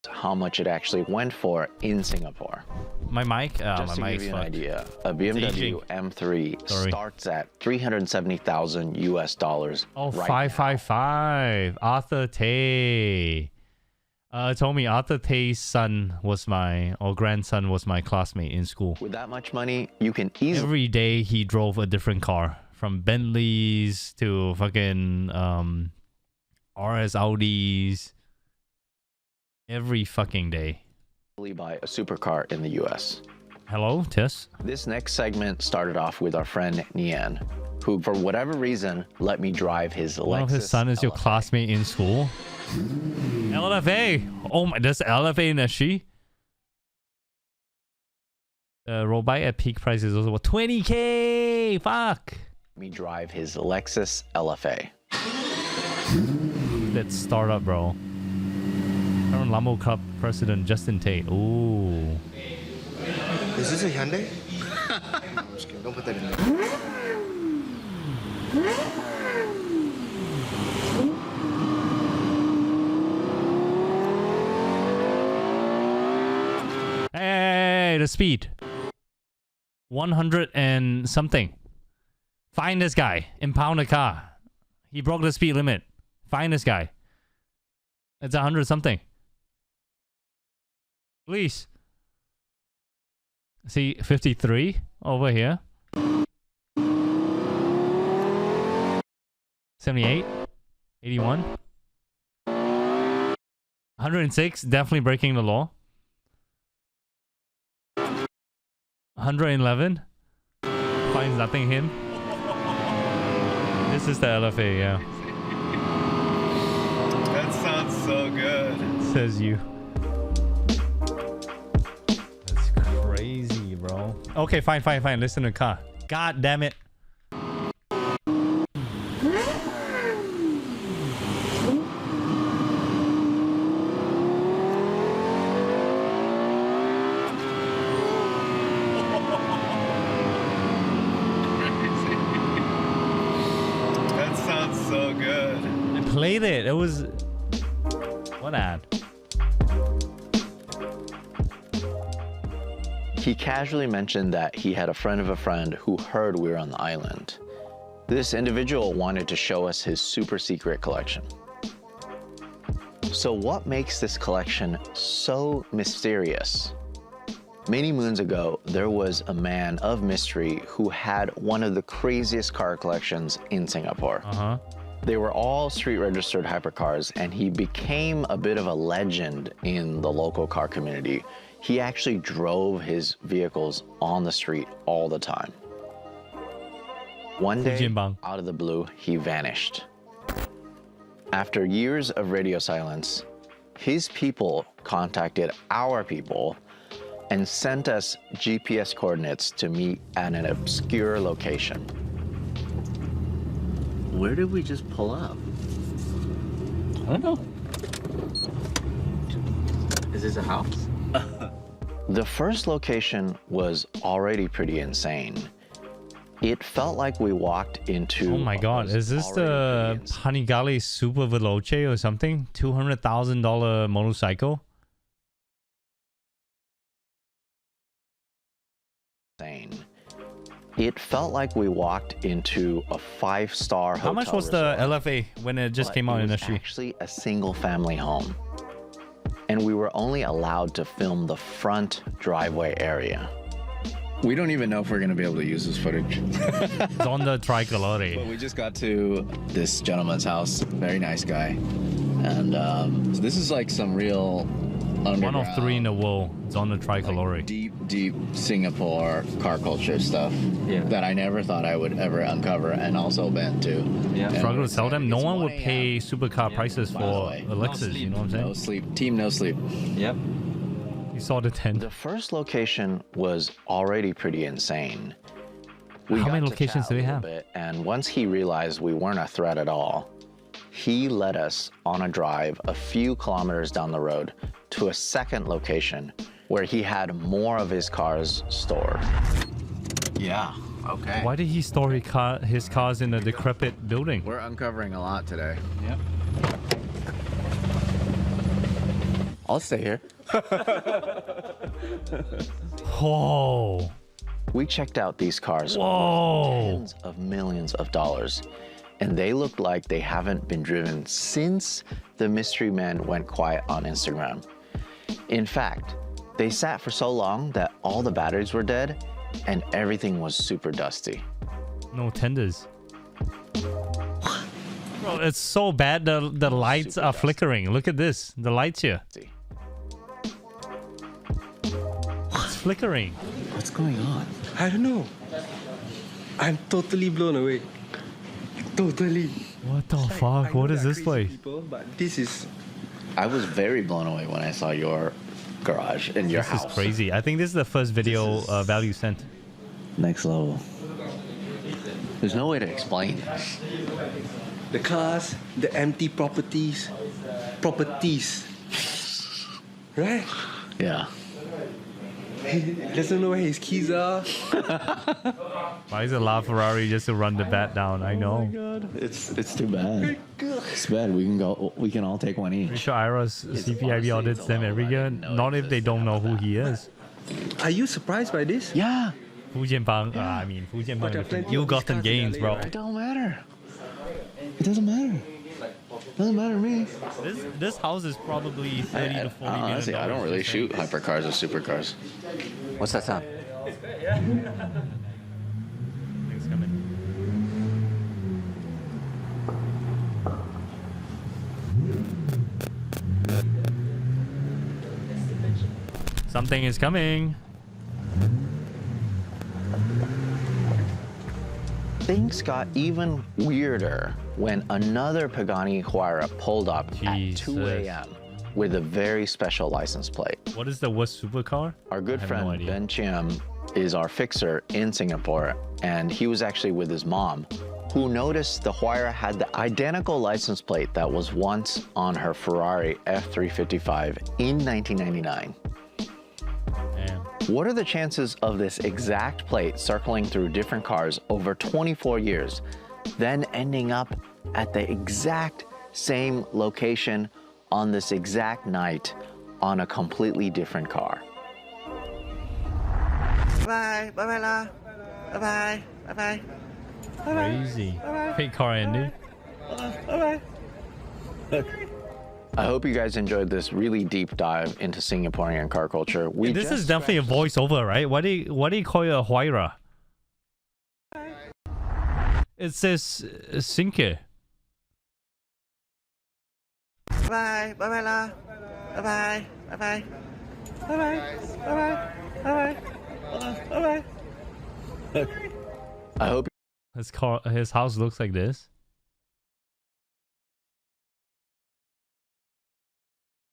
[SPEAKER 7] How much it actually went for in Singapore.
[SPEAKER 9] My mic?
[SPEAKER 7] Just
[SPEAKER 9] my
[SPEAKER 7] to
[SPEAKER 9] mic's
[SPEAKER 7] give you an
[SPEAKER 9] fucked.
[SPEAKER 7] idea, a BMW M3 starts at 370,000 US dollars.
[SPEAKER 9] Oh,
[SPEAKER 7] right
[SPEAKER 9] 555. Arthur Tay. Told me Arthur Tay's son was grandson was my classmate in school.
[SPEAKER 7] With that much money, you can easily...
[SPEAKER 9] Every day he drove a different car. From Bentleys to fucking RS Audis. Every fucking day.
[SPEAKER 7] buy a supercar in the US.
[SPEAKER 9] Hello, Tess.
[SPEAKER 7] This next segment started off with our friend Nian, who for whatever reason let me drive his Lexus.
[SPEAKER 9] One of his son is your classmate in school. LFA. Oh my, that's LFA in a she. Roll by at peak price is also what, 20K. Fuck.
[SPEAKER 7] Me drive his Lexus LFA.
[SPEAKER 9] That startup, bro. Current Lambo Cup president Justin Tate. Ooh.
[SPEAKER 15] Is this a Hyundai? I'm just kidding. Don't put that in there.
[SPEAKER 9] Hey, the speed. 100 and something. Find this guy. Impound the car. He broke the speed limit. Find this guy. It's 100 something. Please. See, 53 over here. 78. 81. 106, definitely breaking the law. 111. Finds nothing him. This is the LFA, yeah.
[SPEAKER 1] That sounds so good.
[SPEAKER 9] Says you. That's crazy, bro. Okay, fine. Listen to the car. God damn it.
[SPEAKER 1] That sounds so good.
[SPEAKER 9] I played it. It was... What ad?
[SPEAKER 7] He casually mentioned that he had a friend of a friend who heard we were on the island. This individual wanted to show us his super secret collection. So what makes this collection so mysterious? Many moons ago, there was a man of mystery who had one of the craziest car collections in Singapore. They were all street registered hypercars, and he became a bit of a legend in the local car community. He actually drove his vehicles on the street all the time. One day, out of the blue, he vanished. After years of radio silence, his people contacted our people and sent us GPS coordinates to meet at an obscure location. Where did we just pull up?
[SPEAKER 9] I don't know.
[SPEAKER 7] Is this a house? The first location was already pretty insane. It felt like we walked into...
[SPEAKER 9] Oh my god, is this the Panigale Super Veloce or something? $200,000 motorcycle?
[SPEAKER 7] It felt like we walked into a 5-star hotel.
[SPEAKER 9] How much was the LFA when it just came out in
[SPEAKER 7] It was
[SPEAKER 9] Ashi?
[SPEAKER 7] actually a single family home. And we were only allowed to film the front driveway area.
[SPEAKER 1] We don't even know if we're going to be able to use this footage.
[SPEAKER 9] It's on the tricolore.
[SPEAKER 1] But we just got to this gentleman's house. Very nice guy. And so this is like some real
[SPEAKER 9] One of 3 in the world. It's on the tricolore.
[SPEAKER 1] Like deep Singapore car culture stuff that I never thought I would ever uncover and also been to.
[SPEAKER 9] Yeah. Struggle to sell them. No one would pay supercar prices for a Lexus, you know what I'm saying?
[SPEAKER 1] No sleep. Team no sleep.
[SPEAKER 3] Yep.
[SPEAKER 9] You saw the tent.
[SPEAKER 7] The first location was already pretty insane.
[SPEAKER 9] How many locations do we have?
[SPEAKER 7] And once he realized we weren't a threat at all, he led us on a drive a few kilometers down the road to a second location where he had more of his cars stored.
[SPEAKER 1] Yeah, okay.
[SPEAKER 9] Why did he store his cars in a decrepit building?
[SPEAKER 1] We're uncovering a lot today.
[SPEAKER 3] Yep.
[SPEAKER 1] I'll stay here.
[SPEAKER 9] Whoa.
[SPEAKER 7] We checked out these cars
[SPEAKER 9] Whoa.
[SPEAKER 7] worth tens of millions of dollars, and they looked like they haven't been driven since the mystery man went quiet on Instagram. In fact, they sat for so long that all the batteries were dead and everything was super dusty.
[SPEAKER 9] No tenders. Bro, it's so bad the lights are flickering. Look at this. The lights here. It's flickering.
[SPEAKER 1] What's going on?
[SPEAKER 17] I don't know. I'm totally blown away. Totally.
[SPEAKER 9] What the fuck? What is this place?
[SPEAKER 17] People, but this is...
[SPEAKER 1] I was very blown away when I saw your garage and your house.
[SPEAKER 9] This is crazy. I think this is the first video value sent.
[SPEAKER 1] Next level. There's no way to explain this.
[SPEAKER 17] The cars, the empty properties. Right?
[SPEAKER 1] Yeah.
[SPEAKER 17] He doesn't know where his keys are.
[SPEAKER 9] Why is a LaFerrari just to run the bat down? I know.
[SPEAKER 1] God. It's too bad. It's bad. We can all take one each.
[SPEAKER 9] Pretty sure Ira's CPIB audits them every year. Not if they don't know who he is.
[SPEAKER 17] Are you surprised by this?
[SPEAKER 1] Yeah.
[SPEAKER 9] Fujianbang. I mean, Fujianbang. Ill-gotten gains, bro.
[SPEAKER 1] It don't matter. It doesn't matter. It doesn't matter to me.
[SPEAKER 9] This house is probably 30 to 40 million.
[SPEAKER 1] Honestly, I don't really shoot hypercars or supercars. What's that sound?
[SPEAKER 9] Things coming. Something is coming.
[SPEAKER 7] Things got even weirder when another Pagani Huayra pulled up at 2 a.m. with a very special license plate.
[SPEAKER 9] What is the worst supercar?
[SPEAKER 7] Our good friend Ben Chiam is our fixer in Singapore, and he was actually with his mom, who noticed the Huayra had the identical license plate that was once on her Ferrari F355 in 1999.
[SPEAKER 9] Damn.
[SPEAKER 7] What are the chances of this exact plate circling through different cars over 24 years, then ending up at the exact same location on this exact night on a completely different car?
[SPEAKER 17] Bye. Bye-bye lah. Bye-bye. Bye-bye.
[SPEAKER 9] Crazy. Fake car ending.
[SPEAKER 17] Bye-bye.
[SPEAKER 7] I hope you guys enjoyed this really deep dive into Singaporean car culture.
[SPEAKER 9] This is definitely a voiceover, right? Why do you call it a Huayra? It says Sinke.
[SPEAKER 17] Bye. Bye-bye lah. Bye-bye. Bye-bye. Bye-bye. Bye-bye. Bye-bye. Bye-bye.
[SPEAKER 7] I hope
[SPEAKER 9] his house looks like this.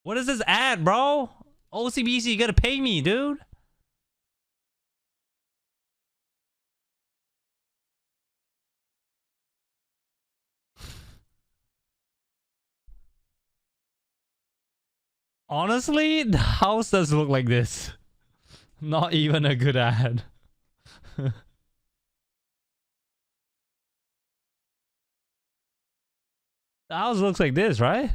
[SPEAKER 9] What is this ad, bro? OCBC, you gotta pay me, dude. Honestly, the house does look like this. Not even a good ad. The house looks like this, right?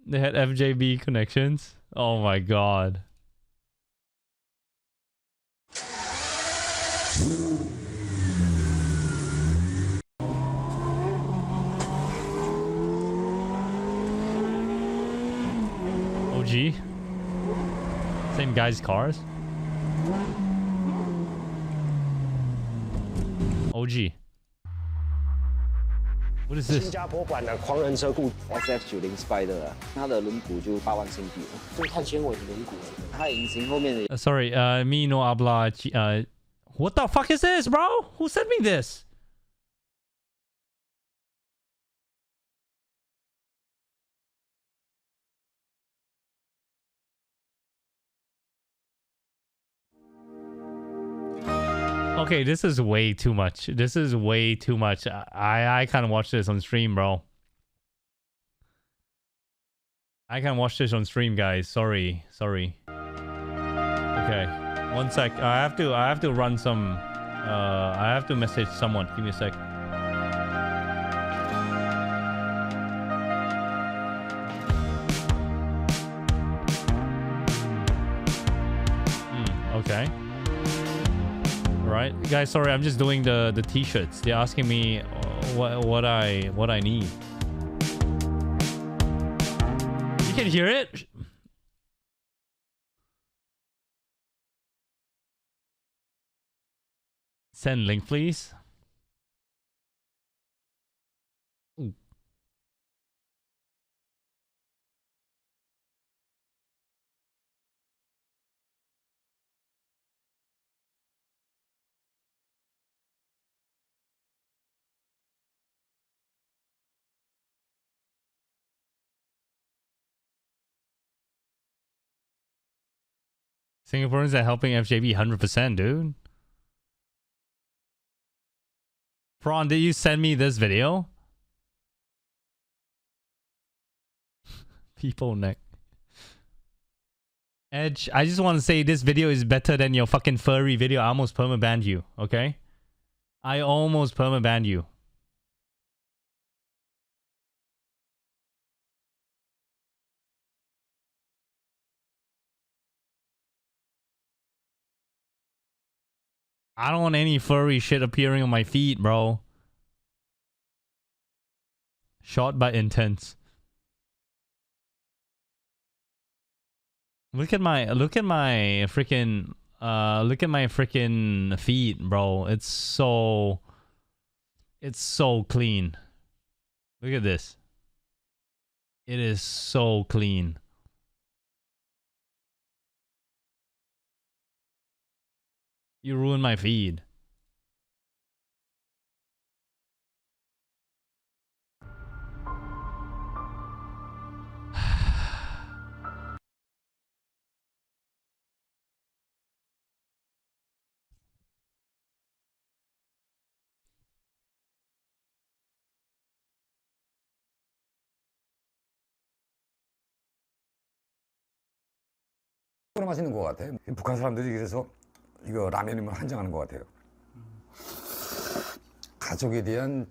[SPEAKER 9] They had FJB connections. Oh my god. OG? Same guy's cars? OG. What is this?
[SPEAKER 10] 新加坡版的狂人车库 SF90 Spider 啊，它的轮毂就8万新币了，这是碳纤维的轮毂，它引擎后面的。
[SPEAKER 9] Sorry, me no habla. What the fuck is this, bro? Who sent me this? Okay, this is way too much. This is way too much. I can't watch this on stream, bro. I can't watch this on stream, guys. Sorry. Okay, one sec. I have to run some. I have to message someone. Give me a sec. Okay. Right, guys. Sorry, I'm just doing the t-shirts. They're asking me what I need. You can hear it. Send link, please. Ooh. Singaporeans are helping FJB 100%, dude. Prawn, did you send me this video? People neck. Edge, I just want to say this video is better than your fucking furry video. I almost perma-banned you, okay? I almost perma-banned you. I don't want any furry shit appearing on my feet, bro. Shot by intense. Look at my freaking feet, bro. It's so clean. Look at this. It is so clean. You ruined my feed.
[SPEAKER 20] 맛있는 것 같아요. 북한 사람들이 그래서 이거 라면이면 환장하는 것 같아요. 가족에 대한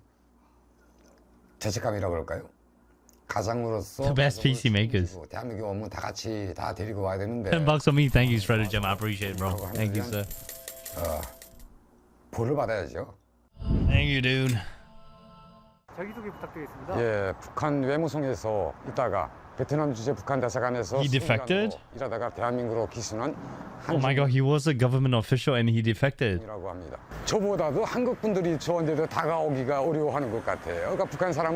[SPEAKER 20] 죄책감이라고 그럴까요? 가장으로서
[SPEAKER 9] The best PC makers.
[SPEAKER 20] 대한민국 오면 다 같이 다 데리고 와야 되는데.
[SPEAKER 9] $10 for me. Thank you, Shredder Gem. I appreciate it, bro. Thank you, sir.
[SPEAKER 20] 벌을 받아야죠.
[SPEAKER 9] Thank you, dude.
[SPEAKER 23] 자기소개 부탁드리겠습니다.
[SPEAKER 20] 예, 북한 외무성에서 있다가 베트남 주재 북한 대사관에서
[SPEAKER 9] He defected?
[SPEAKER 20] 일하다가 대한민국으로 기순한
[SPEAKER 9] Oh my god, he was a government official and he defected.
[SPEAKER 20] 이라고 합니다. 저보다도 한국 분들이 저한테도 다가오기가 어려워하는 것 같아요. 그러니까 북한 사람